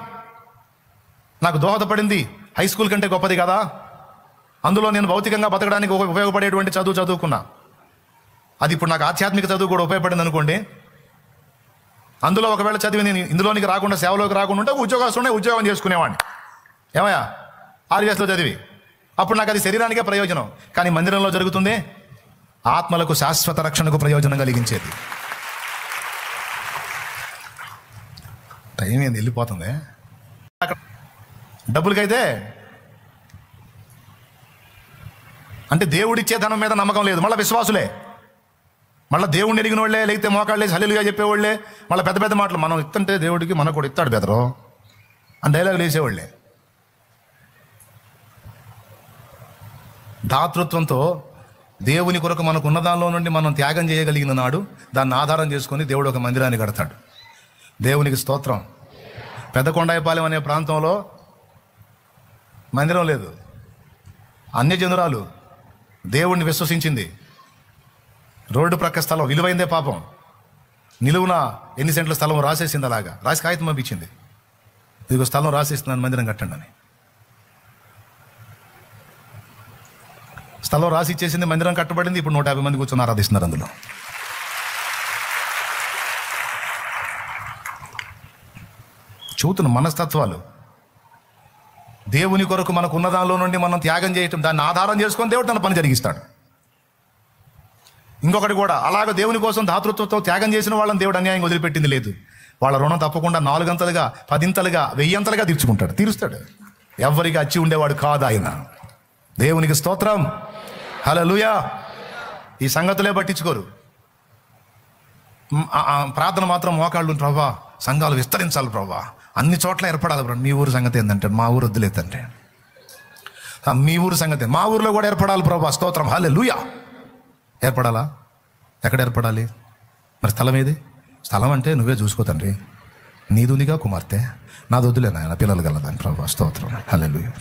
నాకు దోహదపడింది హై స్కూల్ కంటే గొప్పది కదా. అందులో నేను భౌతికంగా బతకడానికి ఉపయోగపడేటువంటి చదువుకున్నా. అది ఇప్పుడు నాకు ఆధ్యాత్మిక చదువు కూడా ఉపయోగపడింది అనుకోండి. అందులో ఒకవేళ చదివి నేను ఇందులోనికి రాకుండా, సేవలోకి రాకుండా ఉంటే ఉద్యోగం చేసుకునేవాడిని. ఏమయ్యా, ఆర్వీఎస్లో చదివి. అప్పుడు నాకు అది శరీరానికే ప్రయోజనం. కానీ మందిరంలో జరుగుతుంది ఆత్మలకు శాశ్వత రక్షణకు ప్రయోజనం కలిగించేది. టైం ఏంది, వెళ్ళిపోతుంది. డబ్బులకైతే అంటే దేవుడిచ్చే ధనం మీద నమ్మకం లేదు. మళ్ళీ విశ్వాసులే, మళ్ళీ దేవుడిని ఎరిగిన వాళ్ళే, లేకపోతే మోకాళ్ళే హల్లెలూయా చెప్పేవాళ్ళే, మళ్ళీ పెద్ద పెద్ద మాటలు మనం ఇస్తుంటే దేవుడికి మనకు కూడా ఇస్తాడు బెదరు అని డైలాగులు వేసేవాళ్ళే. దాతృత్వంతో దేవుని కొరకు మనకు ఉన్న దానిలో నుండి మనం త్యాగం చేయగలిగిన నాడు దాన్ని ఆధారం చేసుకొని దేవుడు ఒక మందిరాన్ని కడతాడు. దేవునికి స్తోత్రం. పెద్దకొండాయిపాలెం అనే ప్రాంతంలో మందిరం లేదు. అన్యజనురాలు దేవుణ్ణి విశ్వసించింది. రోడ్డు ప్రక్క స్థలం విలువైందే పాపం, నిలువున ఎన్ని సెంట్ల స్థలం రాసేసింది. అలాగా రాసి కాగితం పంపించింది, ఇదిగో స్థలం రాసేస్తున్నాను మందిరం కట్టండి అని. స్థలం రాసి ఇచ్చేసింది, మందిరం కట్టబడింది. ఇప్పుడు 150 మంది కూర్చొని ఆరాధిస్తున్నారు అందులో. చూతున్న మనస్తత్వాలు. దేవుని కొరకు మనకు ఉన్న దానిలో నుండి మనం త్యాగం చేయటం, దాన్ని ఆధారం చేసుకొని దేవుడు తన పని జరిగిస్తాడు. ఇంకొకటి కూడా అలాగ దేవుని కోసం దాతృత్వంతో త్యాగం చేసిన వాళ్ళని దేవుడు అన్యాయం వదిలిపెట్టింది లేదు. వాళ్ళ రుణం తప్పకుండా 4 అంతలుగా 10 అంతలుగా 1000 అంతలుగా తీరుస్తాడు. ఎవరికి అచ్చి ఉండేవాడు కాదు ఆయన. దేవునికి స్తోత్రం, హల్లెలూయా. ఈ సంగతులే పట్టించుకోరు. ప్రార్థన మాత్రం మోకాళ్ళు, ప్రభా సంఘాలు విస్తరించాలి ప్రభా, అన్ని చోట్ల ఏర్పడాలి ప్రభా. మీ ఊరు సంగతి ఏంటంటే మా ఊరు వద్దులేదంటే, మీ ఊరు సంగతి మా ఊరిలో కూడా ఏర్పడాలి ప్రభా. స్తోత్రం, హల్లెలూయా. ఏర్పడాలా? ఎక్కడ ఏర్పడాలి? మరి స్థలం ఏది? స్థలం అంటే నువ్వే చూసుకో తండ్రి, నీదునిగా కుమార్తె, నాది వద్దులే నాయన, పిల్లలు గలదాన్ని ప్రభా. స్తోత్రం, హల్లెలూయా.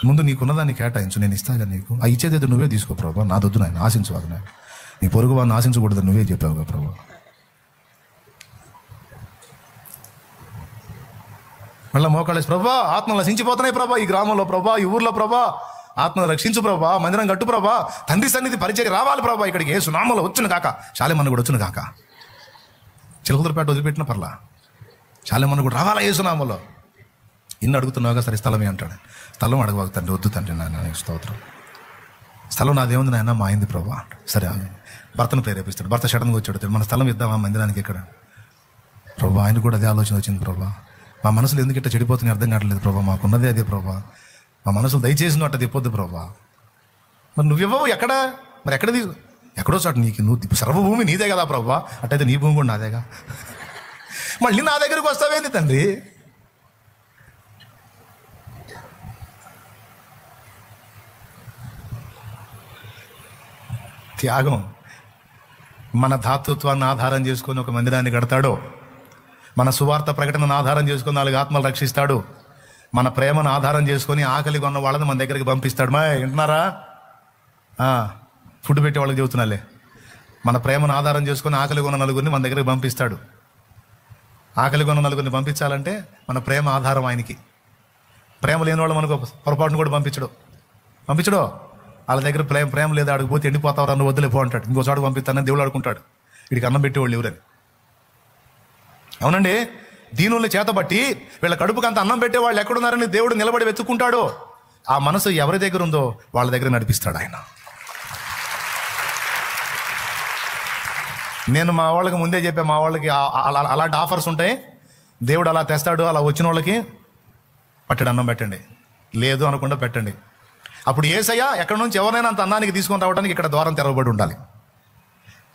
ముందు నీకున్నదాన్ని కేటాయించు, నేను ఇస్తాగా నీకు. ఆ ఇచ్చేది నువ్వే తీసుకో ప్రభా, నాదొద్దు నాయన, ఆశించువాదు నాయన. నీ పొరుగు వాడిని ఆశించకూడదు నువ్వే చెప్పావుగా ప్రభా. మళ్ళీ మోకాళ్ళేసి, ప్రభా ఆత్మలు నశించిపోతున్నాయి ప్రభా, ఈ గ్రామంలో ప్రభా, ఈ ఊర్లో ప్రభా, ఆత్మను రక్షించు ప్రభా, మందిరం కట్టు ప్రభా, తండ్రి సన్నిధి పరిచయం రావాలి ప్రభా, ఇక్కడికి యేసు నామములో వచ్చును కాక, శాలేమన్న కూడా వచ్చును కాక, చిలకలూరుపేట వదిలిపెట్టిన పర్లా, శాలేమన్న కూడా రావాలా యేసు నామములో. ఇన్ని అడుగుతున్నావుగా, సరే స్థలమే అంటాడు. స్థలం అడగవాకు తండ్రి, వద్దు తండ్రి నాయన స్తోత్రం, స్థలం నాదేముంది నాయన, మా అయింది ప్రభా. సరే భర్తను ప్రేరేపిస్తాడు. భర్త సడన్గా వచ్చాడు, మన స్థలం ఇద్దామా మందిరానికి ఇక్కడ ప్రభా. ఆయన కూడా అదే ఆలోచన వచ్చింది ప్రభా, మా మనసులు ఎందుకు ఇట్లా చెడిపోతున్నాయి అర్థం కావట్లేదు ప్రభా, మాకున్నదే అదే ప్రభా, మా మనసులు దయచేసి నువ్వు అట్ట తిప్పొద్దు ప్రభా. మరి నువ్వివ్వవు ఎక్కడ, మరి ఎక్కడ ఎక్కడో చోట నీకు, నువ్వు సర్వభూమి నీదే కదా ప్రభా, అట్టయితే నీ భూమి కూడా నాదేగా, మళ్ళీ నా దగ్గరికి వస్తావేంది తండ్రి. త్యాగం. మన ధాతృత్వాన్ని ఆధారం చేసుకొని ఒక మందిరాన్ని కడతాడో, మన సువార్త ప్రకటనను ఆధారం చేసుకొని 4 ఆత్మలు రక్షిస్తాడు, మన ప్రేమను ఆధారం చేసుకొని ఆకలి కొన్న వాళ్ళని మన దగ్గరికి పంపిస్తాడు. మా వింటున్నారా, ఫుడ్ పెట్టే వాళ్ళకి చెబుతున్నాలే, మన ప్రేమను ఆధారం చేసుకొని ఆకలి కొన్న నలుగురిని మన దగ్గరికి పంపిస్తాడు. ఆకలి కొన్న నలుగురిని పంపించాలంటే మన ప్రేమ ఆధారం ఆయనకి. ప్రేమ లేని వాళ్ళు మనకు పొరపాటును కూడా పంపించడో వాళ్ళ దగ్గర ప్రేమ లేదా, అడిగిపోతే ఎండిపోతావు అన్న వద్దులేపో అంటాడు, ఇంకో చోటు పంపిస్తానని దేవుడు ఆడుకుంటాడు. వీడికి అన్నం పెట్టేవాళ్ళు ఎవరని. అవునండి, దీనుల్ని చేతబట్టి వీళ్ళ కడుపుకి అంత అన్నం పెట్టేవాళ్ళు ఎక్కడున్నారని దేవుడు నిలబడి వెతుక్కుంటాడు. ఆ మనసు ఎవరి దగ్గర ఉందో వాళ్ళ దగ్గర నడిపిస్తాడు ఆయన. నేను మా వాళ్ళకి ముందే చెప్పా, మా వాళ్ళకి అలాంటి ఆఫర్స్ ఉంటాయి, దేవుడు అలా తెస్తాడు, అలా వచ్చిన వాళ్ళకి పట్టడి అన్నం పెట్టండి, లేదు అనకుండా పెట్టండి. అప్పుడు యేసయ్య ఎక్కడి నుంచి ఎవరైనా అంత అన్నానికి తీసుకొని రావడానికి ఇక్కడ ద్వారం తెరవబడి ఉండాలి.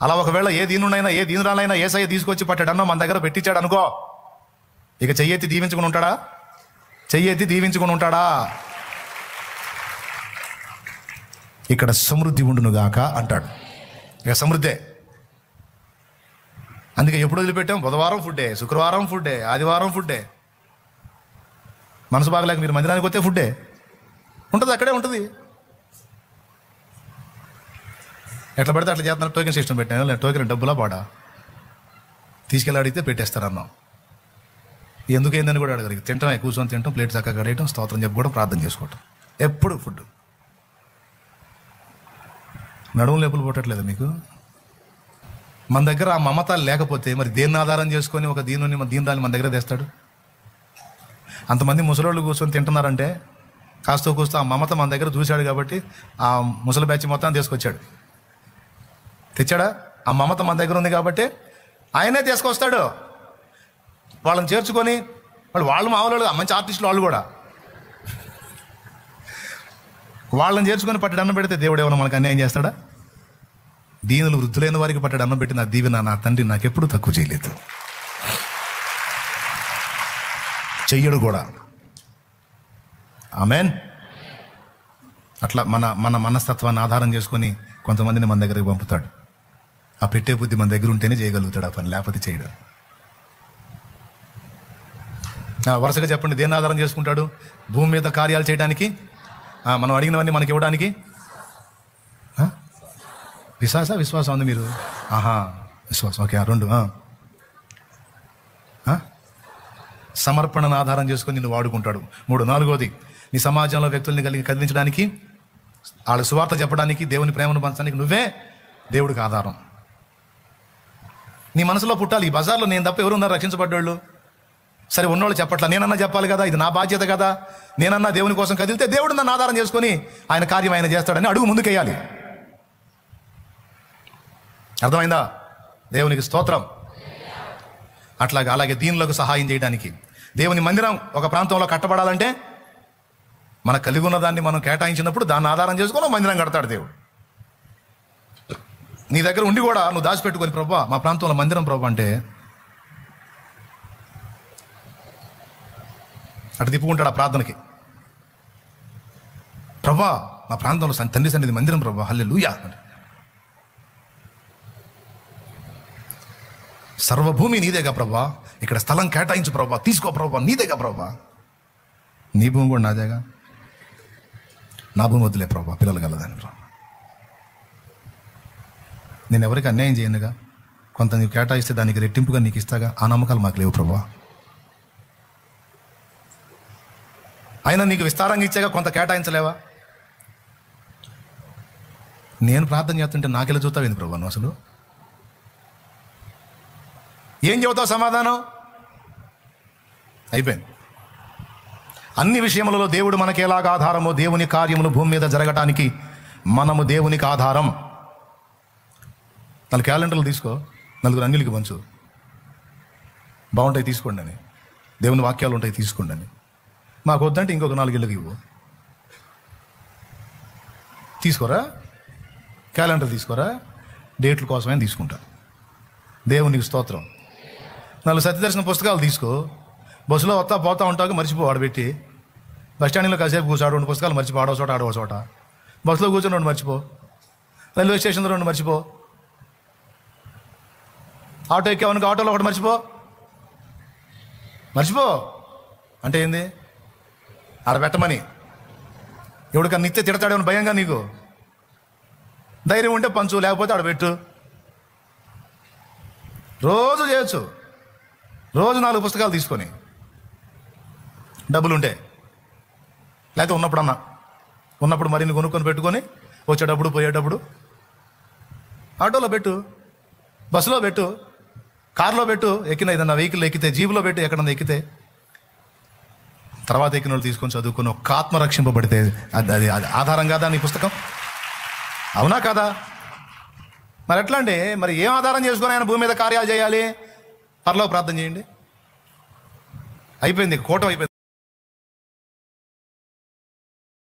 అలా ఒకవేళ ఏ దీనునైనా ఏ దీనురాలైనా యేసయ్య తీసుకొచ్చి పట్టడి అన్నం మన దగ్గర పెట్టించాడు అనుకో, ఇక చెయ్యెత్తి దీవించుకుని ఉంటాడా? చెయ్యెత్తి దీవించుకుని ఉంటాడా? ఇక్కడ సమృద్ధి ఉండునుగాక అంటాడు. ఇక సమృద్ధే. అందుకే ఎప్పుడు వదిలిపెట్టాం? బుధవారం ఫుడ్డే, శుక్రవారం ఫుడ్డే, ఆదివారం ఫుడ్డే. మనసు బాగలేక మీరు మందిరానికి వస్తే ఫుడ్డే ఉంటుంది, అక్కడే ఉంటుంది. ఎట్లా పడితే అట్లా చేస్తున్నారు. టోకెన్ సిస్టమ్ పెట్టాను, లేదా టోకెన్ డబ్బులా పాడా తీసుకెళ్ళి అడిగితే పెట్టేస్తారు అన్నం. ఎందుకు ఏందని కూడా అడగరు. తింటాం, కూర్చొని తింటాం, ప్లేట్ చక్కగా కడేయటం, స్తోత్రం చెప్పుకోవడం, ప్రార్థన చేసుకోవటం, ఎప్పుడు ఫుడ్. నడుము లేపులు పుట్టట్లేదు మీకు? మన దగ్గర ఆ మమత లేకపోతే మరి దేన్ని ఆధారం చేసుకొని ఒక దీనుని మన దగ్గర తెస్తాడు? అంతమంది ముసలోళ్ళు కూర్చొని తింటున్నారంటే కాస్త కూస్తో ఆ మమత మన దగ్గర చూశాడు కాబట్టి ఆ ముసలి బ్యాచ్ మొత్తం తీసుకొచ్చాడు. తెచ్చాడా? ఆ మమత మన దగ్గర ఉంది కాబట్టి ఆయనే తీసుకొస్తాడు. వాళ్ళని చేర్చుకొని వాళ్ళు మామూలు మంచి ఆర్టిస్టులు, వాళ్ళు కూడా వాళ్ళని చేర్చుకొని పట్టడి అన్నం పెడితే దేవుడు ఏమైనా మనకు అన్యాయం చేస్తాడా? దీనులు వృద్ధులైన వారికి పట్టడి అన్నం పెట్టి నా దీవెన నా తండ్రి నాకెప్పుడు తక్కువ చేయలేదు, చెయ్యడు కూడా. ఆమెన్. అట్లా మన మనస్తత్వాన్ని ఆధారం చేసుకొని కొంతమందిని మన దగ్గరికి పంపుతాడు. ఆ పెట్టే బుద్ధి మన దగ్గర ఉంటేనే చేయగలుగుతాడు ఆ పని, లేకపోతే చేయడు. వరుసగా చెప్పండి, దేన్ని ఆధారం చేసుకుంటాడు? భూమి మీద కార్యాలు చేయడానికి, మనం అడిగినవన్నీ మనకి ఇవ్వడానికి. విశ్వాసం ఉంది మీరు? విశ్వాసం. ఓకే, 2 సమర్పణను ఆధారం చేసుకొని నిన్ను వాడుకుంటాడు. 3, 4వది నీ సమాజంలో వ్యక్తుల్ని కదిలించడానికి, వాళ్ళ సువార్త చెప్పడానికి, దేవుని ప్రేమను పంచడానికి నువ్వే దేవుడికి ఆధారం. నీ మనసులో పుట్టాలి, ఈ బజార్లో నేను తప్ప ఎవరు ఉన్నారు రక్షించబడ్డోళ్ళు? సరే, ఉన్నోళ్ళు చెప్పట్లా, నేనన్నా చెప్పాలి కదా, ఇది నా బాధ్యత కదా. నేనన్నా దేవుని కోసం కదిలితే దేవుడు నన్ను ఆధారం చేసుకొని ఆయన కార్యం ఆయన చేస్తాడని అడుగు ముందుకేయాలి. అర్థమైందా? దేవునికి స్తోత్రం. అలాగే దీనులకు సహాయం చేయడానికి, దేవుని మందిరం ఒక ప్రాంతంలో కట్టబడాలంటే మనకు కలిగి ఉన్న దాన్ని మనం కేటాయించినప్పుడు దాన్ని ఆధారం చేసుకొని మందిరం కడతాడు దేవుడు. నీ దగ్గర ఉండి కూడా నువ్వు దాచిపెట్టుకొని, ప్రభా మా ప్రాంతంలో మందిరం ప్రభా అంటే అటు తిప్పుకుంటాడు ఆ ప్రార్థనకి. ప్రభా మా ప్రాంతంలో తండ్రి సన్నిధి మందిరం ప్రభా, హల్లెలూయా. సర్వభూమి నీదేగా ప్రభా, ఇక్కడ స్థలం కేటాయించు ప్రభా, తీసుకో ప్రభా, నీదేగా ప్రభా. నీ భూమి కూడా నాదేగా, నా భూమి వద్దులే ప్రభా, పిల్లలు కలదాని ప్రభా. నేను ఎవరికి అన్యాయం చేయనుగా, కొంత నీకు కేటాయిస్తే దానికి రెట్టింపుగా నీకు ఇస్తాగా. ఆ నమ్మకాలు మాకు లేవు ప్రభా. అయినా నీకు విస్తారంగా ఇచ్చాక కొంత కేటాయించలేవా? నేను ప్రార్థన చేస్తుంటే నాకెలా చూస్తావు ఏంది ప్రభు నువ్వు అసలు? ఏం చెబుతావు సమాధానం? అయిపోయింది. అన్ని విషయములలో దేవుడు మనకి ఎలాగ ఆధారమో, దేవుని కార్యములు భూమి మీద జరగటానికి మనము దేవునికి ఆధారం. 4 క్యాలెండర్లు తీసుకో, 4 అంగిలికి పంచు, బాగుంటాయి తీసుకోండి అని, దేవుని వాక్యాలు ఉంటాయి తీసుకోండి అని. మాకు వద్దంటే ఇంకొక 4 ఇళ్ళకి ఇవ్వు. తీసుకోరా, క్యాలెండర్ తీసుకోరా, డేట్ల కోసమే తీసుకుంటా. దేవునికి స్తోత్రం. 4 సత్యదర్శన పుస్తకాలు తీసుకో, బస్సులో వస్తా పోతా ఉంటావు, మర్చిపో ఆడబెట్టి. బస్ స్టాండ్లో కాసేపు కూర్చో, 2 పుస్తకాలు మర్చిపో, ఆడో చోట. బస్సులో కూర్చొని 2 మర్చిపో, రైల్వే స్టేషన్లో 2 మర్చిపో, ఆటో ఎక్కేవనుకో ఆటోలో 1 మర్చిపో అంటే ఏంది? ఆడబెట్టమని. ఎవడికన్నా నిత్య తిడతాడేమని భయంగా నీకు? ధైర్యం ఉంటే పంచు, లేకపోతే ఆడబెట్టు. రోజు చేయొచ్చు, రోజు 4 పుస్తకాలు తీసుకొని, డబ్బులుంటే. లేకపోతే ఉన్నప్పుడు మరిన్ని కొనుక్కొని పెట్టుకొని వచ్చేటప్పుడు పోయేటప్పుడు ఆటోలో పెట్టు, బస్సులో పెట్టు, కారులో పెట్టు, ఎక్కిన ఏదన్నా వెహికల్ ఎక్కితే, జీబులో పెట్టు, ఎక్కడన్నా ఎక్కితే. తర్వాత ఎక్కిన వాళ్ళు తీసుకొని చదువుకొని ఒక ఆత్మ రక్షింపబడితే అది ఆధారం కాదా నీ పుస్తకం? అవునా కాదా? మరి ఎట్లా అంటే, మరి ఏం ఆధారం చేసుకొని ఆయన భూమి మీద కార్యాలు చేయాలి? పరలోక ప్రార్థన చేయండి. అయిపోయింది, కూటం అయిపోయింది.